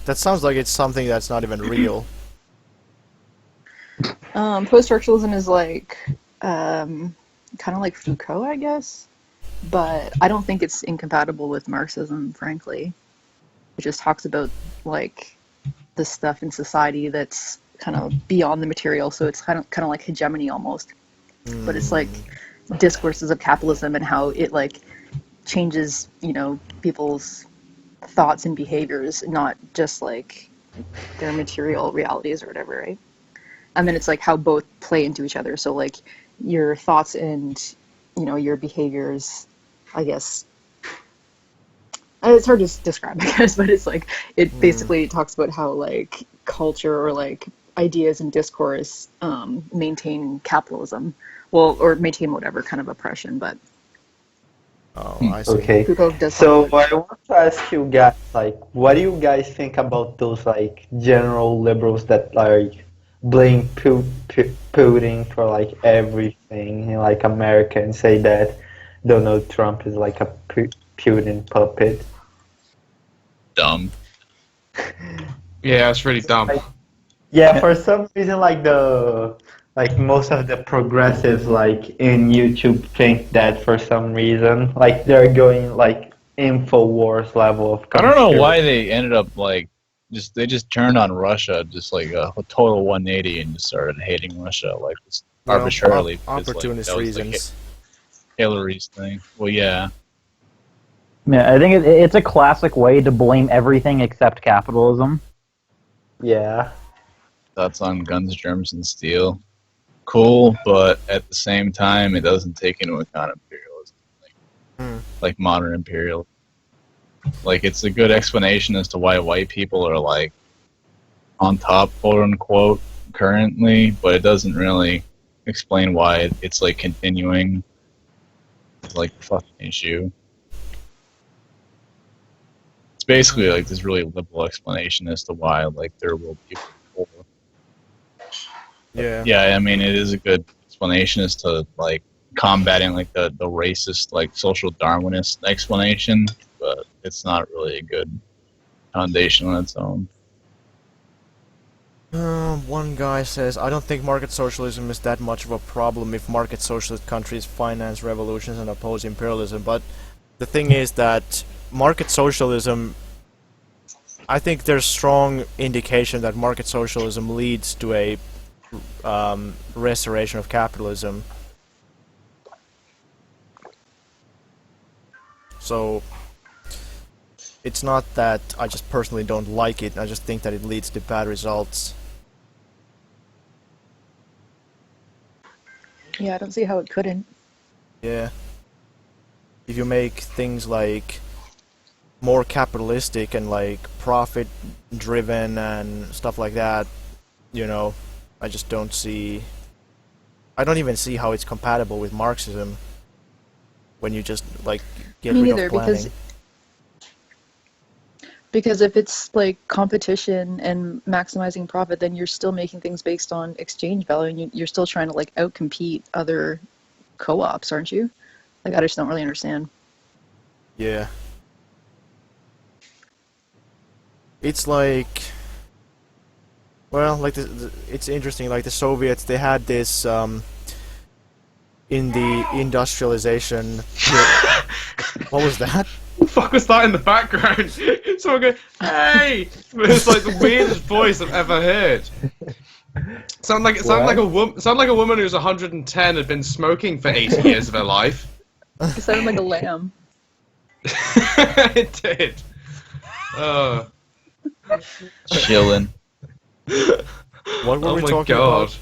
That sounds like it's something that's not even real. Post-structuralism is like kind of like Foucault, I guess, but I don't think it's incompatible with Marxism, frankly. It just talks about like the stuff in society that's kind of beyond the material, so it's kind of like hegemony almost. But it's like discourses of capitalism and how it like changes, you know, people's thoughts and behaviors, not just like their material realities or whatever, right? And then it's like how both play into each other. So like your thoughts and, you know, your behaviors, I guess. It's hard to describe, I guess, but it's like it basically talks about how like culture or like ideas and discourse maintain capitalism, well, or maintain whatever kind of oppression. But I see. Okay. Foucault does. So I want to ask you guys, like, what do you guys think about those like general liberals that like blame Putin for like everything, in, like America, and say that Donald Trump is like a Putin puppet? Dumb. Yeah, it's really dumb. Yeah, for some reason, like most of the progressives like in YouTube think that for some reason, like they're going like InfoWars level of. I don't know why they ended up like they just turned on Russia just like a total 180 and just started hating Russia like just arbitrarily. Opportunist like, reasons. Like Hillary's thing. Well, yeah. Yeah, I think it's a classic way to blame everything except capitalism. Yeah. Thoughts on guns, germs, and steel. Cool, but at the same time, it doesn't take into account imperialism, like modern imperialism. Like, it's a good explanation as to why white people are, like, on top, quote-unquote, currently, but it doesn't really explain why it's, like, continuing. It's, like, a fucking issue. It's basically, like, this really liberal explanation as to why, like, there will be people. Yeah. Yeah, I mean, it is a good explanation as to, like, combating, like, the racist, like, social Darwinist explanation, but it's not really a good foundation on its own. One guy says, I don't think market socialism is that much of a problem if market socialist countries finance revolutions and oppose imperialism, but the thing is that market socialism, I think there's strong indication that market socialism leads to a restoration of capitalism. So it's not that I just personally don't like it, I just think that it leads to bad results. Yeah, I don't see how it couldn't. Yeah. If you make things like more capitalistic and like profit driven and stuff like that, you know, I just don't see, I don't even see how it's compatible with Marxism. when you just like get Me rid neither, of planning. Because if it's like competition and maximizing profit, then you're still making things based on exchange value, and you're still trying to like outcompete other co-ops, aren't you? Like I just don't really understand. Yeah. It's like, well, like it's interesting. Like the Soviets, they had this in the industrialization. What was that? What the fuck was that in the background? Someone go, hey! It was like the weirdest voice I've ever heard. Sound like a woman who's 110 had been smoking for 80 years of her life. It sounded like a lamb. It did. Chilling. What were Oh we my talking god. about?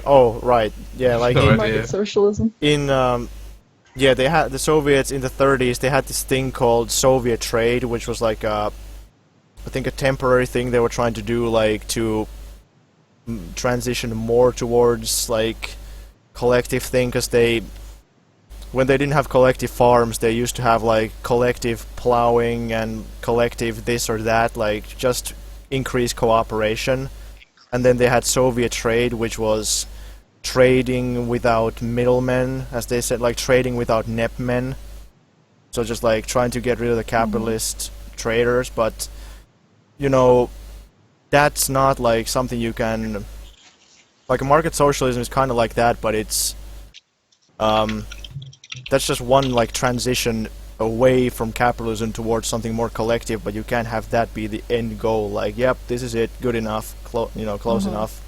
Oh, right. Yeah, like No in, idea. Market socialism. yeah, they had the Soviets in the 30s. They had this thing called Soviet trade, which was like I think a temporary thing they were trying to do, like to transition more towards like collective thing, because when they didn't have collective farms, they used to have like collective plowing and collective this or that, like just increase cooperation. And then they had Soviet trade, which was trading without middlemen, as they said, like trading without nepmen. So just like trying to get rid of the capitalist traders, but you know, that's not like something you can, like market socialism is kind of like that, but it's that's just one like transition away from capitalism towards something more collective, but you can't have that be the end goal. Like, yep, this is it, good enough, close enough.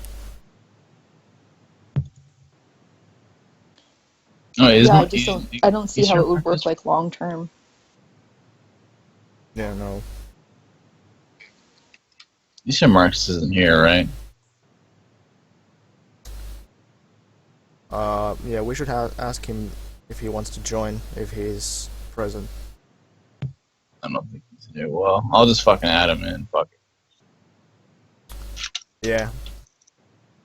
Oh, Yeah, I don't see how it would work like long term. Yeah, no. You said Marx isn't here, right? Yeah, we should ask him if he wants to join, if he's present. I don't think he's here. Well, I'll just fucking add him in. Fuck it. Yeah.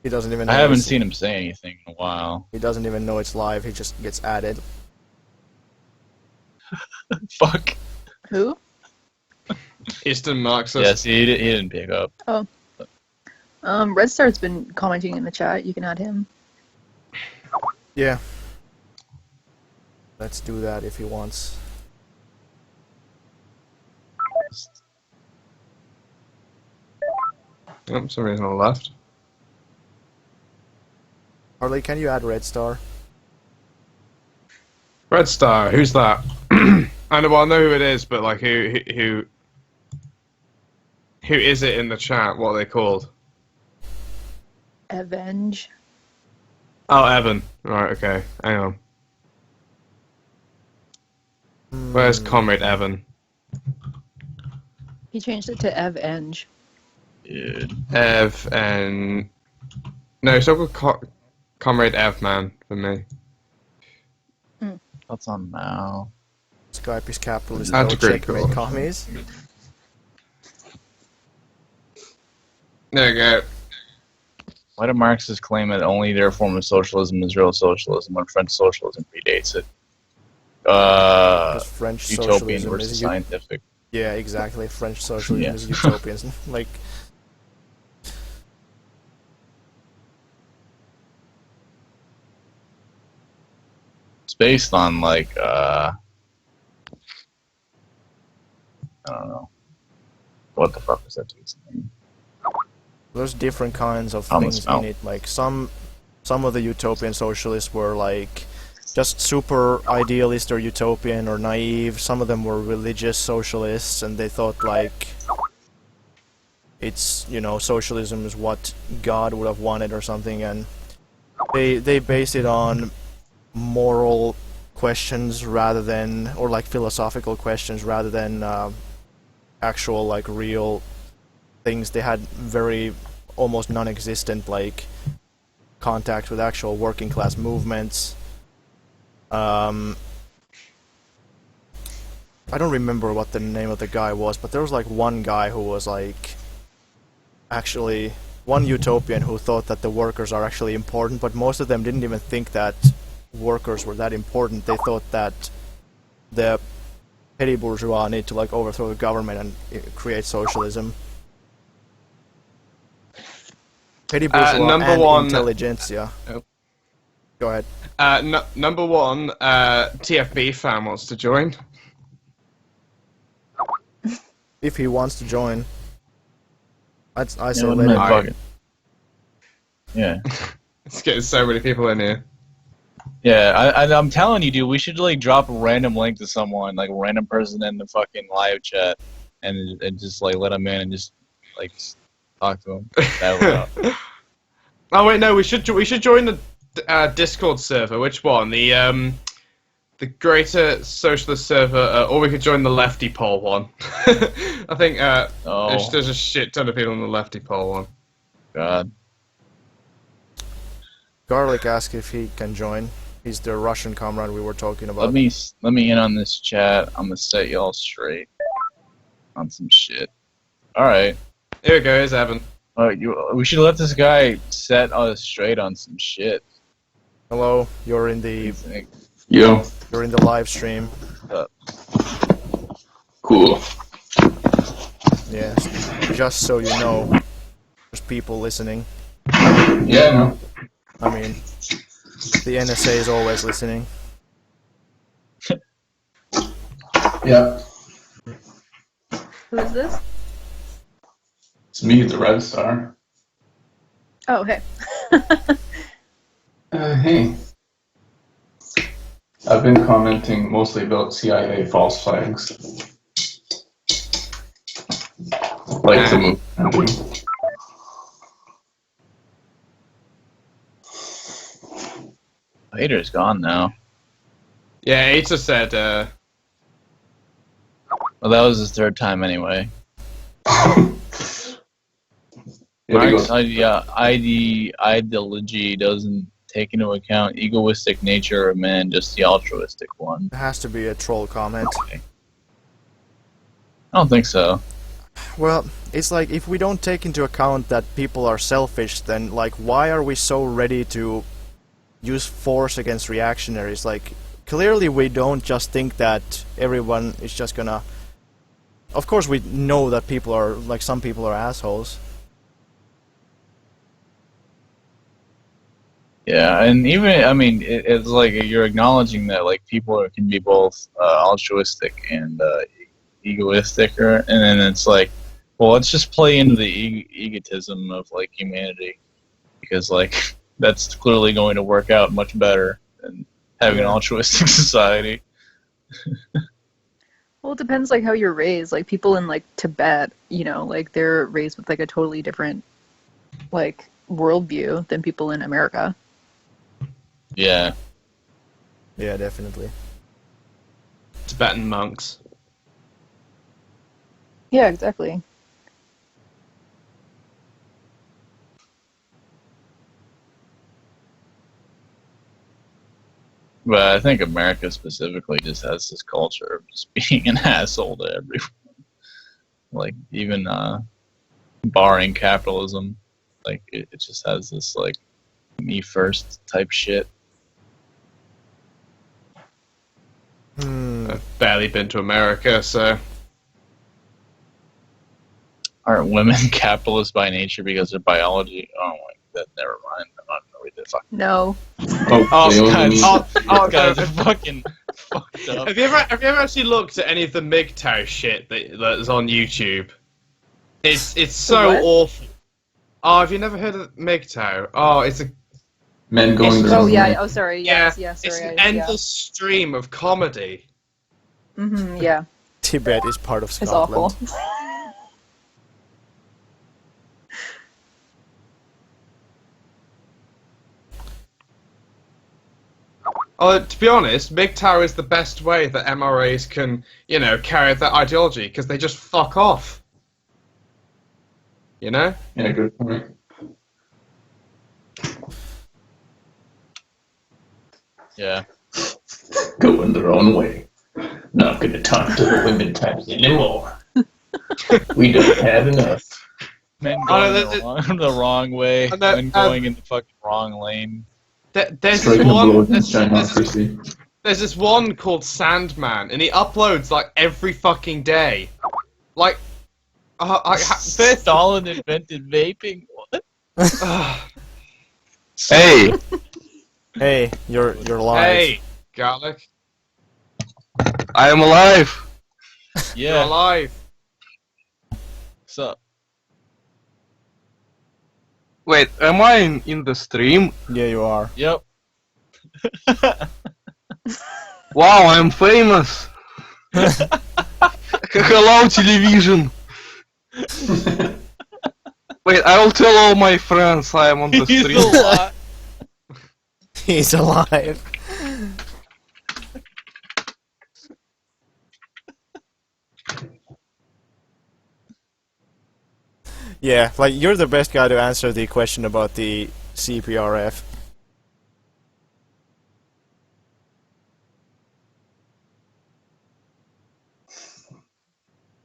He doesn't even know I haven't seen him say anything in a while. He doesn't even know it's live, he just gets added. Fuck. Who? Eastern Marxist. Yes, he didn't pick up. Oh. Red Star's been commenting in the chat. You can add him. Yeah. Let's do that if he wants. Oh, somebody's on the left. Harley, can you add Red Star? Red Star, who's that? I know who it is, but like who is it in the chat? What are they called? Avenge. Oh, Evan. Right, okay. Hang on. Where's Comrade Evan? He changed it to Evenge. Dude. Ev and no, so called Comrade Ev man for me. What's on now? Skype is capitalist, That's no pretty checkmate cool. commies. There you go. Why do Marxists claim that only their form of socialism is real socialism when French socialism predates it? Because French Utopian socialism versus is scientific. yeah, exactly. French socialism Yeah. is utopian. Like, It's based on like I don't know. What the fuck is that dude's name? there's different kinds of Thomas things Mount. in it. Like some of the utopian socialists were like just super idealist or utopian or naive. Some of them were religious socialists, and they thought like it's, socialism is what God would have wanted or something, and they base it on moral questions rather than, or like philosophical questions rather than actual like real things. They had very almost non-existent like contact with actual working class movements. I don't remember what the name of the guy was, but there was like one guy who was like actually one utopian who thought that the workers are actually important, but most of them didn't even think that workers were that important. They thought that the petty bourgeois need to like overthrow the government and create socialism. Petty bourgeois number and one- intelligentsia. Oh. Go ahead. Number one, TFB fan wants to join. If he wants to join, I say what let the him. fuck? Yeah. It's getting so many people in here. Yeah, I'm telling you, dude, we should like drop a random link to someone, like a random person in the fucking live chat, and just like let them in and just like talk to them. Oh wait, no, we should join the Discord server. Which one? The Greater Socialist server, or we could join the Lefty Poll one. I think there's a shit ton of people on the Lefty Poll one. God. Garlic asked if he can join. He's the Russian comrade we were talking about. Let me in on this chat. I'm gonna set y'all straight on some shit. All right. Here we go. Here's Evan. We should let this guy set us straight on some shit. Hello, you're in the Yo. you're in the live stream. Cool. Yes. Just so you know, there's people listening. Yeah, no. I mean, the NSA is always listening. Yeah. Who is this? It's me, the Red Star. Oh, hey. Hey. I've been commenting mostly about CIA false flags. Like the movie. Hater's gone now. Yeah, Aita said. Well, that was his third time anyway. Marxist ideology doesn't take into account egoistic nature of man, just the altruistic one. It has to be a troll comment. I don't think so. Well, it's like if we don't take into account that people are selfish, then like why are we so ready to use force against reactionaries? Like clearly we don't just think that everyone is just gonna. Of course we know that people are like some people are assholes. Yeah, and even I mean, it's like you're acknowledging that like people can be both altruistic and egoistic, and then it's like, well, let's just play into the egotism of like humanity, because like that's clearly going to work out much better than having an altruistic society. Well, it depends like how you're raised. Like people in like Tibet, you know, like they're raised with like a totally different like worldview than people in America. Yeah. Yeah, definitely. Tibetan monks. Yeah, exactly. But I think America specifically just has this culture of just being an asshole to everyone. Like, even barring capitalism, like, it just has this, like, me first type shit. I've barely been to America, so... Aren't women capitalists by nature because of biology? Oh my god, never mind. I'm not gonna read the fuck. No. Oh, they only need- Guys are fucking fucked up. Have you ever actually looked at any of the MGTOW shit that's on YouTube? It's so what? awful. Oh, have you never heard of MGTOW? Oh, it's a Men going their Oh own yeah. way. Oh sorry. yeah, Yes. it's Sorry. an endless stream of comedy. Mm-hmm. Yeah. Tibet is part of It's Scotland. awful. To be honest, MGTOW is the best way that MRAs can, you know, carry out their ideology, because they just fuck off. You know? Yeah, good point. Yeah. Going their own way. Not gonna talk to the women types anymore. We don't have enough. Men Oh, going the wrong way, And that- men going in the fucking wrong lane. There's Striking a blow one. against gynocracy. there's this one called Sandman, and he uploads like every fucking day. Like, first Stalin invented vaping. What? Hey! Hey, you're live. Hey, Garlic. I am alive! You're Yeah. alive. So Wait, am I in the stream? Yeah, you are. yep. Wow, I'm famous! Hello, television! Wait, I will tell all my friends I am on the He's stream. alive. He's alive. Yeah, like you're the best guy to answer the question about the CPRF.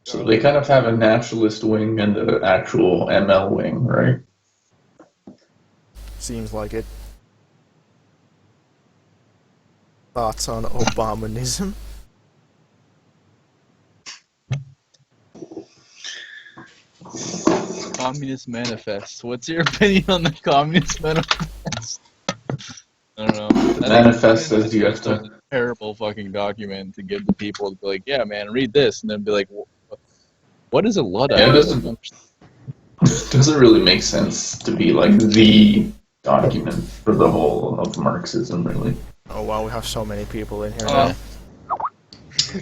So they kind of have a nationalist wing and an actual ML wing, right? Seems like it. Thoughts on Obamanism? Communist Manifest. What's your opinion on the Communist Manifest? I don't know. I Manifest think says you have to. it's a terrible fucking document to give to people to be like, yeah, man, read this, and then be like, what is a Luddite? Yeah, it doesn't really make sense to be like the document for the whole of Marxism, really. Oh wow, we have so many people in here Oh. now.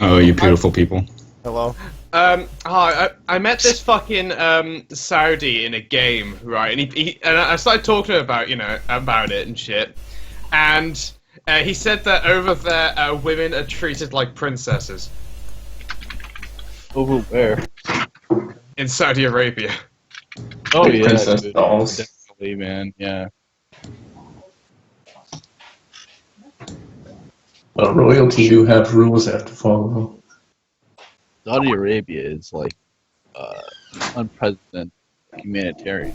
Oh, you beautiful people. Hello. Hi, I met this fucking Saudi in a game, right? And and I started talking to him about, about it and shit. And he said that over there, women are treated like princesses Over where? in Saudi Arabia. Oh Like yeah, princess dude. dolls. Definitely, man. Yeah. But royalty do have rules they have to follow. Saudi Arabia is like unprecedented humanitarian.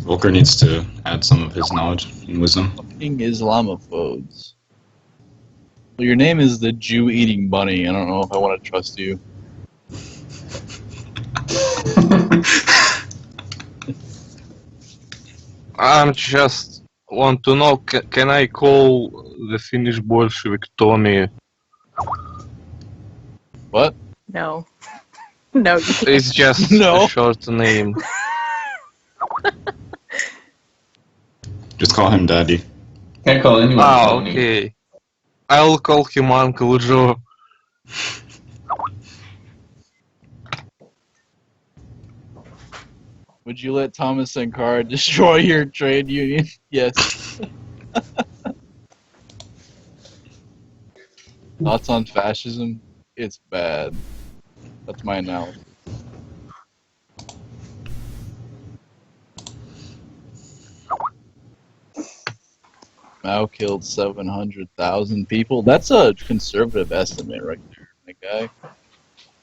Volker needs to add some of his knowledge and wisdom. Fucking Islamophobes. Well, your name is the Jew-eating bunny. I don't know if I want to trust you. I just want to know, can I call the Finnish Bolshevik Tommy? What? No. No, you can't. It's just No. a short name. Just call him Daddy. Can't call anyone Tony. Okay. I'll call him Uncle Joe. Would you let Thomas Sankara destroy your trade union? Yes. Thoughts on fascism? It's bad. That's my analysis. Mao killed 700,000 people. That's a conservative estimate right there, my guy.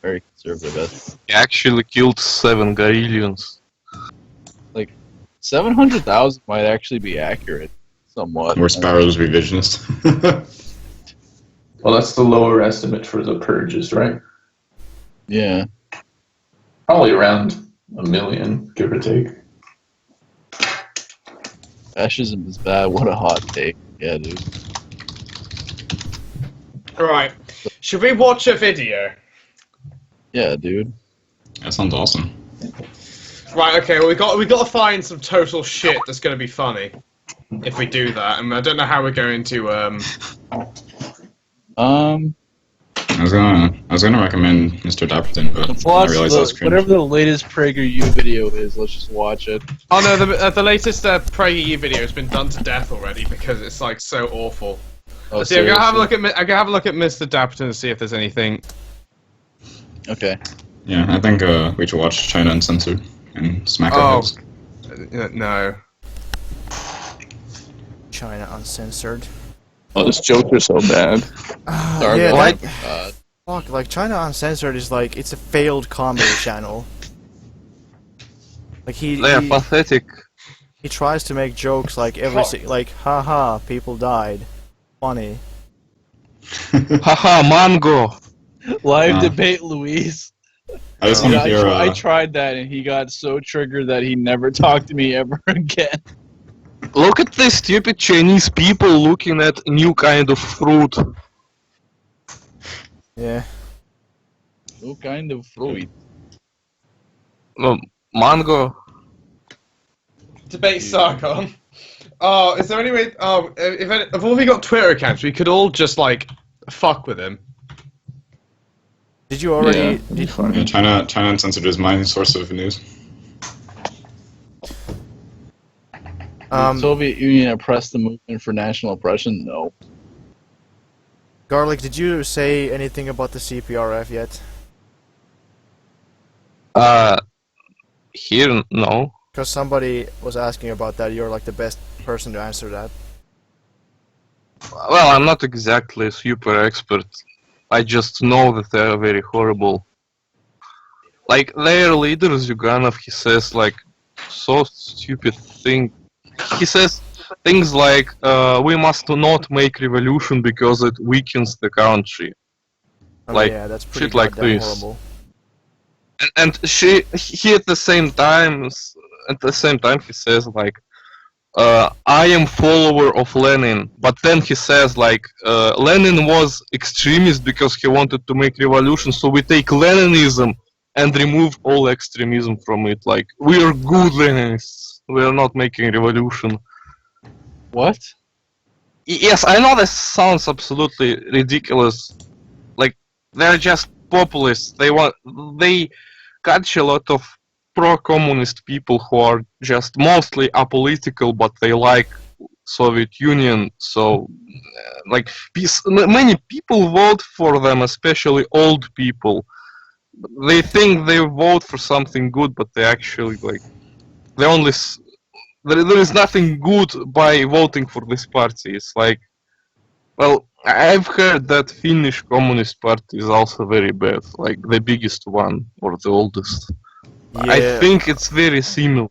Very conservative estimate. He actually killed 7 Garillions. 700,000 might actually be accurate, somewhat. Or Sparrow's revisionist. Well, that's the lower estimate for the purges, right? Yeah. Probably around 1 million, give or take. Fascism is bad. What a hot take. Yeah, dude. Right. Should we watch a video? Yeah, dude. That sounds awesome. Right, okay, well, we got to find some total shit that's going to be funny if we do that, and I don't know how we're going to, I was gonna recommend Mr. Dapperton, but let's I watch realized that's cringe. whatever the latest PragerU video is, let's just watch it. Oh no, the latest PragerU video has been done to death already because it's like so awful. Oh, Let's see, I'm gonna have a look seriously? at I'm gonna have a look at Mr. Dapperton and see if there's anything. Okay. Yeah, I think we should watch China Uncensored and smack Oh. our heads. No. China Uncensored. Oh, this jokes are so bad. Sorry yeah, about that- that. Fuck, like China Uncensored is like it's a failed comedy channel. Like They're pathetic. he tries to make jokes like like haha people died, funny. Haha, mango. Live debate, Luis. I just want to hear. I tried that and he got so triggered that he never talked to me ever again. Look at these stupid Chinese people looking at new kind of fruit. Yeah. What kind of fruit? No, mango. Debate Sargon. Oh, is there any way? Oh, if all we got Twitter accounts, we could all just like fuck with him. Did you already? Yeah, China Uncensored is my source of news. The Soviet Union oppressed the movement for national oppression? No. Garlic, did you say anything about the CPRF yet? Here, no. Because somebody was asking about that. You're like the best person to answer that. Well, I'm not exactly a super expert. I just know that they're very horrible. Like, their leader, Zyuganov, he says, like, so stupid thing. He says things like, we must not make revolution because it weakens the country. I mean, Like, yeah, that's pretty shit like goddamn this. horrible. And he at the same time he says like, I am follower of Lenin, but then he says like, Lenin was extremist because he wanted to make revolution, so we take Leninism and remove all extremism from it. Like, we are good Leninists, we are not making revolution. What? Yes, I know this sounds absolutely ridiculous. Like, they're just populists. They catch a lot of pro-communist people who are just mostly apolitical, but they like Soviet Union. So, like, many people vote for them, especially old people. They think they vote for something good, but they actually like they only. There is nothing good by voting for this party. It's like, well, I've heard that Finnish Communist Party is also very bad, like the biggest one or the oldest. Yeah. I think it's very similar.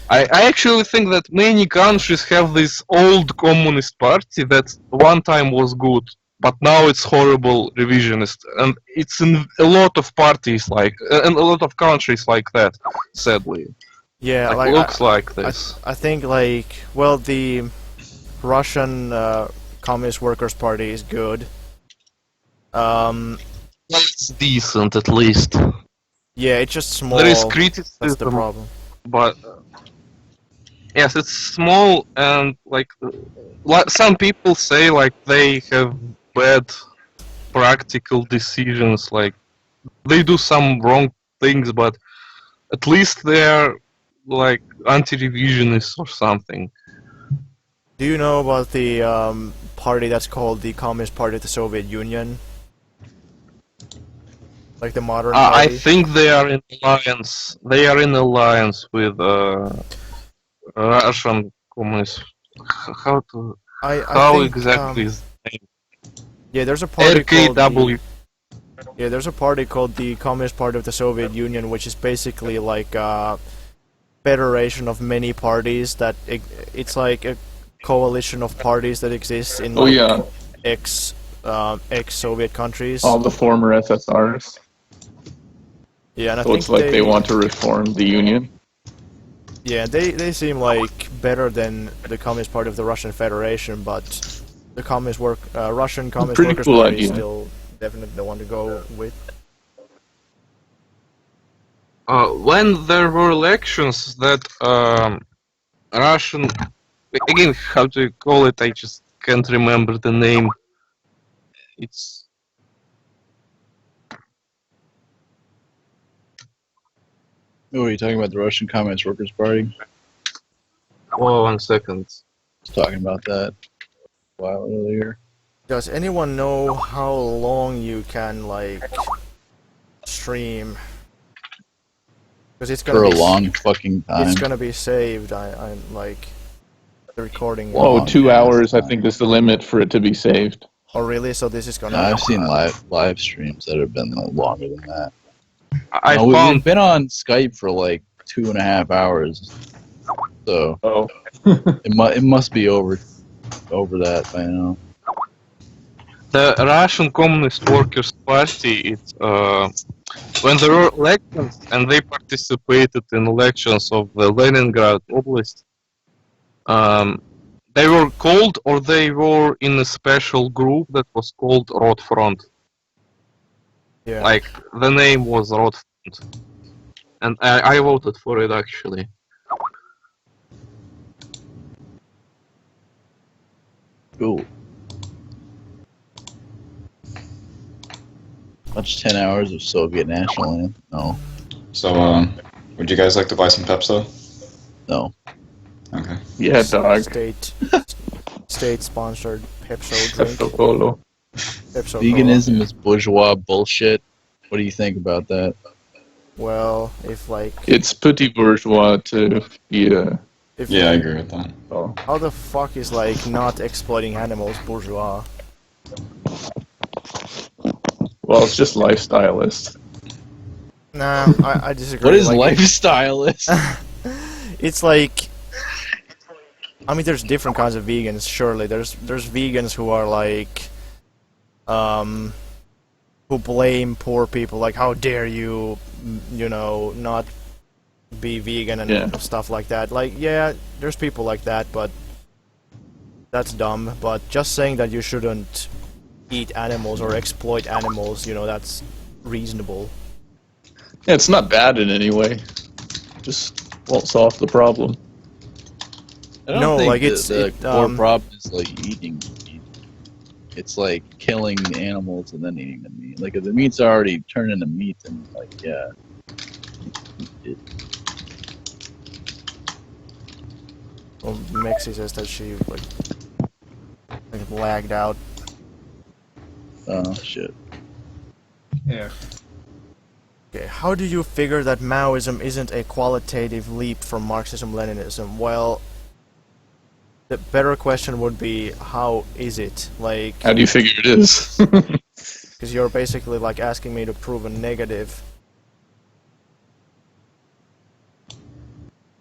I actually think that many countries have this old communist party that one time was good, but now it's horrible revisionist, and it's in a lot of parties like, and a lot of countries like that, sadly. Yeah, like looks like this. I think like, well, the Russian Communist Workers' Party is good. It's decent at least. Yeah, it's just small. There is criticism, that's the problem. But yes, it's small, and like some people say like they have bad practical decisions, like they do some wrong things, but at least they're like anti-revisionists or something. Do you know about the party that's called the Communist Party of the Soviet Union? Like the modern party? I think they are in alliance. They are in alliance with Russian communists. How think, exactly is the name? Yeah, there's a party called RKW. Yeah, there's a party called the Communist Party of the Soviet Union, which is basically like a federation of many parties that it's like a coalition of parties that exists in like ex-Soviet countries. All the former SSRs. Yeah, and I So think it's like they want to reform the union. Yeah, they seem like better than the Communist Party of the Russian Federation, but the Russian Communist Pretty Workers' cool Party is idea. still definitely the one to go with. When there were elections, that Russian, again, how to call it? I just can't remember the name. It's Oh, are you talking about the Russian Communist Workers' Party? oh, 1 second. I was talking about that a while earlier. Does anyone know how long you can like stream? Because it's gonna For a be long fucking time. It's gonna be saved. I'm like the recording. Whoa, 2 hours I think is the limit for it to be saved. Oh really? So this is gonna. I've seen live streams that have been longer than that. I No, found we've been on Skype for like 2.5 hours, so it must be over that by now. the Russian Communist Workers' Party. It's when there were elections and they participated in elections of the Leningrad Oblast. They were called, or they were in a special group that was called Rot Front. Yeah. Like the name was Rot Front, and I voted for it actually. Cool. Watch 10 hours of Soviet national anthem. No. So, would you guys like to buy some Pepso? No. Okay. Yeah, dog. State-sponsored Pepso drink. Pepso Colo. Pepso Veganism is bourgeois bullshit. What do you think about that? Well, if like. It's pretty bourgeois to be a... Yeah, I agree with that. Oh. How the fuck is like not exploiting animals bourgeois? Well, it's just lifestylist. Nah, I disagree. What is like, lifestylist? It's like, I mean, there's different kinds of vegans. Surely, there's vegans who are like, who blame poor people. Like, how dare you, you know, not be vegan and stuff like that. Like, yeah, there's people like that, but that's dumb. But just saying that you shouldn't eat animals or exploit animals, you know, that's reasonable. Yeah, it's not bad in any way. Just won't solve the problem. I don't No, think like, the core problem is like eating meat. It's like killing the animals and then eating the meat. Like if the meat's already turned into meat, then like yeah. Well, Mexie says that she like lagged out. Oh shit. Yeah. Okay, how do you figure that Maoism isn't a qualitative leap from Marxism-Leninism? Well, the better question would be, how is it? Like, How do you figure it is? because you're basically like asking me to prove a negative.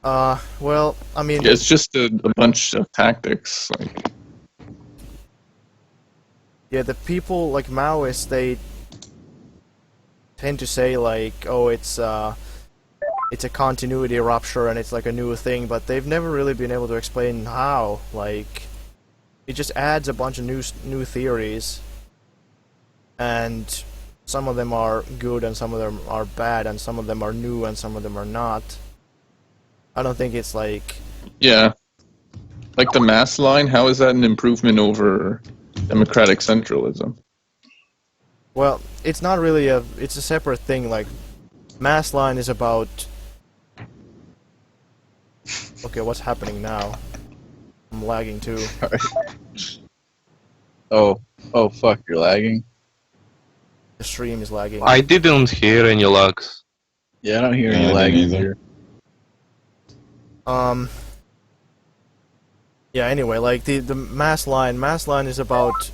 Well, I mean... Yeah, it's just a bunch of tactics. Like, yeah, the people, like Maoists, they tend to say like, oh, it's a continuity rupture and it's like a new thing, but they've never really been able to explain how. Like, it just adds a bunch of new theories, and some of them are good and some of them are bad, and some of them are new and some of them are not. I don't think it's like... yeah. Like the mass line, how is that an improvement over democratic centralism? Well, it's not really it's a separate thing. Like, mass line is about... Okay, what's happening now? I'm lagging too. Oh fuck, you're lagging? The stream is lagging. I didn't hear any lags. Yeah, I don't hear Yeah, any I lagging didn't either. either. Yeah, anyway, like, the mass line is about,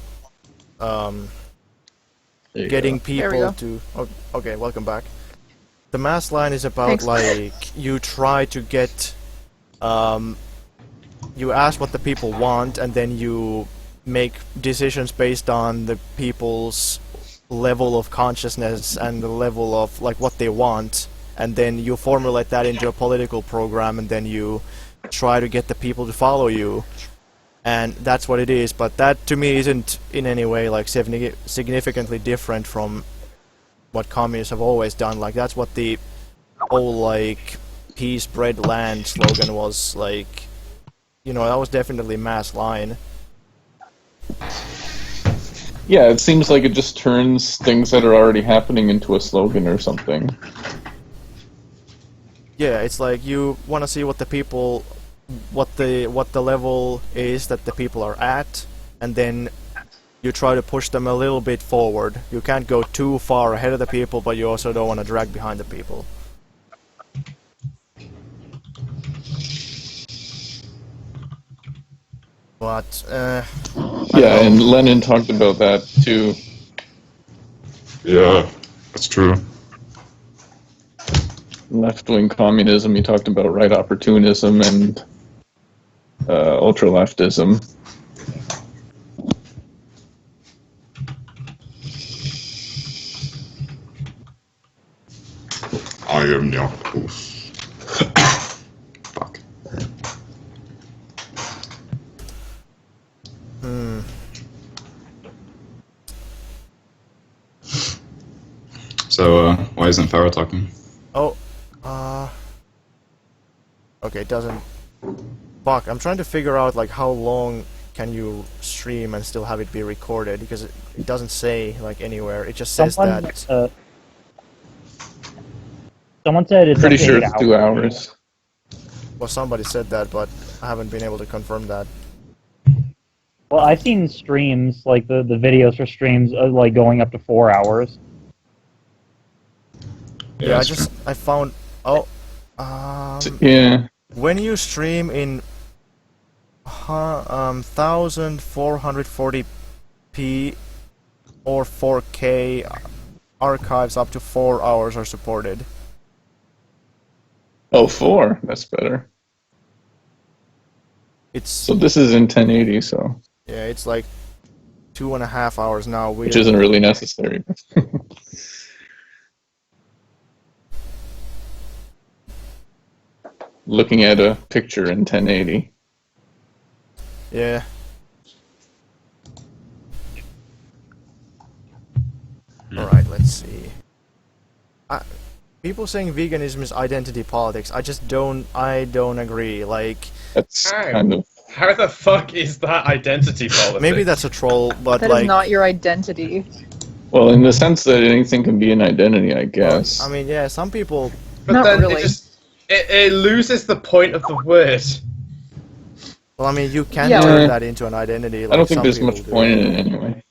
getting people to... Oh, okay, welcome back. The mass line is about, Thanks. like, you try to get... you ask what the people want, and then you make decisions based on the people's level of consciousness and the level of, like, what they want. And then you formulate that into a political program, and then you try to get the people to follow you. And that's what it is, but that to me isn't in any way like significantly different from what communists have always done. Like, that's what the whole like peace, bread, land slogan was. Like, you know, that was definitely mass line. Yeah, it seems like it just turns things that are already happening into a slogan or something. Yeah, it's like you want to see what the people, what the level is that the people are at, and then you try to push them a little bit forward. You can't go too far ahead of the people, but you also don't want to drag behind the people. But Yeah, and Lenin talked about that too. Yeah, that's true. Left-wing communism. He talked about right opportunism and ultra-leftism. I am the octopus. Fuck. So, why isn't Farah talking? Oh, okay, it doesn't. Fuck, I'm trying to figure out like how long can you stream and still have it be recorded, because it doesn't say like anywhere. It just says that. Someone said it's Pretty up to sure 8 it's 2 hours. Well, somebody said that, but I haven't been able to confirm that. Well, I've seen streams, like the videos for streams, like going up to 4 hours. Yeah, I found. Oh, yeah. when you stream in 1440p or 4K, archives up to 4 hours are supported. Oh, 4. That's better. So this is in 1080, so. Yeah, it's like 2.5 hours now. Which isn't really necessary. Looking at a picture in 1080. Yeah. Alright, let's see. People saying veganism is identity politics. I don't agree. Like, that's kind of. How the fuck is that identity politics? Maybe that's a troll, but that like, is not your identity. Well, in the sense that anything can be an identity, I guess. I mean, yeah, some people. But not then really. it loses the point of the word. Well, I mean, you can turn that into an identity. Like I don't think some there's people much do. point in it anyway.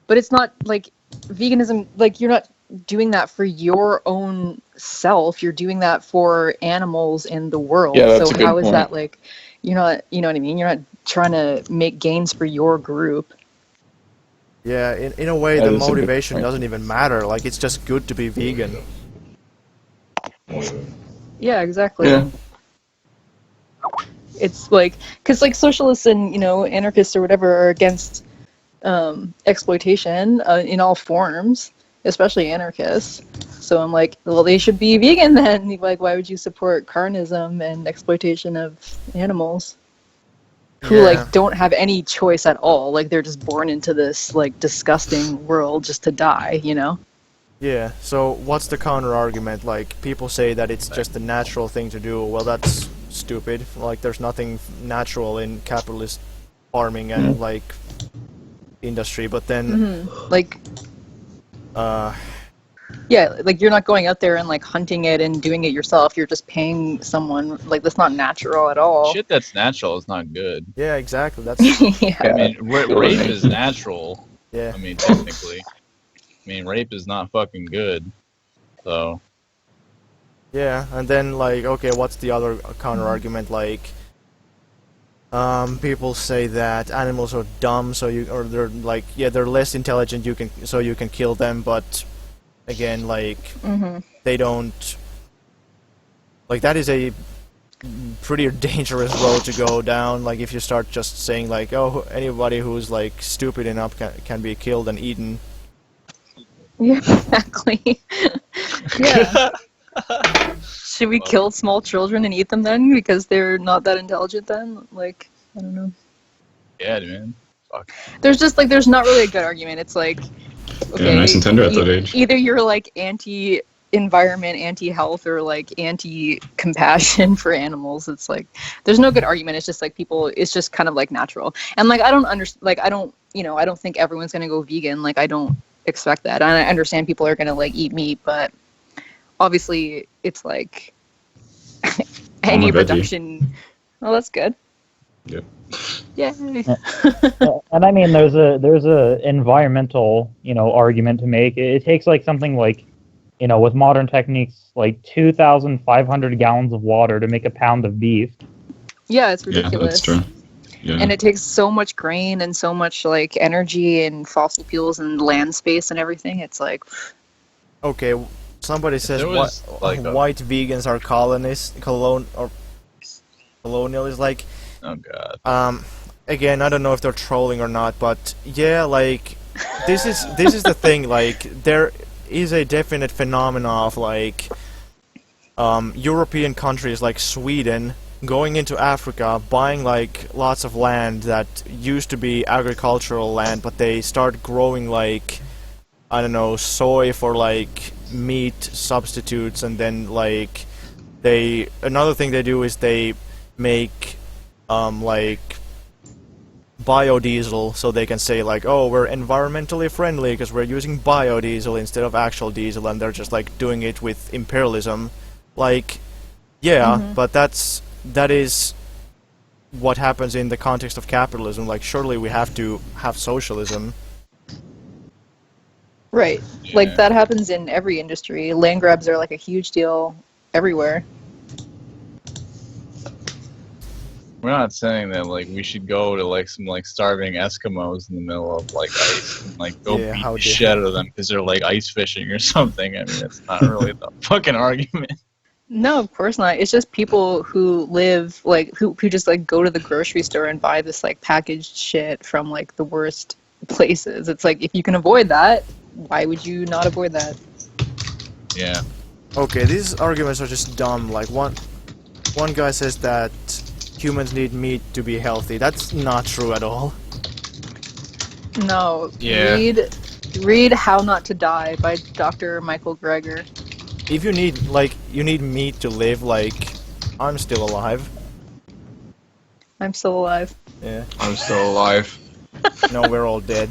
But it's not like veganism, like you're not doing that for your own self, you're doing that for animals in the world. Yeah, that's so a good how is point. that like, you're not, you know what I mean? You're not trying to make gains for your group. Yeah, in a way, That the is a good motivation point. doesn't even matter. Like, it's just good to be vegan. Yeah, exactly. Yeah. It's like, because like socialists and, you know, anarchists or whatever are against exploitation in all forms, especially anarchists. So I'm like, well, they should be vegan then. Like, why would you support carnism and exploitation of animals who like don't have any choice at all? Like, they're just born into this like disgusting world just to die, you know? Yeah, so what's the counter argument? Like, people say that it's just a natural thing to do. Well, that's stupid. Like, there's nothing natural in capitalist farming and like industry, but then Like, yeah, like you're not going out there and like hunting it and doing it yourself. You're just paying someone. Like, that's not natural at all. Shit that's natural is not good. yeah, exactly. That's Yeah. I mean, rape is natural. yeah. I mean, technically. I mean, rape is not fucking good. So. Yeah, and then like, okay, what's the other counter argument? Like, people say that animals are dumb, so they're like, yeah, they're less intelligent. You can kill them, but again, like, they don't. Like, that is a pretty dangerous road to go down. Like, if you start just saying like, oh, anybody who's like stupid enough can be killed and eaten. Yeah, exactly. Yeah. Should we kill small children and eat them then because they're not that intelligent then? Like, I don't know. Yeah, man. Fuck. There's just like, there's not really a good argument. It's like, okay, Yeah, nice and tender at that age. either you're like anti-environment, anti-health, or like anti-compassion for animals. It's like, there's no good argument. It's just like it's just kind of like natural. And like, I don't understand, like, I don't think everyone's gonna go vegan. Like, I don't expect that. And I understand people are gonna like eat meat, but obviously it's like any reduction. Oh, that's good. Yep. Yeah. And I mean, there's a environmental, argument to make. It takes like something like, with modern techniques, like 2,500 gallons of water to make a pound of beef. Yeah, it's Yeah, ridiculous. that's true. Yeah. And it takes so much grain and so much like energy and fossil fuels and land space and everything. It's like, Okay, somebody says there was, like, a- white vegans are colonialists. Like, Oh god. again, I don't know if they're trolling or not, but yeah, like, this is the thing. Like, there is a definite phenomena of like European countries like Sweden going into Africa, buying like lots of land that used to be agricultural land, but they start growing like, I don't know, soy for like meat substitutes, and then like another thing they do is they make like biodiesel, so they can say like, oh, we're environmentally friendly because we're using biodiesel instead of actual diesel, and they're just like doing it with imperialism. Like, yeah, but that is what happens in the context of capitalism. Like, surely we have to have socialism. right. Yeah. Like that happens in every industry. Land grabs are like a huge deal everywhere. We're not saying that like we should go to like some like starving Eskimos in the middle of like ice and like go Yeah, beat how the dare shit out of them because they're like ice fishing or something. I mean, it's not really the fucking argument. No, of course not. It's just people who live like who just like go to the grocery store and buy this like packaged shit from like the worst places. It's like if you can avoid that, why would you not avoid that? Yeah. Okay, these arguments are just dumb. Like, one guy says that humans need meat to be healthy. That's not true at all. No. Yeah. Read How Not to Die by Dr. Michael Greger. If you need meat to live, like, I'm still alive. I'm still alive. Yeah. I'm still alive. No, we're all dead.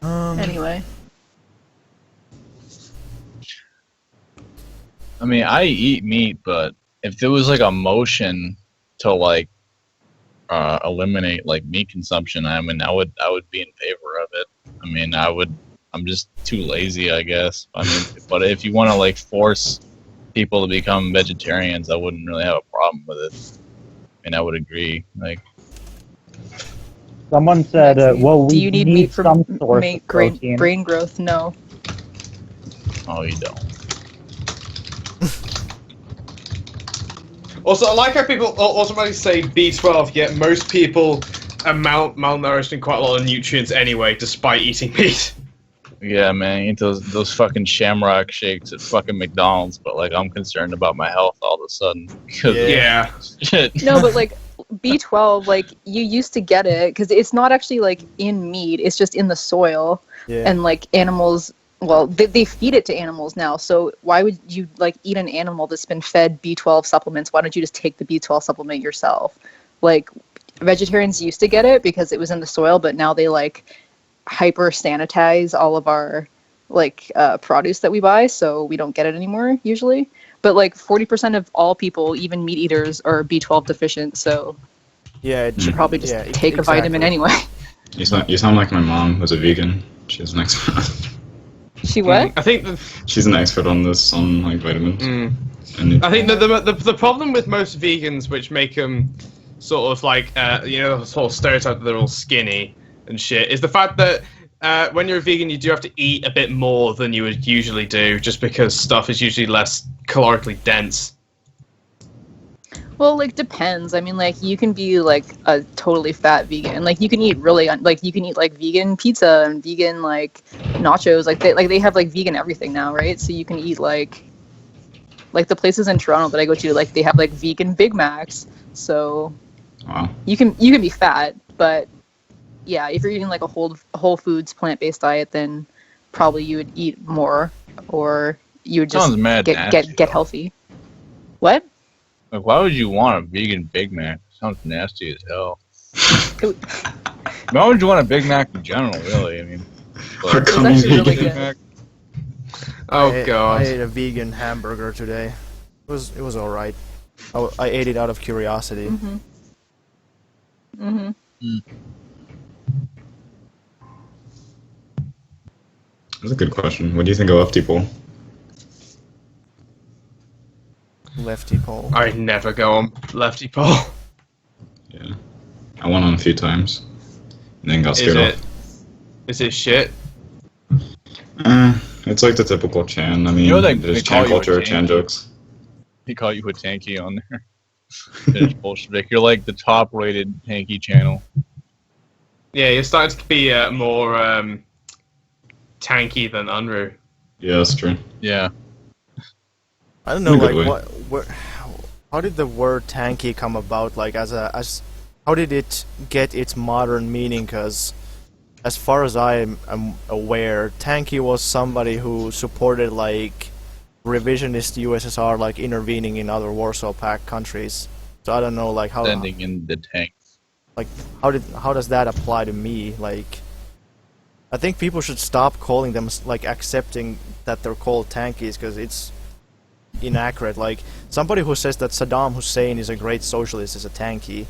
Anyway. I mean, I eat meat, but if there was like a motion to like eliminate like meat consumption, I mean, I would be in favor of it. I mean, I'm just too lazy, I guess. I mean, but if you want to like force people to become vegetarians, I wouldn't really have a problem with it. I mean, I would agree. Like, Someone said, well, we Do you need meat for some source of protein. brain growth? No. oh, you don't. Also, I like how people automatically say B12, yet most people are malnourished in quite a lot of nutrients anyway, despite eating meat. Yeah, man, you eat those fucking shamrock shakes at fucking McDonald's, but like I'm concerned about my health all of a sudden. Yeah. Shit. No, but like B12, like you used to get it because it's not actually like in meat; it's just in the soil, Yeah. and like animals. Well, they feed it to animals now. So why would you like eat an animal that's been fed B12 supplements? Why don't you just take the B12 supplement yourself? Like vegetarians used to get it because it was in the soil, but now they like hyper sanitize all of our like produce that we buy, so we don't get it anymore usually. But like 40% of all people, even meat eaters, are B12 deficient. So Yeah, you should probably just take a vitamin anyway. You sound like my mom, who's a vegan. She's an expert. She what? I think She's an expert on this, on like vitamins. And I think the problem with most vegans, which make them sort of like this whole stereotype that they're all skinny and shit, is the fact that when you're a vegan, you do have to eat a bit more than you would usually do, just because stuff is usually less calorically dense. Well, like depends. I mean, like you can be like a totally fat vegan. Like you can eat really you can eat like vegan pizza and vegan like nachos. Like they have like vegan everything now, right? So you can eat like the places in Toronto that I go to, like they have like vegan Big Macs. So wow. you can be fat, but yeah, if you're eating like a whole foods plant-based diet, then probably you would eat more, or you would just Sounds mad nasty, get healthy. What? Like, why would you want a vegan Big Mac? Sounds nasty as hell. Why would you want a Big Mac in general, really? I mean, We're It's coming actually really vegan. good. Mac? Oh god. I ate a vegan hamburger today. It was all right. I ate it out of curiosity. That's a good question. What do you think of lefty pool? Lefty pole. I never go on lefty pole. Yeah. I went on a few times. And then got scared off. Is it shit? It's like the typical Chan. I mean, there's Chan culture, Chan jokes. He call you a tanky on there. Finish Bolshevik. You're like the top-rated tanky channel. Yeah, you're starting to be more tanky than Unruh. Yeah, that's true. Yeah. I don't know, like how did the word tanky come about? Like, how did it get its modern meaning? Because as far as I am aware, tanky was somebody who supported like revisionist USSR, like intervening in other Warsaw Pact countries. So I don't know, like how standing in the tanks. Like, how does that apply to me? Like, I think people should stop calling them, like, accepting that they're called tankies, because it's inaccurate. Like, somebody who says that Saddam Hussein is a great socialist is a tanky.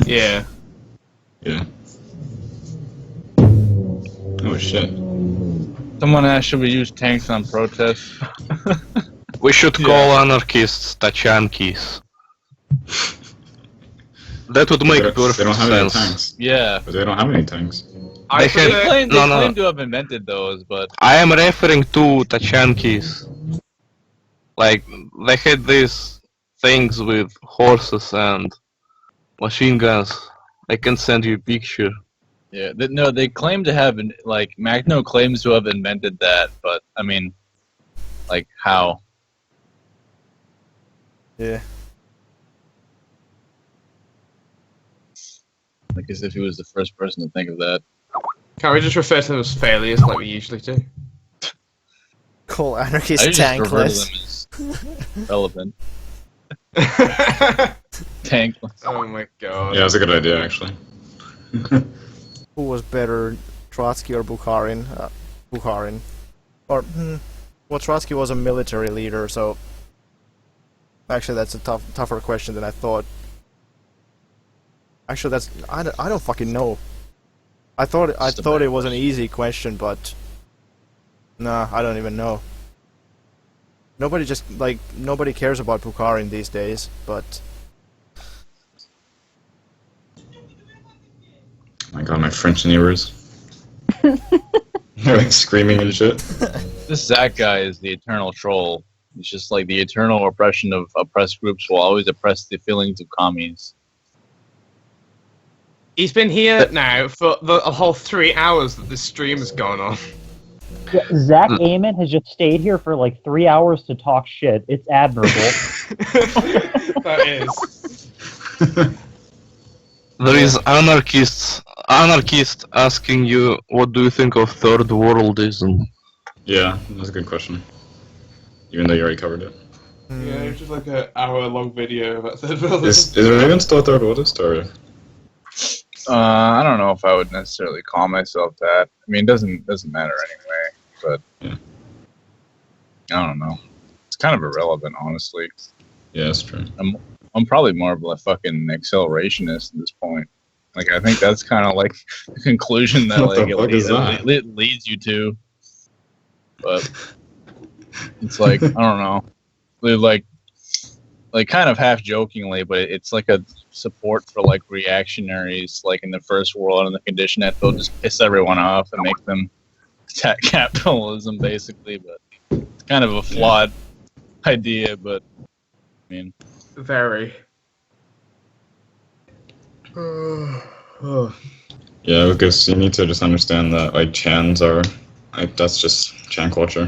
Yeah. Yeah. Oh shit. Someone asked, should we use tanks on protests? We should call anarchists Tachankies. That would make perfect sense. They don't have any tanks. Yeah. But they don't have any tanks. They claim to have invented those, but... I am referring to Tachankies. Like, they had these things with horses and machine guns. I can send you a picture. Yeah, no, they claim to have, like, Magno claims to have invented that, but, I mean, like, how? Yeah. Like, as if he was the first person to think of that. Can't we just refer to them as failures like we usually do? Call anarchists tankless. Relevant. Tankless. Oh my god. Yeah, that's a good idea, actually. Who was better, Trotsky or Bukharin? Bukharin. Or, well, Trotsky was a military leader, so... Actually, that's a tougher question than I thought. Actually, that's... I don't fucking know. I thought it was an easy question, but... Nah, I don't even know. Nobody cares about Bukharin these days, but... Oh my god, my French neighbors. They're like screaming and shit. This Zach guy is the eternal troll. It's just like the eternal oppression of oppressed groups will always oppress the feelings of commies. He's been here now for the whole 3 hours that this stream has gone on. Yeah, Zach Amon has just stayed here for like 3 hours to talk shit. It's admirable. That is. There is anarchist asking you, what do you think of third worldism? Yeah, that's a good question. Even though you already covered it. Yeah, it's just like an hour-long video about third worldism. Is there even still a third worldist, or...? I don't know if I would necessarily call myself that. I mean, it doesn't matter anyway, but... Yeah. I don't know. It's kind of irrelevant, honestly. Yeah, that's true. I'm probably more of a fucking accelerationist at this point. Like, I think that's kind of like the conclusion that like it leads you to. But it's like, I don't know, like kind of half jokingly, but it's like a support for like reactionaries, like in the first world, and the condition that they'll just piss everyone off and make them attack capitalism, basically. But it's kind of a flawed idea, but I mean. Very. Yeah, because you need to just understand that, like, Chans are, like, that's just Chan culture.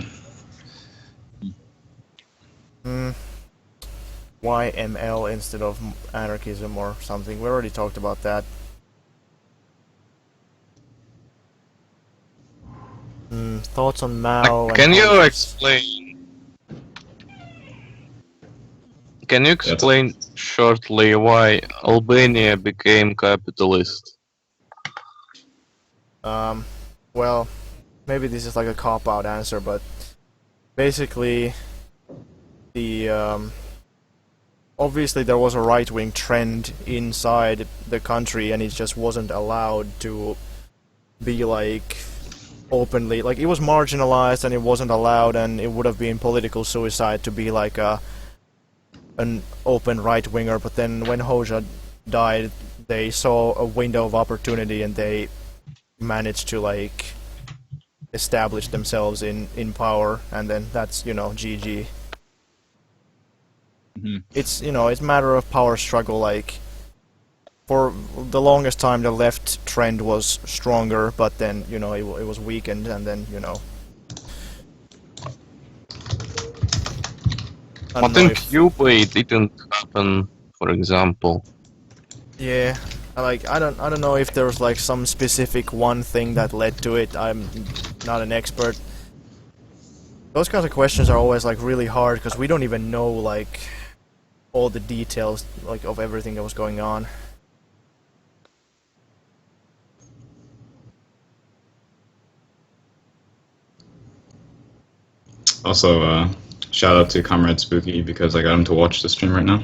Why ML instead of anarchism or something? We already talked about that. Thoughts on Mao? Can you explain? Can you explain shortly why Albania became capitalist? Well, maybe this is like a cop-out answer, but basically, obviously there was a right-wing trend inside the country, and it just wasn't allowed to be like openly, like, it was marginalized and it wasn't allowed, and it would have been political suicide to be like an open right-winger. But then when Hoxha died, they saw a window of opportunity and they managed to like establish themselves in power, and then that's, you know, GG. It's, you know, it's a matter of power struggle. Like, for the longest time the left trend was stronger, but then, you know, it was weakened, and then, you know, But in Cuba it didn't happen, for example. Yeah, like, I don't know if there's like some specific one thing that led to it. I'm not an expert. Those kinds of questions are always like really hard because we don't even know like all the details like of everything that was going on. Also, shout out to Comrade Spooky because I got him to watch the stream right now.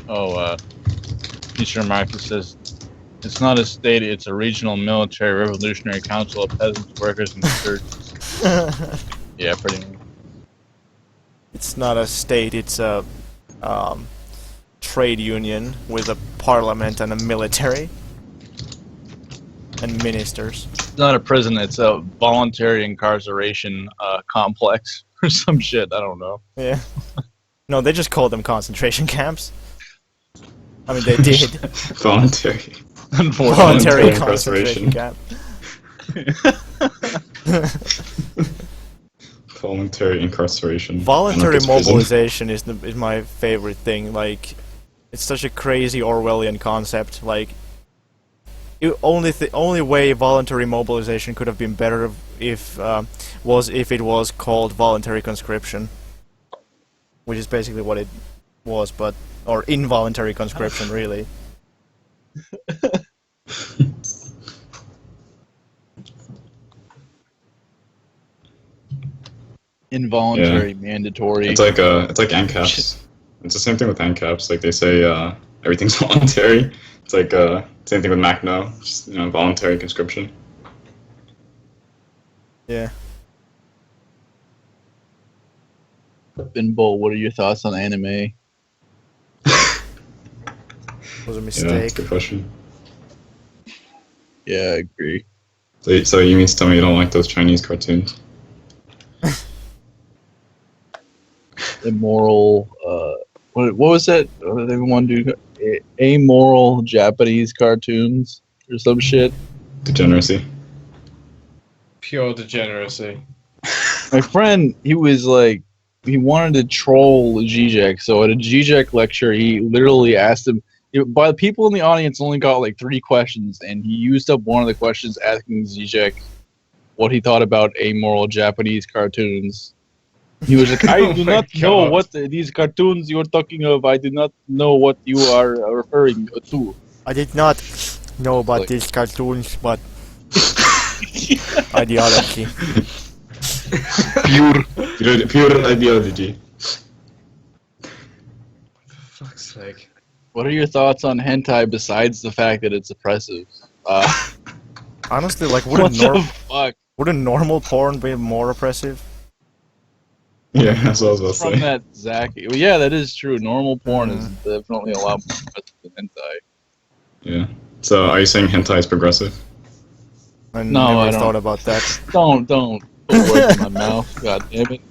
Oh, Mr. Marxist says, it's not a state, it's a regional military revolutionary council of peasants, workers, and churches. Yeah, pretty much. It's not a state, it's a trade union with a parliament and a military. And ministers. It's not a prison, it's a voluntary incarceration complex or some shit, I don't know. Yeah. No, they just called them concentration camps. I mean, they did. Voluntary. Voluntary concentration camp. Voluntary incarceration. Voluntary mobilization is my favorite thing. Like, it's such a crazy Orwellian concept. Like, only way voluntary mobilization could have been better was if it was called voluntary conscription, which is basically what it was, but or involuntary conscription, really. Involuntary, mandatory. It's like ANCAPs. It's the same thing with ANCAPs. Like they say, everything's voluntary. It's like same thing with MACNO, just, you know, voluntary conscription. Yeah. Binbo, what are your thoughts on anime? Was a mistake. Yeah, that's a good question. Yeah, I agree. So you mean to tell me you don't like those Chinese cartoons? Immoral, what was that? What did everyone do? Amoral Japanese cartoons or some shit. Degeneracy. Pure degeneracy. My friend, he was like, he wanted to troll Zizek, so at a Zizek lecture, he literally asked him, by the people in the audience only got like 3 questions, and he used up one of the questions asking Zizek what he thought about amoral Japanese cartoons. He was like, I do not know what these cartoons you're talking of. I do not know what you are referring to. I did not know about these cartoons, but ideology. Pure ideology. For fuck's sake. What are your thoughts on hentai besides the fact that it's oppressive? Honestly, like, fuck? Wouldn't normal porn be more oppressive? Yeah, that's what I was about to From say. that Zach. Well, yeah, that is true. Normal porn is definitely a lot more oppressive than hentai. Yeah. So are you saying hentai is progressive? I No, never I don't. thought about that. Don't put words in my mouth. God damn it.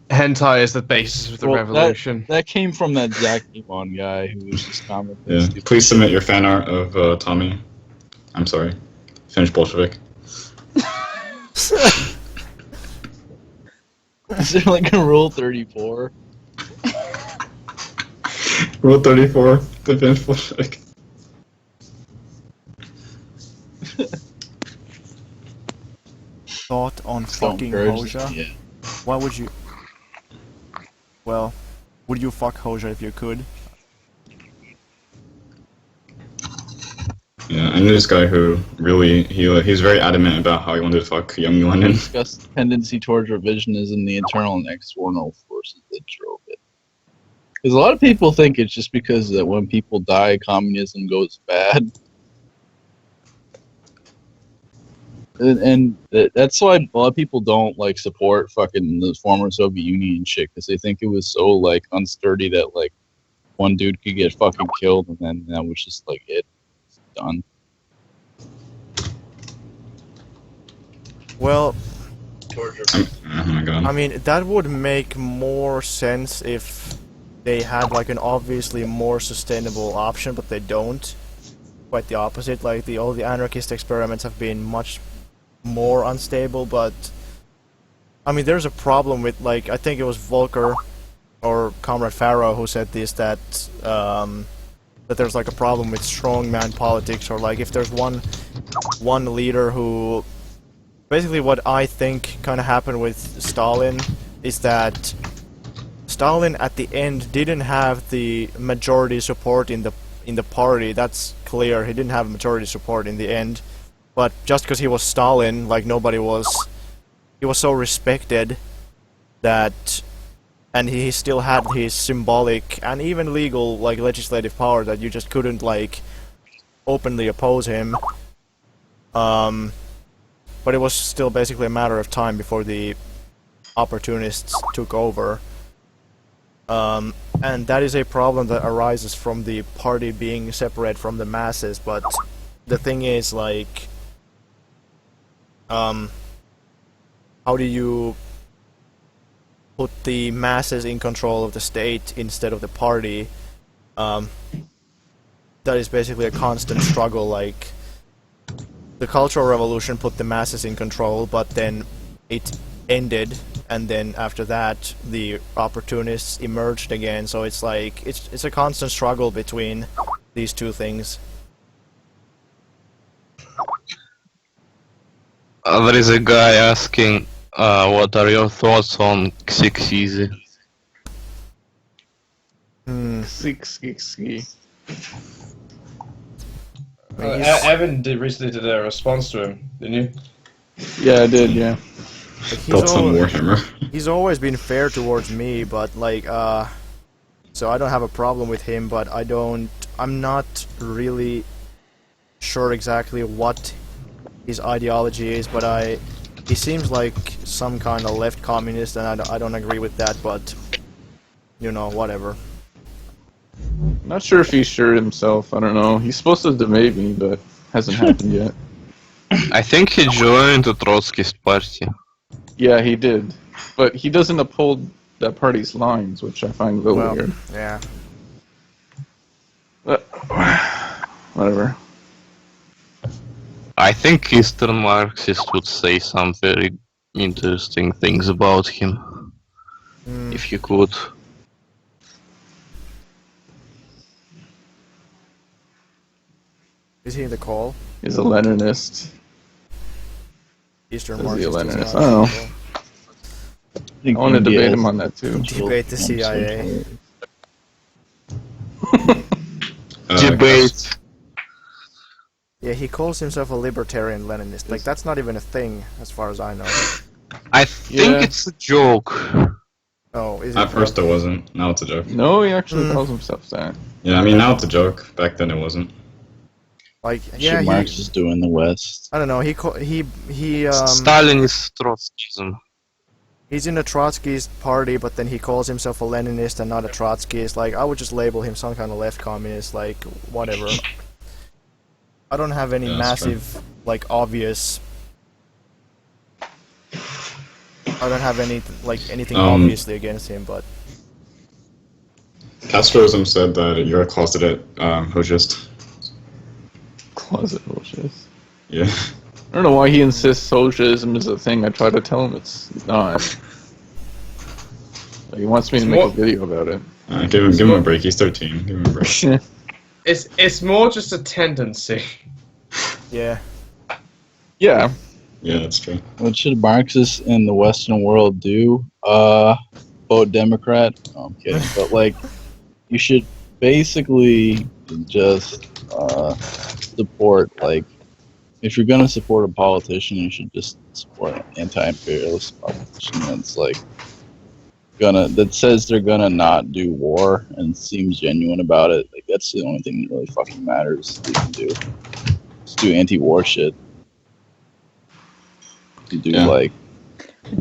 Hentai is the basis of the revolution. That came from that Zach Ivan guy who was just commenting. Yeah. Please submit your fan art of Tommy. I'm sorry. Finnish Bolshevik. Is there like a Rule 34? Rule 34, the Finnish Bolshevik. Thought on fucking Hoxha? Yeah. Why would you... Well, would you fuck Hoxha if you could? Yeah, I knew this guy who really, he was very adamant about how he wanted to fuck young Lenin. Discussed tendency towards revisionism, the internal and external forces that drove it. Because a lot of people think it's just because that when people die, communism goes bad. And that's why a lot of people don't like support fucking the former Soviet Union and shit, because they think it was so like unsturdy that like one dude could get fucking killed and then that was just like it. It's done. Well, Oh my god. I mean, that would make more sense if they had like an obviously more sustainable option, but they don't. Quite the opposite. Like all the anarchist experiments have been much more unstable, but I mean, there's a problem with, like, I think it was Volker or Comrade Farrow who said this, that that there's like a problem with strongman politics, or like if there's one leader who, basically what I think kind of happened with Stalin is that Stalin at the end didn't have the majority support in the party. That's clear. He didn't have majority support in the end. But just because he was Stalin, like nobody was, he was so respected that, and he still had his symbolic and even legal, like legislative power, that you just couldn't like openly oppose him. But it was still basically a matter of time before the opportunists took over. And that is a problem that arises from the party being separate from the masses, but the thing is, like, how do you put the masses in control of the state instead of the party? That is basically a constant struggle. Like, the Cultural Revolution put the masses in control, but then it ended, and then after that the opportunists emerged again, so it's like it's a constant struggle between these two things. There is a guy asking, what are your thoughts on Xixi? Evan recently did a response to him, didn't you? Yeah, I did, yeah. Built some Warhammer. He's always been fair towards me, but like, so I don't have a problem with him, but I'm not really sure exactly what his ideology is, but he seems like some kind of left communist, and I don't agree with that, but, you know, whatever. Not sure if he's sure himself, I don't know. He's supposed to debate me, but hasn't happened yet. I think he joined the Trotskyist party. Yeah, he did. But he doesn't uphold that party's lines, which I find a little weird. Yeah. But, whatever. I think Eastern Marxist would say some very interesting things about him. If you could. Is he in the call? He's a Leninist. Eastern Is Marxist. he a Leninist? I don't know. I want to debate him on that too. Debate the CIA. Debate. Yeah, he calls himself a libertarian Leninist. Like, that's not even a thing, as far as I know. I think it's a joke. Oh, is it? At first it wasn't. Now it's a joke. No, he actually calls himself that. Yeah, I mean now it's a joke. Back then it wasn't. Like, yeah, Shit Marx is doing in the West. I don't know. He Stalinist Trotskyism. He's in the Trotskyist party, but then he calls himself a Leninist and not a Trotskyist. Like, I would just label him some kind of left communist. Like, whatever. I don't have any massive, like, obvious. I don't have any anything obviously against him, but Castroism said that you're a closeted Hojist. Closet Hojist. Yeah. I don't know why he insists socialism is a thing. I try to tell him it's not. He wants me to make a video about it. Give him a break. He's 13. Give him a break. It's more just a tendency. Yeah. Yeah. Yeah, that's true. What should Marxists in the Western world do? Vote Democrat? No, I'm kidding. But, like, you should basically just support, like, if you're gonna support a politician, you should just support an anti-imperialist politician that's, like, says they're gonna not do war and seems genuine about it. Like that's the only thing that really fucking matters they can do. Just do anti-war shit. You do like.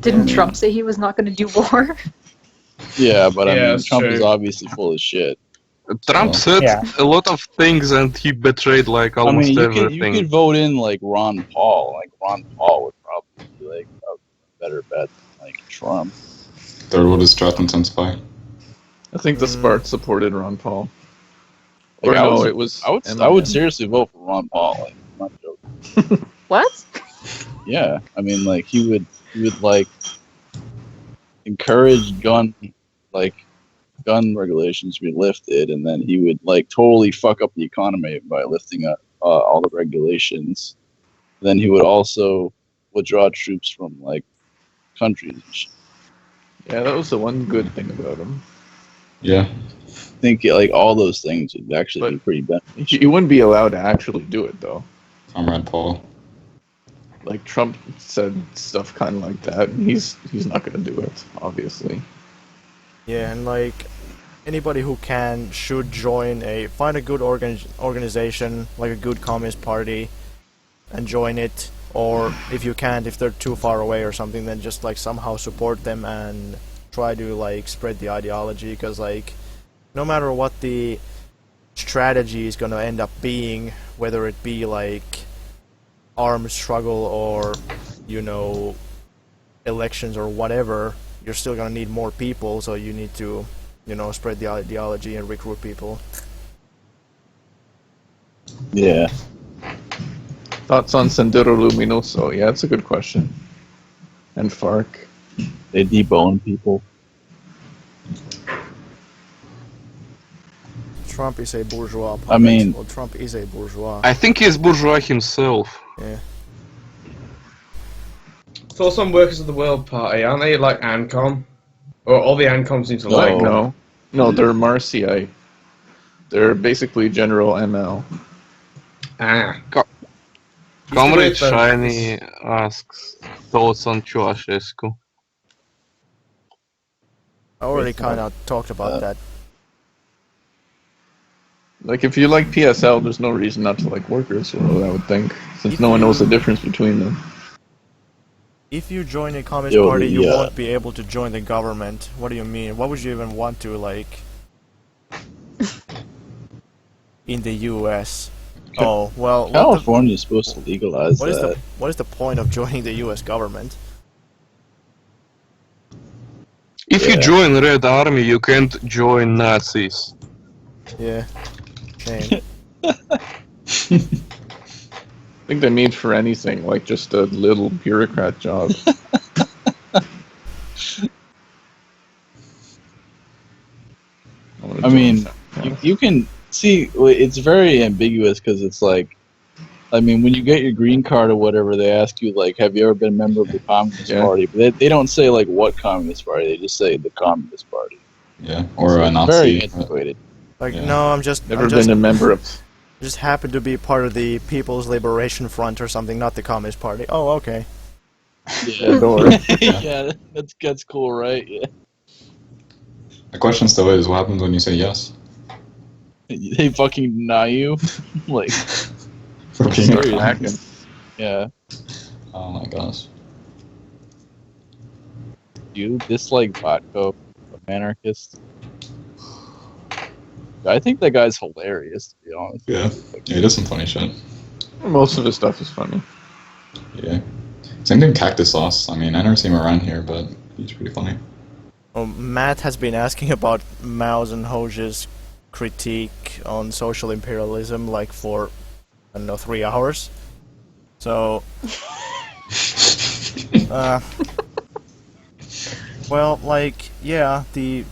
Didn't Trump say he was not going to do war? Yeah, but I Yeah, mean, that's Trump true. is obviously full of shit. Trump said a lot of things and he betrayed like almost I mean, everything. you could vote in like Ron Paul. Like Ron Paul would probably be like a better bet than like Trump. Third world is strat intensify. I think the Sparks supported Ron Paul. Like, Or no, it was. I would seriously vote for Ron Paul. Like, I'm not joking. What? Yeah, I mean, like he would like encourage gun regulations to be lifted, and then he would like totally fuck up the economy by lifting up all the regulations. Then he would also withdraw troops from like countries and shit. Yeah, that was the one good thing about him. Yeah. I think like all those things would actually be pretty beneficial. He wouldn't be allowed to actually do it though. Comrade Paul. Like Trump said stuff kind of like that. And he's not gonna do it, obviously. Yeah, and like anybody who can should find a good organization, like a good communist party, and join it. Or if you can't, if they're too far away or something, then just like somehow support them and try to like spread the ideology. Because like no matter what the strategy is gonna end up being, whether it be like armed struggle or elections or whatever, you're still gonna need more people, so you need to spread the ideology and recruit people. Yeah. Thoughts on Sendero Luminoso? Yeah, that's a good question. And FARC. They debone people. Trump is a bourgeois. I mean, well, Trump is a bourgeois. I think he's bourgeois himself. Yeah. Thoughts on Workers of the World Party? Aren't they like ANCOM? Or all the ANCOMs need to like? No, they're Marxii. They're basically General ML. Ah. Comrade Shiny asks thoughts on Ceausescu. I already kind of talked about that. Like, if you like PSL, there's no reason not to like Workers, I would think, since no one knows the difference between them. If you join a communist party, you won't be able to join the government. What do you mean? What would you even want to, like, in the U.S.? Oh, well... California is supposed to legalize that. What is the point of joining the U.S. government? If you join Red Army, you can't join Nazis. Yeah. Shame. I think they mean for anything, like just a little bureaucrat job. I mean, you can see, it's very ambiguous because it's like, I mean, when you get your green card or whatever, they ask you, like, have you ever been a member of the Communist Party? But they don't say, like, what Communist Party, they just say the Communist Party. Yeah, or so a Nazi. Very antiquated. Like, no, I'm just... Never been a member of... Just happen to be part of the People's Liberation Front or something, not the Communist Party. Oh, okay. Yeah, yeah, that's cool, right? Yeah. The question still is, what happens when you say yes? They fucking deny you? Like... For being a serious. communist. Yeah. Oh my gosh. You dislike Vodka, anarchist? I think that guy's hilarious, to be honest. Yeah. Yeah, he does some funny shit. Most of his stuff is funny. Yeah. Same thing Cactus Sauce. I mean, I never see him around here, but he's pretty funny. Well, Matt has been asking about Mao's and Hoxha's critique on social imperialism, like, for, I don't know, 3 hours. So... well, like, yeah, the...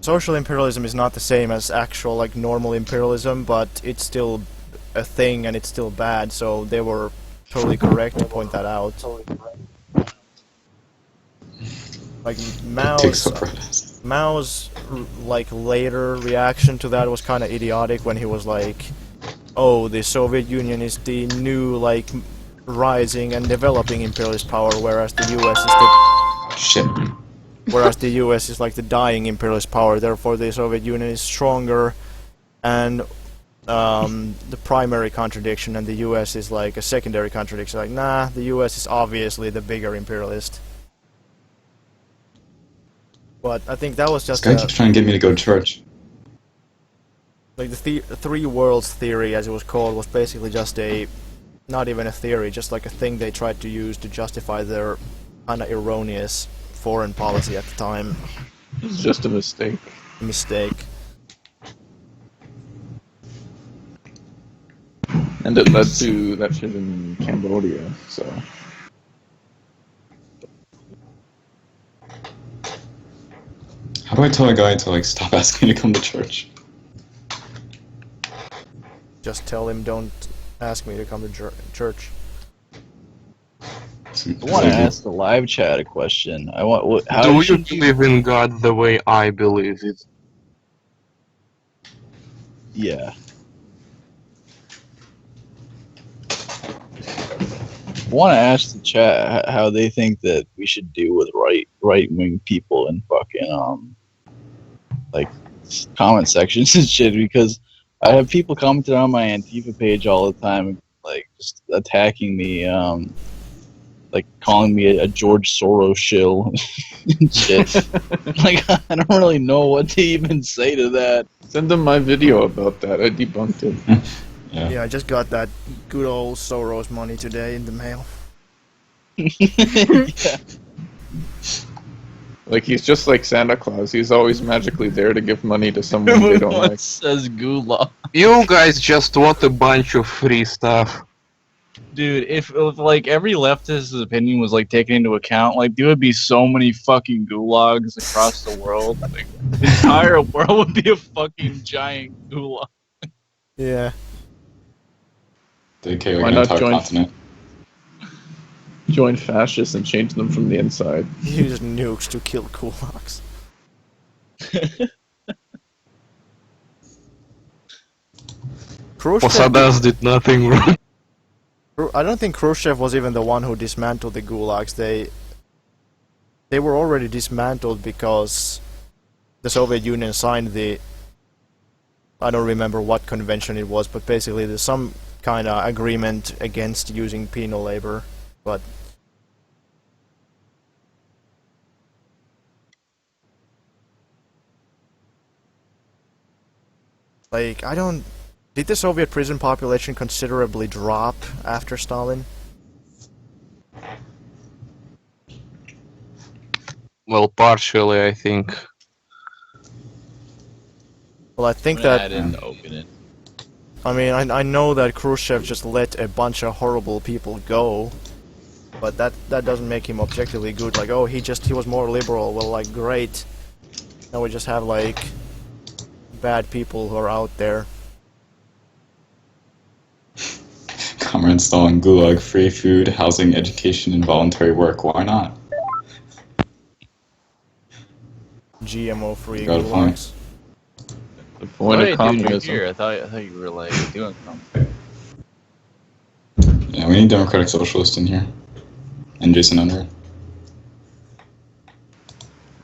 social imperialism is not the same as actual, like, normal imperialism, but it's still a thing and it's still bad, so they were totally correct to point that out. Like, Mao's like, later reaction to that was kind of idiotic when he was like, oh, the Soviet Union is the new, like, rising and developing imperialist power, whereas the US is the... Shit. whereas the US is like the dying imperialist power. Therefore, the Soviet Union is stronger, and the primary contradiction, and the US is like a secondary contradiction. Like, nah, the US is obviously the bigger imperialist. But I think that was This just guy keeps trying to get me to go to church. like the three worlds theory, as it was called, was basically just not even a theory, just like a thing they tried to use to justify their kind of erroneous foreign policy at the time. It's just a mistake. And it led to that shit in Cambodia, so. How do I tell a guy to like stop asking me to come to church? Just tell him, don't ask me to come to church. I want to ask the live chat a question. How Do you believe in God the way I believe it? Yeah. I want to ask the chat how they think that we should deal with right-wing people in fucking like comment sections and shit, because I have people commenting on my Antifa page all the time, like just attacking me, like calling me a George Soros shill and shit. Like, I don't really know what to even say to that. Send them my video about that. I debunked it. Yeah, I just got that good old Soros money today in the mail. Yeah. Like, he's just like Santa Claus. He's always magically there to give money to someone they don't like. Says gulag. You guys just want a bunch of free stuff. Dude, if like every leftist's opinion was like taken into account, like there would be so many fucking gulags across the world. Like the entire world would be a fucking giant gulag. Yeah. They kill Why an not entire join- continent. Join fascists and change them from the inside. Use nukes to kill gulags. Posadas did nothing wrong. I don't think Khrushchev was even the one who dismantled the gulags. They were already dismantled because the Soviet Union signed the... I don't remember what convention it was, but basically there's some kind of agreement against using penal labor, but... Like, I don't... Did the Soviet prison population considerably drop after Stalin? Well, partially, I think. Well, I think I that... didn't open it. I mean, I know that Khrushchev just let a bunch of horrible people go, but that doesn't make him objectively good. Like, oh, he was more liberal. Well, like, great. Now we just have, like, bad people who are out there. Comrades Stalin, Gulag, free food, housing, education, and voluntary work. Why not? GMO-free Got a point. gulags. The point What of are you doing communism. here? I thought you were like doing something. Yeah, we need democratic socialists in here. And Jason Under.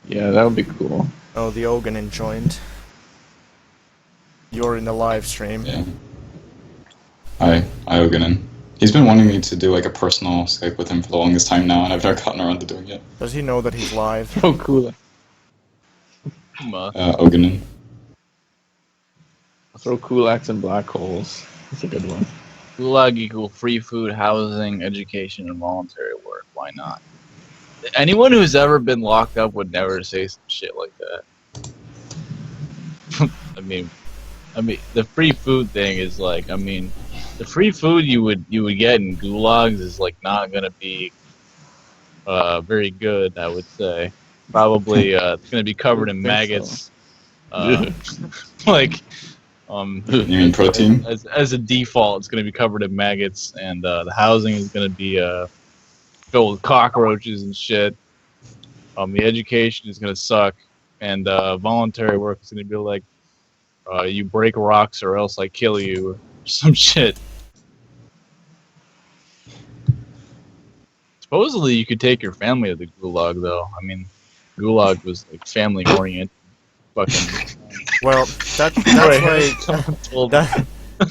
Yeah, that would be cool. Oh, the Oganin joined. You're in the live stream. Yeah. Hi, Ioganin. He's been wanting me to do like a personal Skype with him for the longest time now, and I've never gotten around to doing it. Does he know that he's live? Oh, cool. Oganin. Throw kulaks in black holes. That's a good one. Gulag equal free food, housing, education, and voluntary work. Why not? Anyone who's ever been locked up would never say some shit like that. I mean, the free food thing is like, I mean, the free food you would get in gulags is like not gonna be very good. I would say probably it's gonna be covered in maggots. Like, you mean protein? As a default, it's gonna be covered in maggots, and the housing is gonna be filled with cockroaches and shit. The education is gonna suck, and voluntary work is gonna be like, you break rocks or else I kill you, or some shit. Supposedly, you could take your family to the gulag, though. I mean, Gulag was like family oriented. Fucking. Well, that's like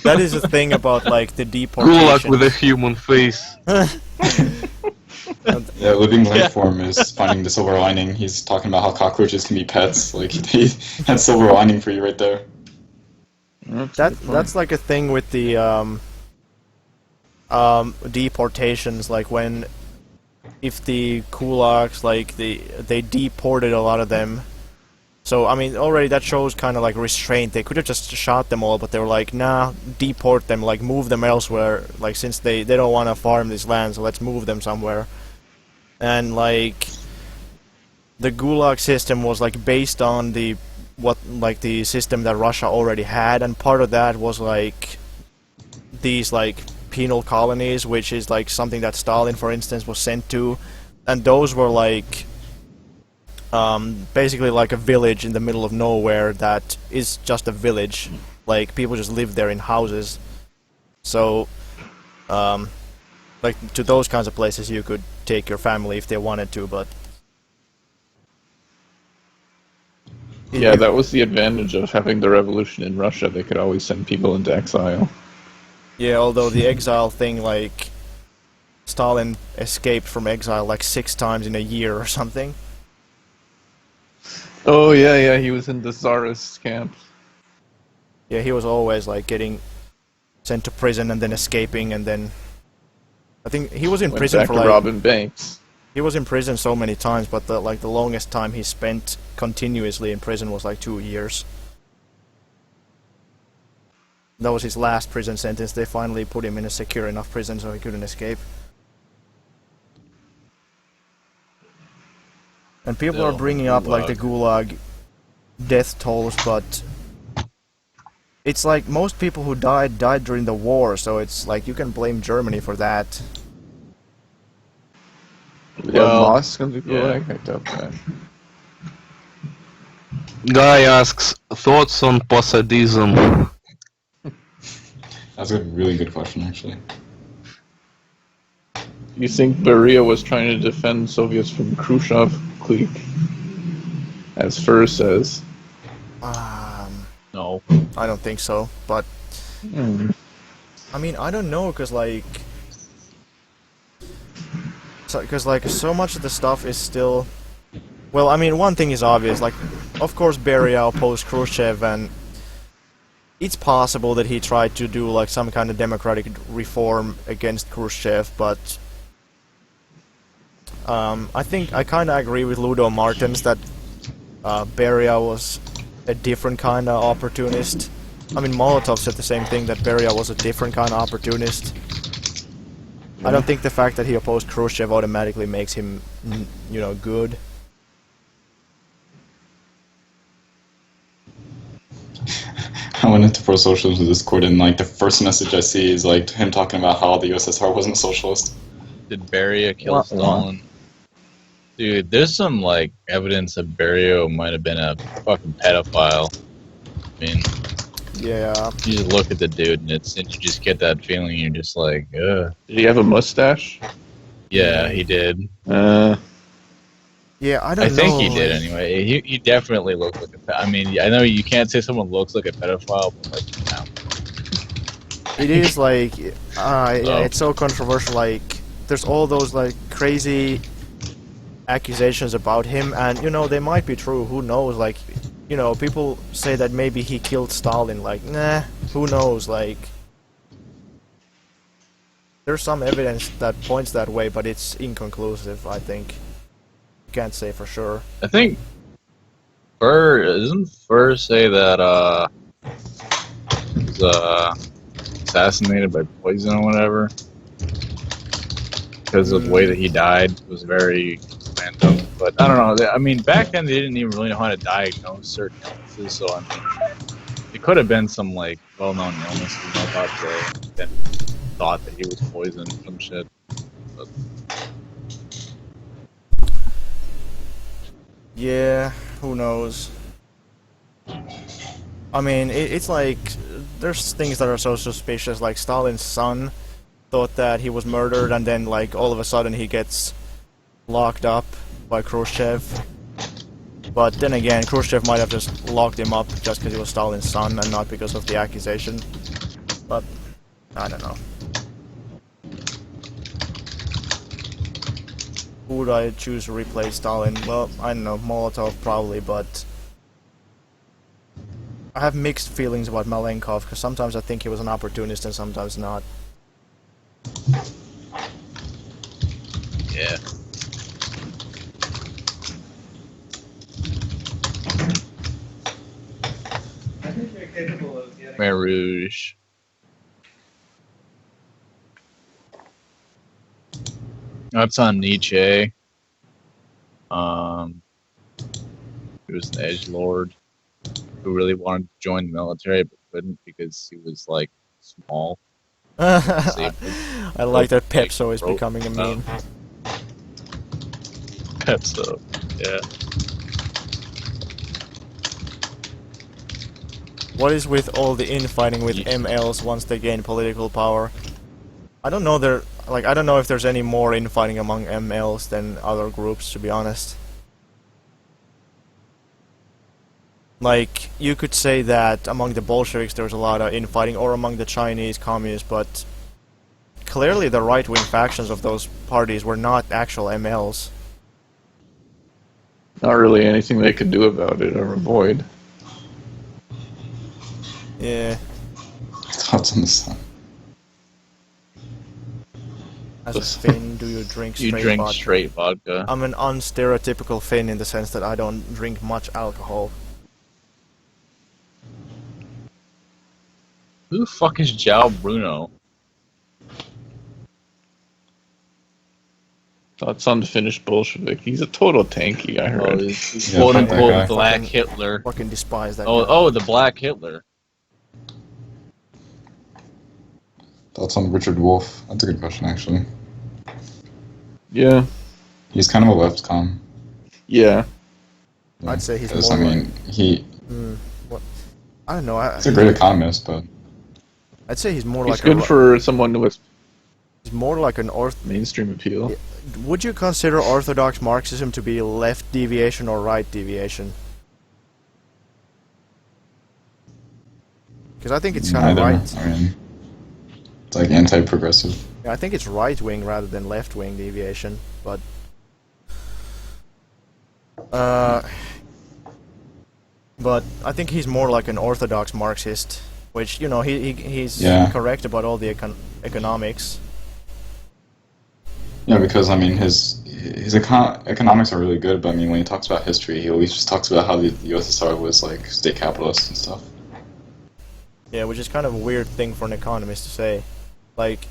that is the thing about like the deportation. Gulag with a human face. Yeah, living life form is finding the silver lining. He's talking about how cockroaches can be pets. Like that's silver lining for you right there. That's like a thing with the deportations. Like if the kulaks like they deported a lot of them. So I mean, already that shows kind of like restraint. They could have just shot them all, but they were like, nah, deport them, like move them elsewhere. Like since they don't want to farm this land, so let's move them somewhere. And like the Gulag system was like based on the system that Russia already had, and part of that was like these like penal colonies, which is like something that Stalin, for instance, was sent to, and those were like basically like a village in the middle of nowhere that is just a village. Like people just live there in houses. So like to those kinds of places you could take your family if they wanted to, but yeah, that was the advantage of having the revolution in Russia. They could always send people into exile. Yeah, although the exile thing, like Stalin escaped from exile like 6 times in a year or something. Oh yeah, he was in the Tsarist camp. Yeah, he was always like getting sent to prison and then escaping, and then I think he was in prison for like robbing banks. He was in prison so many times, but the longest time he spent continuously in prison was like 2 years. That was his last prison sentence. They finally put him in a secure enough prison so he couldn't escape. And people are bringing up like the Gulag death tolls, but it's like most people who died during the war, so it's like you can blame Germany for that. Mosque in the Gulag? I doubt that. Guy asks, thoughts on Posadism? That's a really good question, actually. You think Beria was trying to defend Soviets from Khrushchev clique, as Fur says? No, I don't think so. But I mean, I don't know, cause like so much of the stuff is still. Well, I mean, one thing is obvious. Like, of course, Beria opposed Khrushchev, and it's possible that he tried to do like some kind of democratic reform against Khrushchev, but I think I kind of agree with Ludo Martins that Beria was a different kind of opportunist. I mean, Molotov said the same thing, that Beria was a different kind of opportunist. I don't think the fact that he opposed Khrushchev automatically makes him, you know, good. I went into Pro Socialism Discord, and like the first message I see is like him talking about how the USSR wasn't socialist. Did Beria kill Stalin? Dude, there's some like evidence that Beria might have been a fucking pedophile. I mean, yeah. You just look at the dude, and you just get that feeling. You're just like, ugh. Did he have a mustache? Yeah, he did. Yeah, I don't know. I think he did anyway. He definitely looked like a. I mean, I know you can't say someone looks like a pedophile, but like, it is like, yeah, it's so controversial. Like, there's all those like crazy accusations about him, and you know they might be true. Who knows? Like, you know, people say that maybe he killed Stalin. Like, nah, who knows? Like, there's some evidence that points that way, but it's inconclusive. I think. Can't say for sure. I think doesn't Fur say that he was assassinated by poison or whatever because of the way that he died was very random. But I don't know. I mean, back then they didn't even really know how to diagnose certain illnesses, so I mean, it could have been some like well-known illness. You know, about then thought that he was poisoned or some shit. But, yeah, who knows? I mean, it's like, there's things that are so suspicious, like Stalin's son thought that he was murdered, and then like all of a sudden he gets locked up by Khrushchev. But then again, Khrushchev might have just locked him up just because he was Stalin's son and not because of the accusation. But I don't know. Who would I choose to replace Stalin? Well, I don't know, Molotov probably, but I have mixed feelings about Malenkov, because sometimes I think he was an opportunist and sometimes not. Yeah. Khmer Rouge. That's on Nietzsche. He was an edgelord who really wanted to join the military but couldn't because he was like small. I like that pepso is becoming a meme. Pepso, yeah. What is with all the infighting with MLs once they gain political power? I don't know I don't know if there's any more infighting among MLs than other groups, to be honest. Like, you could say that among the Bolsheviks there's a lot of infighting, or among the Chinese communists, but clearly the right-wing factions of those parties were not actual MLs. Not really anything they could do about it or avoid. Yeah. Thoughts on the sun. As a Finn, do you drink straight vodka? You drink straight vodka. I'm an unstereotypical Finn in the sense that I don't drink much alcohol. Who the fuck is João Bruno? Thoughts on the Finnish Bolshevik? He's a total tanky, I heard. He's quote-unquote Black Hitler. Fucking despise that guy. Oh, the Black Hitler. Thoughts on Richard Wolff? That's a good question, actually. Yeah. He's kind of a left com. Yeah. I'd say he's Because, more I mean, what? I don't know. He's a great economist, but I'd say he's more He's like good for someone with he's more like an mainstream appeal. Would you consider orthodox Marxism to be left deviation or right deviation? Because I think it's kind of right. I mean, it's like anti-progressive. Yeah, I think it's right-wing rather than left-wing deviation, but I think he's more like an orthodox Marxist, which, you know, he's correct about all the economics. Yeah, because, I mean, his economics are really good, but, I mean, when he talks about history, he always just talks about how the USSR was, like, state capitalist and stuff. Yeah, which is kind of a weird thing for an economist to say. Like,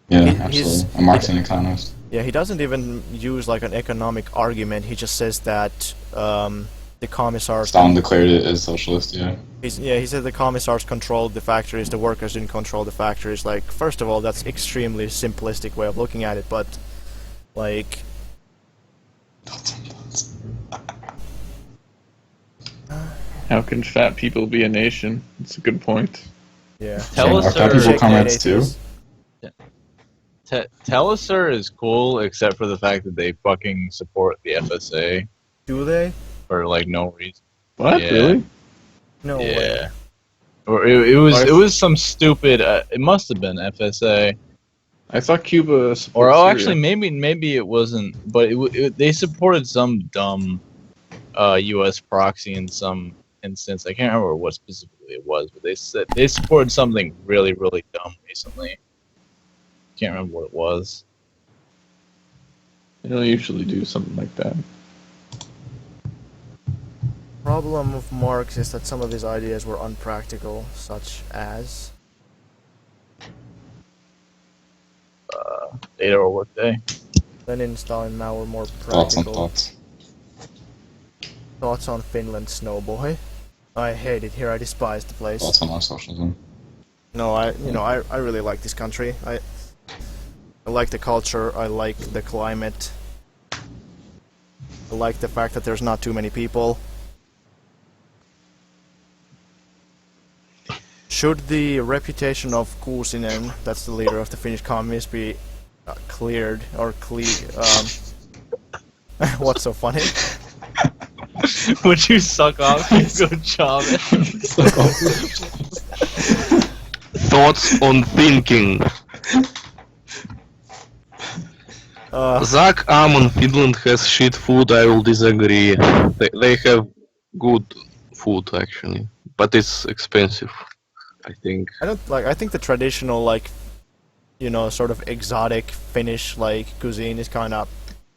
yeah, absolutely. A Marxian economist. Yeah, he doesn't even use, like, an economic argument. He just says that the commissars... Stalin declared it as socialist, yeah. He said the commissars controlled the factories, the workers didn't control the factories. Like, first of all, that's extremely simplistic way of looking at it, but, like... How can fat people be a nation? That's a good point. Yeah. Telesur people Comrades too? Telesur is cool, except for the fact that they fucking support the FSA. Do they? For, like, no reason. What? Yeah. Really? No yeah. way. Or it was some stupid. It must have been FSA. I thought Cuba supported Or Syria. actually, maybe it wasn't. But they supported some dumb U.S. proxy in some instance. I can't remember what specifically it was, but they said they supported something really, really dumb recently. Can't remember what it was. They don't usually do something like that. Problem of Marx is that some of his ideas were unpractical, such as Data or Workday. Lenin, Stalin, Mao were more Thoughts on practical. thoughts. Thoughts on Finland, Snowboy. I hate it here. I despise the place. Thoughts on our socialism. No, I really like this country. I like the culture. I like the climate. I like the fact that there's not too many people. Should the reputation of Kuusinen, that's the leader of the Finnish communists, be cleared or what's so funny? Would you suck off Hugo Chavez? Thoughts on thinking. Zach Amon, Finland has shit food, I will disagree. They have good food actually, but it's expensive, I think. I think the traditional, like, you know, sort of exotic Finnish, like, cuisine is kind of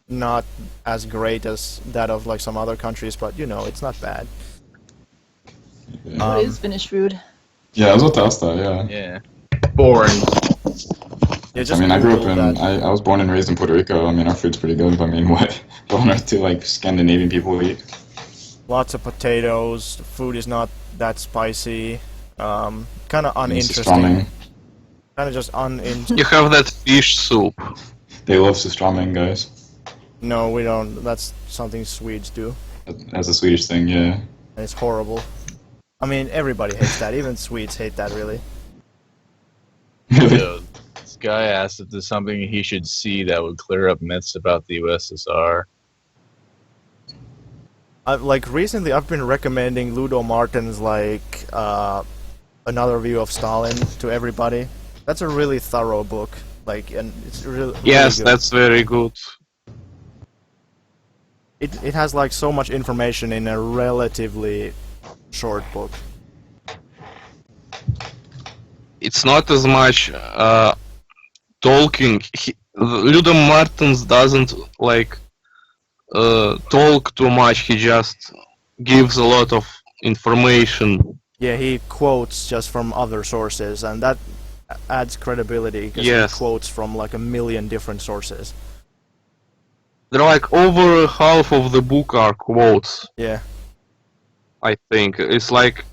not as great as that of, like, some other countries, but, you know, it's not bad. What is Finnish food? Yeah, I was about to ask that, yeah. Yeah. Boring. Yeah, I mean, I grew up in, I was born and raised in Puerto Rico. I mean, our food's pretty good, but I mean, what on earth do, like, Scandinavian people eat? Lots of potatoes, food is not that spicy, kind of uninteresting. Kind of just uninteresting. You have that fish soup. They love sustramen, guys. No, we don't. That's something Swedes do. That's a Swedish thing, yeah. And it's horrible. I mean, everybody hates that. Even Swedes hate that, really. Yo, this guy asked if there's something he should see that would clear up myths about the USSR. Like, recently I've been recommending Ludo Martin's, like, Another View of Stalin to everybody. That's a really thorough book. Like, and it's really Yes, good. that's very good. It has, like, so much information in a relatively short book. It's not as much talking. Ludo Martins doesn't like talk too much. He just gives a lot of information. Yeah, he quotes just from other sources, and that adds credibility because Yes. he quotes from like a million different sources. They're like over half of the book are quotes. Yeah. I think it's like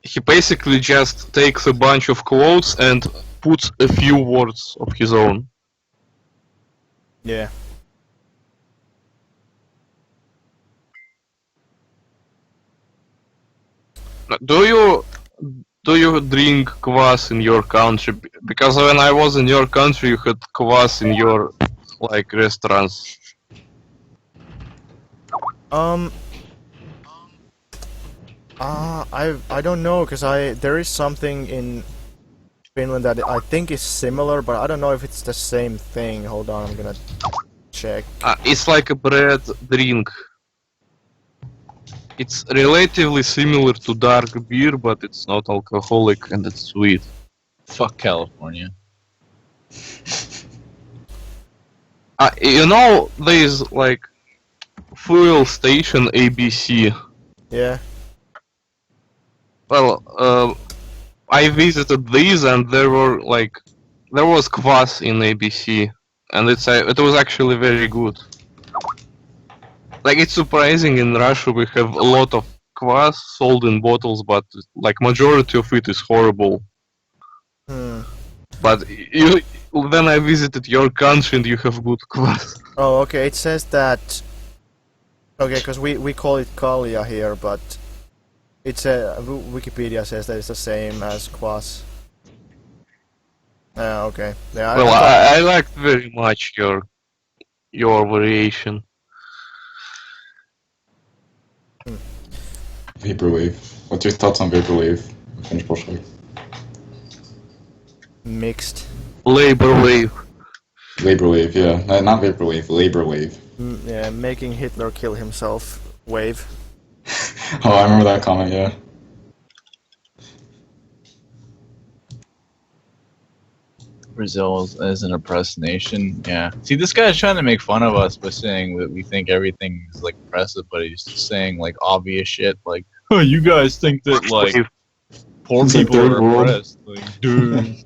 he basically just takes a bunch of quotes and puts a few words of his own. Yeah. Do you drink kvass in your country? Because when I was in your country, you had kvass in your like restaurants. I don't know, because there is something in Finland that I think is similar, but I don't know if it's the same thing. Hold on, I'm gonna check. It's like a bread drink. It's relatively similar to dark beer, but it's not alcoholic and it's sweet. Fuck California. You know, there's like fuel station ABC. Yeah. Well, I visited these and there was kvass in ABC, and it was actually very good. Like, it's surprising in Russia we have a lot of kvass sold in bottles, but like majority of it is horrible. But then I visited your country and you have good kvass. Oh, okay. It says that. Okay, because we call it kalia here, but it's Wikipedia says that it's the same as kvass. Okay. Yeah. Well, I liked very much your variation. Vaporwave. What's your thoughts on Vaporwave? Finnish Bolshevik. Mixed. Labor wave. Labor wave, yeah. Not Vaporwave, Labor wave. Yeah, making Hitler kill himself wave. Oh, I remember that comment, yeah. Brazil is an oppressed nation. Yeah. See, this guy's trying to make fun of us by saying that we think everything is like oppressive, but he's saying like obvious shit like, "Oh, you guys think that like poor It's like people third are world. oppressed?" Like, dude,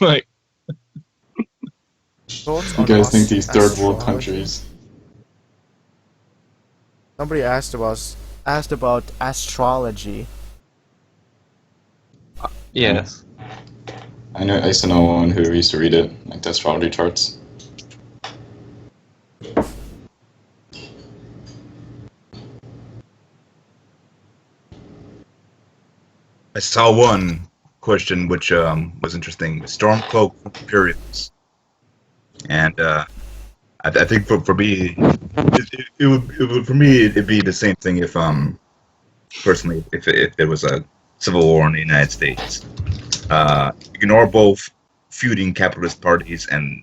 like. You guys think these third world countries? Somebody asked about astrology. Yes. I used to know one who used to read it, like the astrology charts. I saw one question which was interesting. Stormcloak from Imperials. And I think for me, it'd be the same thing if personally if it was a civil war in the United States. Ignore both feuding capitalist parties and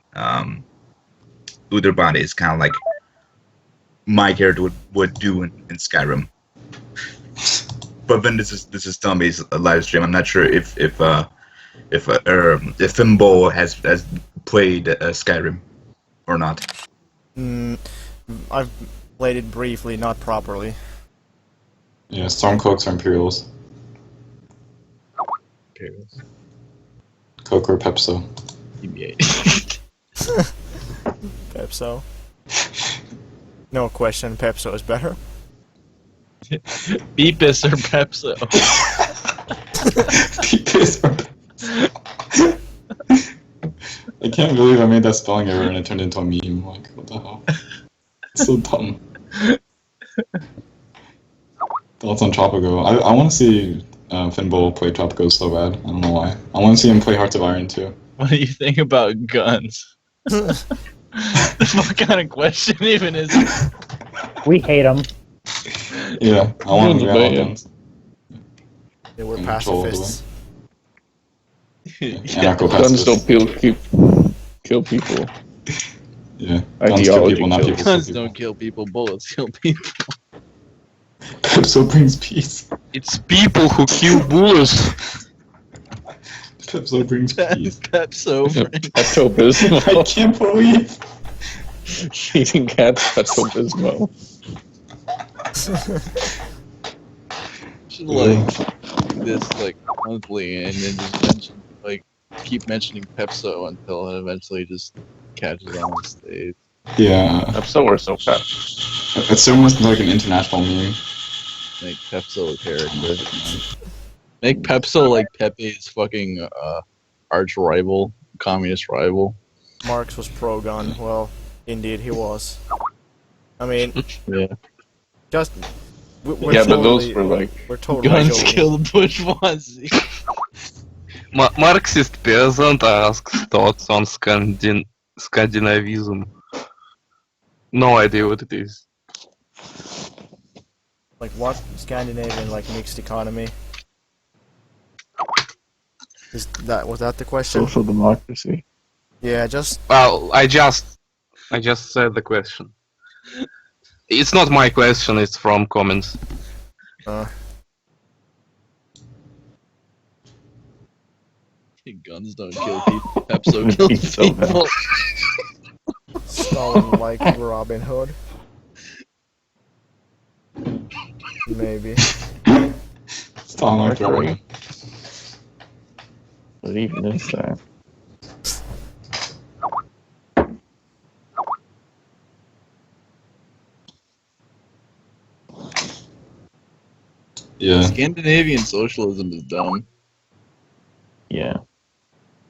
Uther is kind of like my character would do in Skyrim. But then this is Tommy's live stream. I'm not sure if Fimbo has played Skyrim or not. I've played it briefly, not properly. Yeah, Stormcloaks are Imperials. Imperials. Coke or Pepso? Pepso. No question, Pepso is better. Beepus or Pepso? Beepus or Pepso? I can't believe I made that spelling error and it turned into a meme. Like, what the hell? It's so dumb. Thoughts on Tropico? I want to see Finbo play Tropico so bad. I don't know why. I want to see him play Hearts of Iron too. What do you think about guns? What kind of question even is it? We hate them. Yeah, I want to ban guns. They were pacifists. Guns don't kill people. Yeah, guns kill people, not people. Guns don't kill people, bullets kill people. Pepso brings peace. It's people who kill bullets. Pepso brings peace. Pepso. Pepto-Bismol. I can't believe. Eating cats Pepto-Bismol. Should like do this like monthly and then just mention keep mentioning Pepso until it eventually just catches on the stage. Yeah. Pepso or so pep. It's almost like an international meme. Make Pepso a character. Make Pepso like Pepe's fucking arch rival, communist rival. Marx was pro-gun. Well, indeed he was. I mean, yeah. Just we're yeah, totally, but those were like we're totally guns joking. kill the bourgeoisie. Marxist peasant asks thoughts on Scandinavism. No idea what it is. Like what? Scandinavian, like mixed economy? Was that the question? Social democracy. Yeah, just... Well, I just said the question. It's not my question, it's from comments. Guns don't kill people, Pepso kills people. Stalin like Robin Hood. Maybe. Stalin like Robin Hood. What even is that? Yeah. Scandinavian socialism is dumb. Yeah.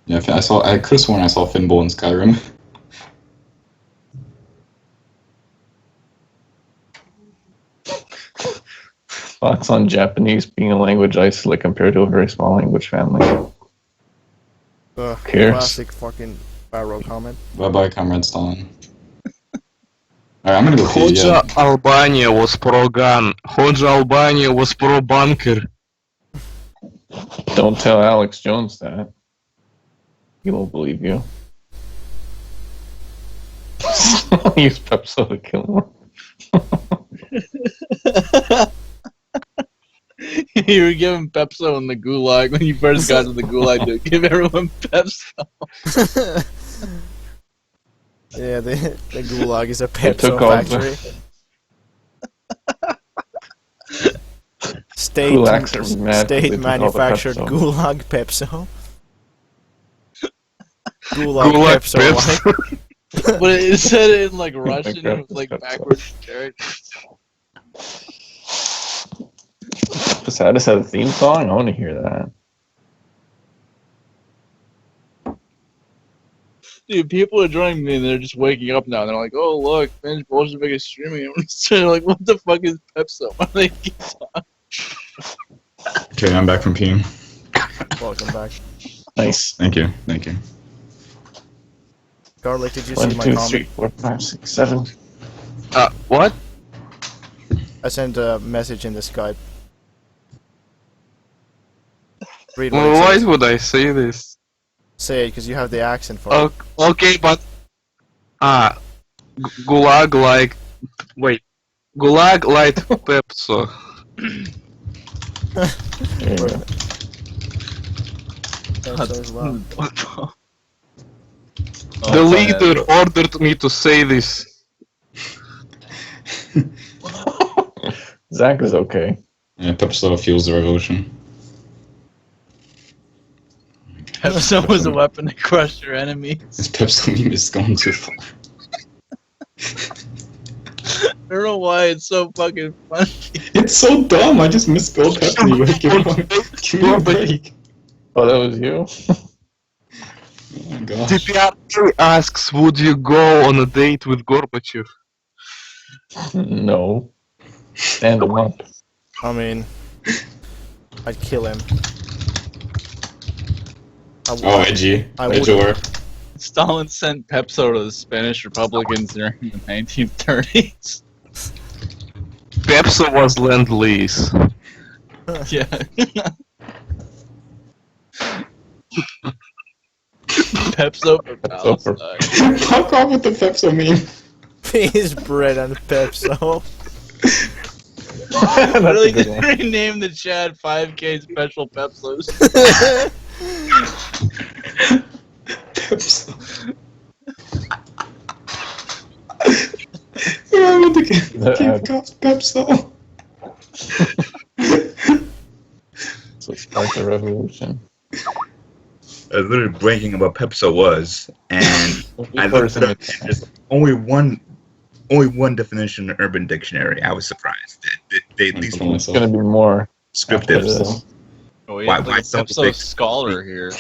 Yeah, I could have sworn I saw Finbo in Skyrim. Thoughts on Japanese being a language isolate compared to a very small language family? Cares? Classic fucking Barrow comment. Bye-bye, Comrades Stalin. Alright, I'm gonna go pee, yeah. Hoja Albania was pro-gun. Hoja Albania was pro-bunker. Don't tell Alex Jones that. He won't believe you. Use Pepso to kill him. You were giving Pepso in the gulag when you first got to the gulag to give everyone Pepso. Yeah, the gulag is a Pepso factory. State manufactured gulag Pepso. Gulag Pepso. But it said it in like Russian, it was like backwards characters. Posadis had a theme song? I want to hear that. Dude, people are joining me and they're just waking up now. They're like, oh, look, Finch Bolshevik is streaming. I'm just like, what the fuck is Pepso? Why do they keep talking? Okay, I'm back from peeing. Welcome back. Nice. Thank you, thank you. Garlic, did you 1, see my 2, comment? 3, 4, 5, 6, 7. What? I sent a message in the Skype. Read what Well, it why says. would I say this? Say it, because you have the accent for it. Okay, but Gulag like Gulag light pepso. Pepso as well. The leader ordered me to say this. Zach is okay. Yeah, Pepso fuels the revolution. Pepso was a weapon to crush your enemies. This Pepso meme is going too far. I don't know why it's so fucking funny. It's so dumb. I just misspelled Pepsi. Like, give me a break. Oh, that was you? Oh my gosh. TPRK asks, would you go on a date with Gorbachev? No. Stand him up. I mean, I'd kill him. Oh, edgy. would. Stalin sent Pepso to the Spanish Republicans during the 1930s. Pepso was Lend-Lease. Yeah. Pepso for Palestine. Fuck off with the Pepso meme. Peas, bread, and Pepso. Really, rename the chat 5K Special Pepsos. Pepso. I want to give cops Pepso. So start the revolution. I was literally bragging about Pepso was, and I looked it up, and there's only one definition in Urban Dictionary. I was surprised. They at least It's gonna be more descriptive. this. Oh, we have like a Pepso scholar here.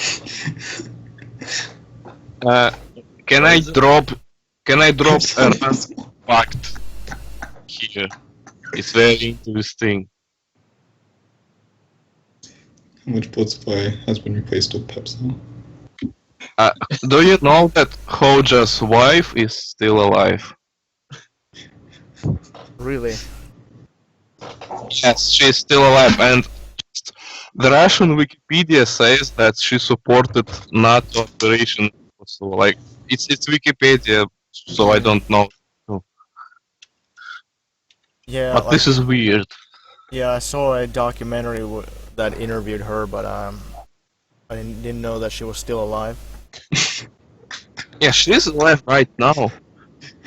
Can I drop a random fact here? It's very interesting. How much blood supply has been replaced with Pepso? Do you know that Hoja's wife is still alive? Really? Yes, she's still alive, and the Russian Wikipedia says that she supported NATO operation. So, like, it's Wikipedia, so I don't know. Yeah. But this is weird. Yeah, I saw a documentary that interviewed her, but I didn't know that she was still alive. Yeah, she is alive right now.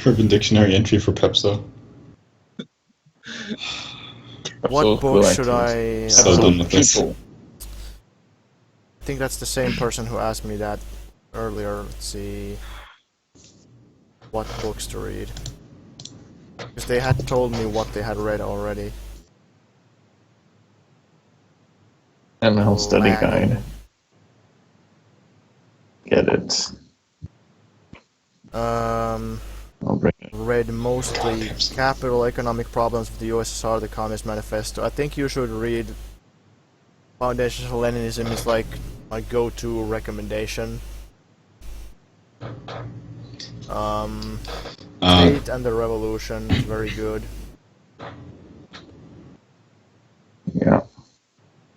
Urban Dictionary entry for Pepso. What book should I... So done with this. I think that's the same person who asked me that earlier. Let's see... what books to read. Because they had told me what they had read already. ML study Lag. guide. Get it. I'll bring it. Read mostly Capital Economic Problems of the USSR, the Communist Manifesto. I think you should read Foundations of Leninism. Is like my go-to recommendation. State and the Revolution is very good. Yeah.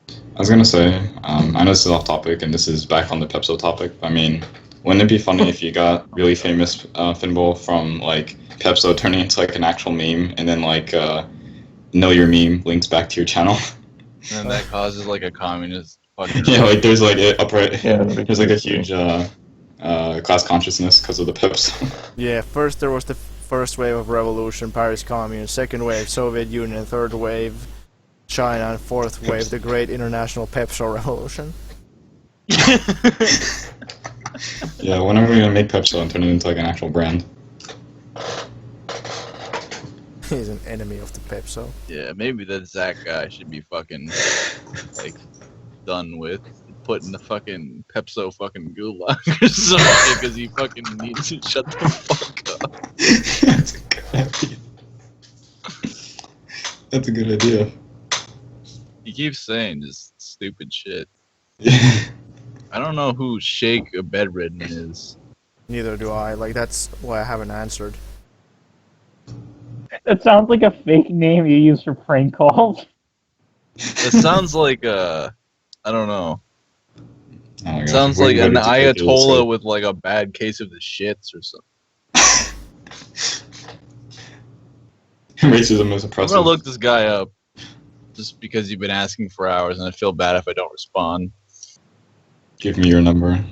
I was gonna say, I know this is off topic, and this is back on the Pepso topic. I mean, wouldn't it be funny if you got really famous Finball from like Pepso turning into like an actual meme, and then like know your meme links back to your channel? And that causes like a communist fucking. Yeah, like there's like upright. Yeah, there's like a huge class consciousness because of the Pepso. Yeah, first there was the first wave of revolution, Paris Commune. Second wave, Soviet Union. Third wave, China. And fourth wave, the Great International Pepso Revolution. Yeah, when are we gonna make Pepso and turn it into like an actual brand? He's an enemy of the Pepso. Yeah, maybe that Zach guy should be fucking like done with putting the fucking Pepso fucking gulag or something because he fucking needs to shut the fuck up. That's a good idea. That's a good idea. He keeps saying just stupid shit. Yeah. I don't know who Shake Bedridden is. Neither do I. Like, that's why I haven't answered. It sounds like a fake name you use for prank calls. It sounds like I don't know. Oh my It gosh, sounds we're like an ready to take it Ayatollah also. with like a bad case of the shits or something. Racism is I'm oppressive. gonna look this guy up just because you've been asking for hours, and I feel bad if I don't respond. Give me your number.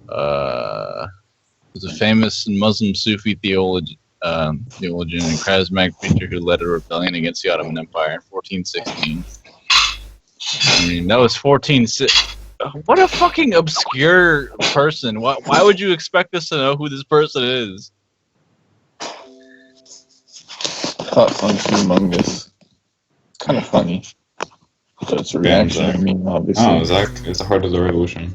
Was a famous Muslim Sufi theologian and charismatic preacher who led a rebellion against the Ottoman Empire in 1416. I mean, that was 1416. What a fucking obscure person. Why would you expect us to know who this person is? Thought sounds humongous. Kind of funny. So it's a reaction. I mean, obviously. Oh, Zach, it's the heart of the revolution.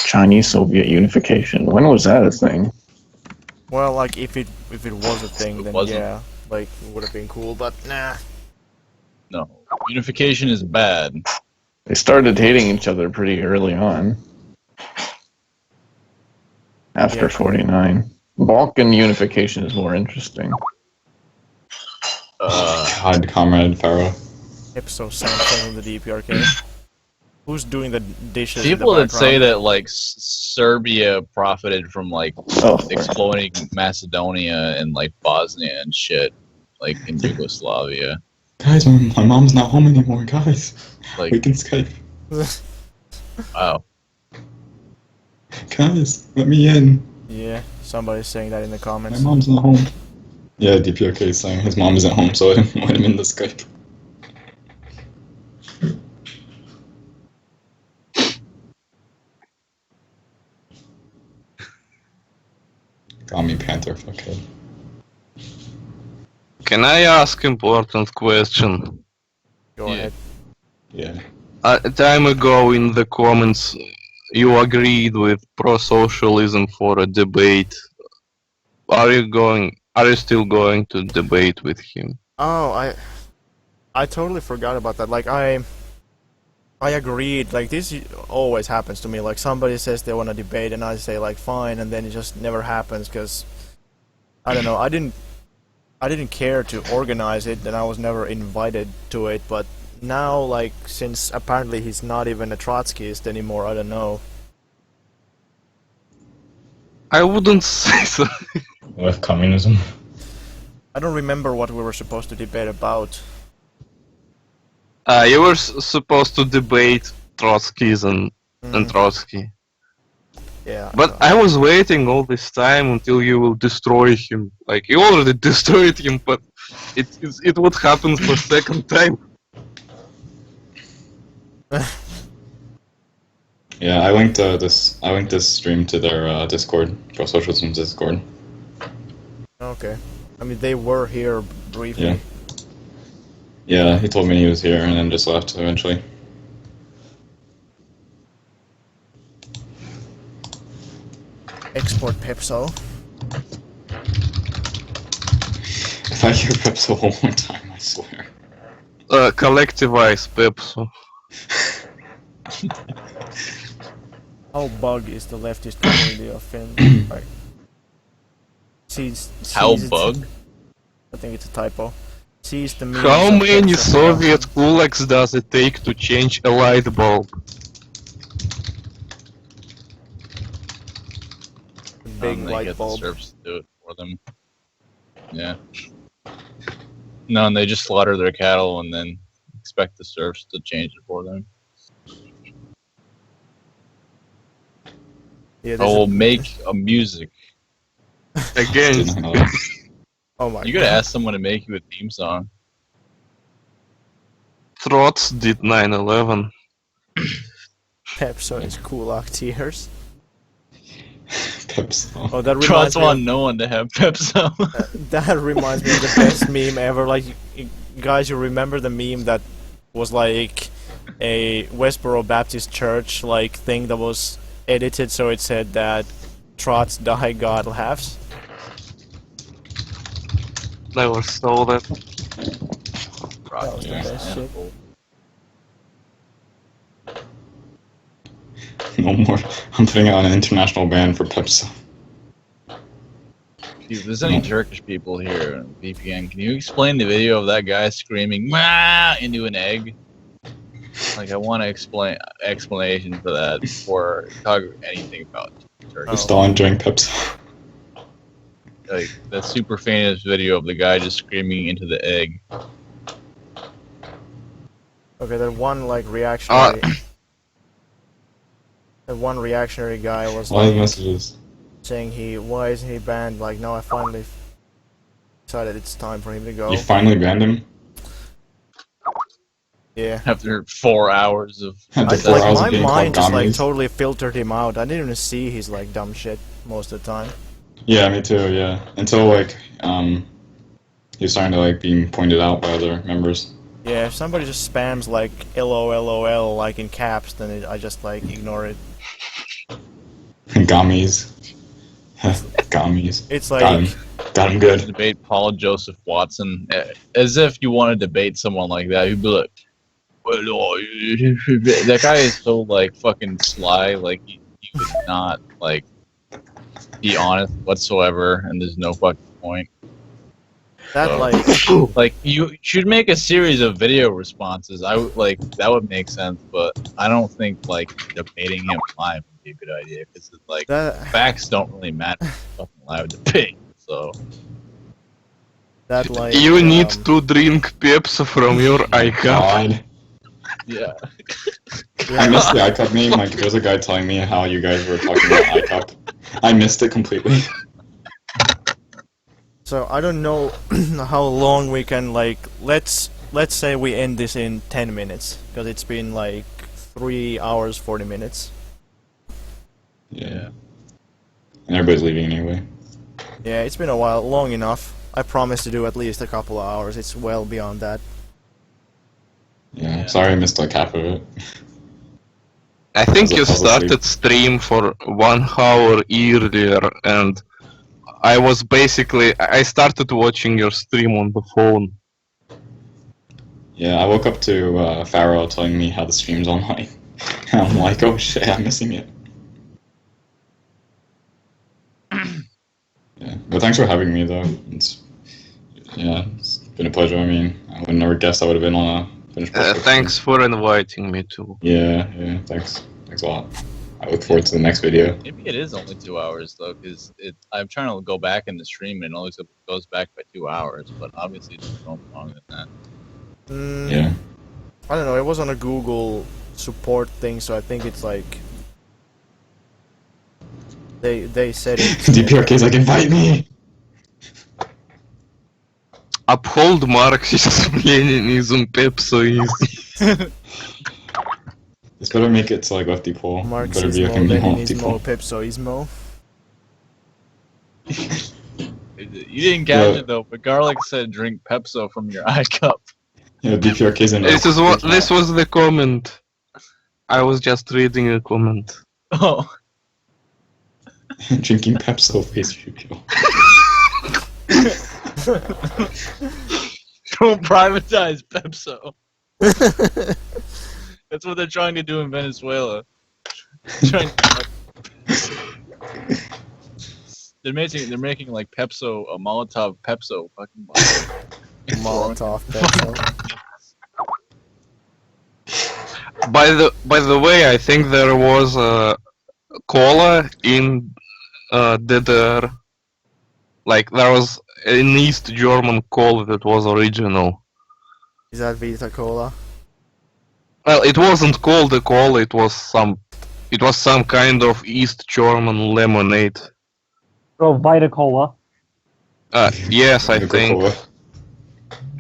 Chinese-Soviet unification. When was that a thing? Well, like, if it was a thing, then wasn't. yeah, like, it would have been cool, but nah. No. Unification is bad. They started hating each other pretty early on. After 49. Balkan unification is more interesting. God, Comrade Pharaoh. Pepso sound in the DPRK. Who's doing the dishes? People in the that say background? that like Serbia profited from like exploiting Macedonia and like Bosnia and shit, like in Yugoslavia. Guys, my mom's not home anymore, guys. Like, we can Skype. Wow. Guys, let me in. Yeah, somebody's saying that in the comments. My mom's not home. Yeah, DPRK is saying his mom isn't home, so I didn't want him in the Skype. Got me, Panther, fuckhead. Can I ask important question? Go ahead. Yeah. A time ago in the comments, you agreed with pro-socialism for a debate. Are you still going to debate with him? Oh, I totally forgot about that. Like, I agreed. Like, this always happens to me. Like, somebody says they want to debate, and I say, like, fine, and then it just never happens, because, I don't know, I didn't care to organize it, and I was never invited to it, but now, like, since apparently he's not even a Trotskyist anymore, I don't know. I wouldn't say so. With communism? I don't remember what we were supposed to debate about. You were supposed to debate Trotskyism and Trotsky. Yeah. But I was waiting all this time until you will destroy him. Like, you already destroyed him, but it would happen for second time. Yeah, I linked this stream to their Discord, Pro Socialism's Discord. Okay. I mean, they were here briefly. Yeah. Yeah, he told me he was here and then just left eventually. Export Pepso. If I hear Pepso one more time, I swear. Collectivize Pepso. How bug is the leftist community of Finland? Right. How bug? I think it's a typo. Sees the memes How of many Pepso Soviet kulaks does it take to change a light bulb? Big they light get bulb. the serfs to do it for them. Yeah. No, and they just slaughter their cattle and then expect the serfs to change it for them. Yeah, Oh, make a music. Again. Oh my You gotta God. ask someone to make you a theme song. Trots did 9/11. Pepso is Kulak tears. Pepso. Oh, that reminds Trots me. want no one to have Pepso. That reminds me of the best meme ever. Like, guys, you remember the meme that was like a Westboro Baptist Church like thing that was edited, so it said that Trots die, God laughs. Never saw that. That was the best shit. No more. I'm putting out an international ban for Pepsi. If there's any Turkish people here, VPN, can you explain the video of that guy screaming "Mah!" into an egg? Like, I want to explanation for that before talk anything about Turkey. Stalin drank Pepsi. Like, that super famous video of the guy just screaming into the egg. Okay, that one like reactionary. That one reactionary guy was Live like messages. saying why isn't he banned? Like, no, I finally decided it's time for him to go. You finally banned him? Yeah. After 4 hours of... My mind just like totally filtered him out. I didn't even see his like dumb shit most of the time. Yeah, me too, yeah. Until like, he was starting to like being pointed out by other members. Yeah, if somebody just spams like LOLOL like in caps, then I just like ignore it. Gummies. Gummies. It's like... Got him good. Debate Paul Joseph Watson. As if you want to debate someone like that. You'd be like, well, that guy is so like fucking sly, like he could not like be honest whatsoever, and there's no fucking point. That like you should make a series of video responses. I would like that would make sense, but I don't think like debating him live would be a good idea because like facts don't really matter in fucking live debate. So that like you need to drink Pepsi from your iCup. Yeah. I missed the iCup meme. Like, there's a guy telling me how you guys were talking about iCup. I missed it completely. So I don't know how long we can like. Let's say we end this in 10 minutes because it's been like 3 hours 40 minutes. Yeah. And everybody's leaving anyway. Yeah, it's been a while, long enough. I promise to do at least a couple of hours. It's well beyond that. Yeah, sorry I missed like half of it. I think you started stream for 1 hour earlier, and I started watching your stream on the phone. Yeah, I woke up to Pharaoh telling me how the stream's online. And I'm like, oh shit, I'm missing it. Yeah, but thanks for having me though. It's been a pleasure. I mean, I would never guess I would have been on a finished product. Thanks for inviting me too. Yeah, thanks a lot. I look forward to the next video. Maybe it is only 2 hours though, because I'm trying to go back in the stream and it only goes back by 2 hours, but obviously it's going longer than that. Yeah. I don't know. It was on a Google support thing, so I think it's like they said it. DPRK's like, invite me. Uphold Marxism, Leninism, Pepsoism. This better make it to like lefty poll. Better be like a lefty poll. Pepsoismo. You didn't catch it though, but Garlic said drink Pepso from your iCup. Yeah, DPRK's in. This was the comment. I was just reading a comment. Oh. Drinking Pepso face reveal. Don't privatize Pepso. That's what they're trying to do in Venezuela. They're making like Pepso, a Molotov Pepso fucking bottle. Molotov Pepso. By the way, I think there was a cola in DDR. Like there was an East German cola that was original. Is that Vita Cola? Well, it wasn't called a cola. It was some kind of East German lemonade. Oh, Vita Cola. Yes, I think.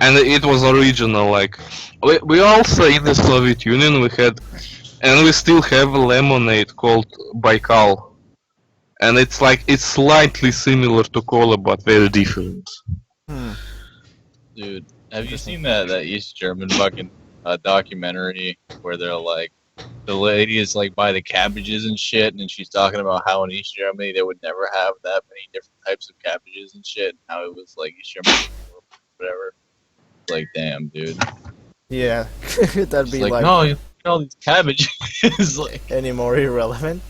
And it was original. Like we also in the Soviet Union we had, and we still have a lemonade called Baikal. And it's slightly similar to cola, but very different. Dude, have you seen that East German fucking documentary where they're like, the lady is like by the cabbages and shit, and she's talking about how in East Germany they would never have that many different types of cabbages and shit, and how it was like East Germany, whatever. Like, damn, dude. Yeah, that'd be like no, you all these cabbages. is like any more irrelevant.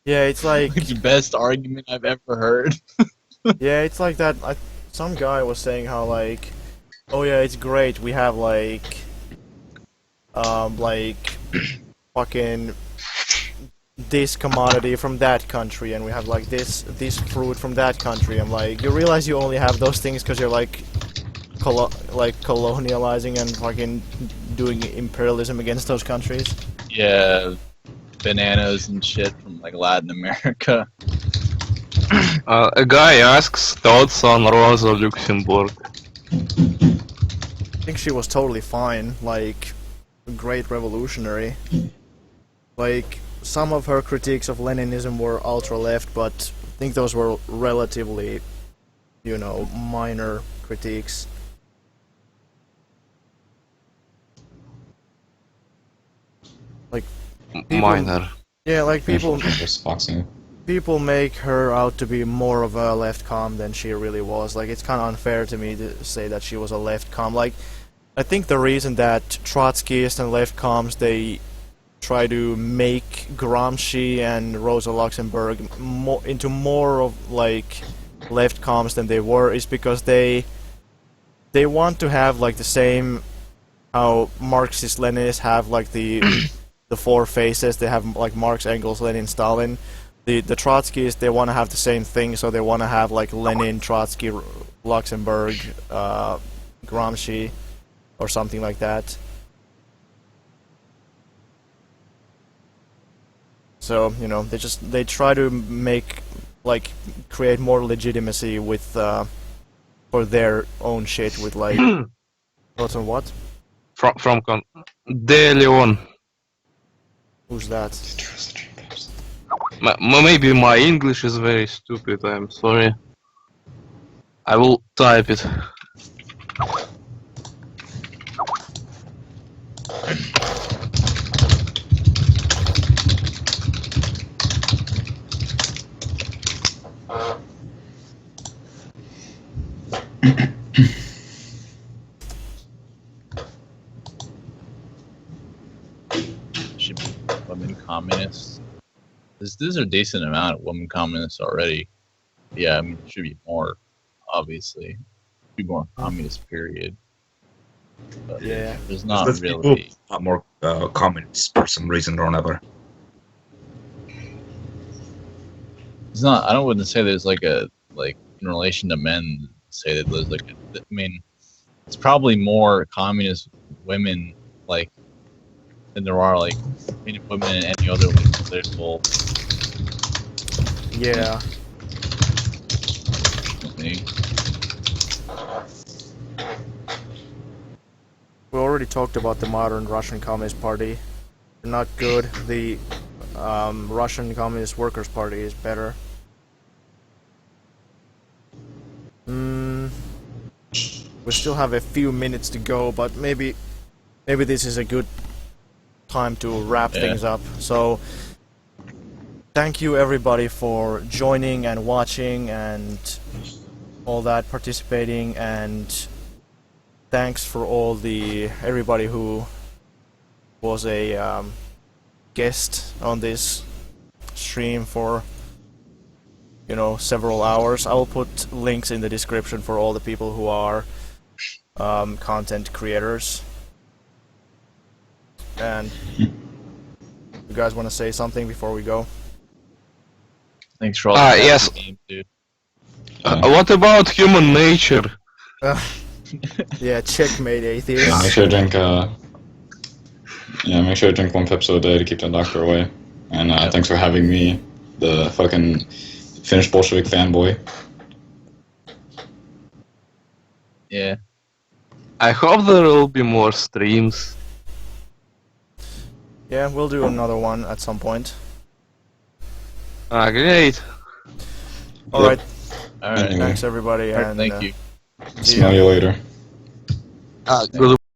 Yeah, it's like the best argument I've ever heard. yeah, it's like that. Some guy was saying how like, oh yeah, it's great. We have like fucking this commodity from that country, and we have like this fruit from that country. I'm like, you realize you only have those things because you're like colonializing and fucking doing imperialism against those countries. Yeah, bananas and shit from like Latin America. A guy asks thoughts on Rosa Luxemburg. I think she was totally fine, like a great revolutionary. Like some of her critiques of Leninism were ultra left, but I think those were relatively, you know, minor critiques. Like Minor. Yeah, like people boxing. People make her out to be more of a left com than she really was. Like, it's kind of unfair to me to say that she was a left com. Like, I think the reason that Trotskyists and left coms, they try to make Gramsci and Rosa Luxemburg into more of, like, left coms than they were is because they want to have, like, the same how Marxist-Leninists have, like, the four faces. They have, like, Marx, Engels, Lenin, Stalin. The Trotskyists, they want to have the same thing, so they want to have like Lenin, Trotsky, Luxemburg, Gramsci, or something like that. So, you know, they try to create more legitimacy with for their own shit with like thoughts on what? From De Leon. Who's that? Maybe my English is very stupid, I'm sorry. I will type it. Should be women communists. There's a decent amount of women communists already. Yeah, I mean, it should be more, obviously. Be more communist, period. But yeah. There's not There's really... people a lot more communists for some reason or another. It's not, I wouldn't say there's like a, like, in relation to men, say that there's like, I mean, it's probably more communist women, like, than there are, like, women in any other political... Yeah. thing. We already talked about the modern Russian Communist Party. They're not good. The Russian Communist Workers' Party is better. We still have a few minutes to go, but maybe this is a good time to wrap things up. So, thank you everybody for joining and watching and all that, participating, and thanks for all everybody who was a guest on this stream for, you know, several hours. I will put links in the description for all the people who are content creators. And you guys want to say something before we go? Thanks for all the yes. games, dude. What about human nature? Yeah, checkmate, atheist. Yeah, make sure to drink. Make sure to drink one pepso a day to keep the doctor away. And thanks for having me, the fucking Finnish Bolshevik fanboy. Yeah. I hope there will be more streams. Yeah, we'll do another one at some point. Great. Alright. Alright. Thanks everybody, and thank you. Smell you later. Good.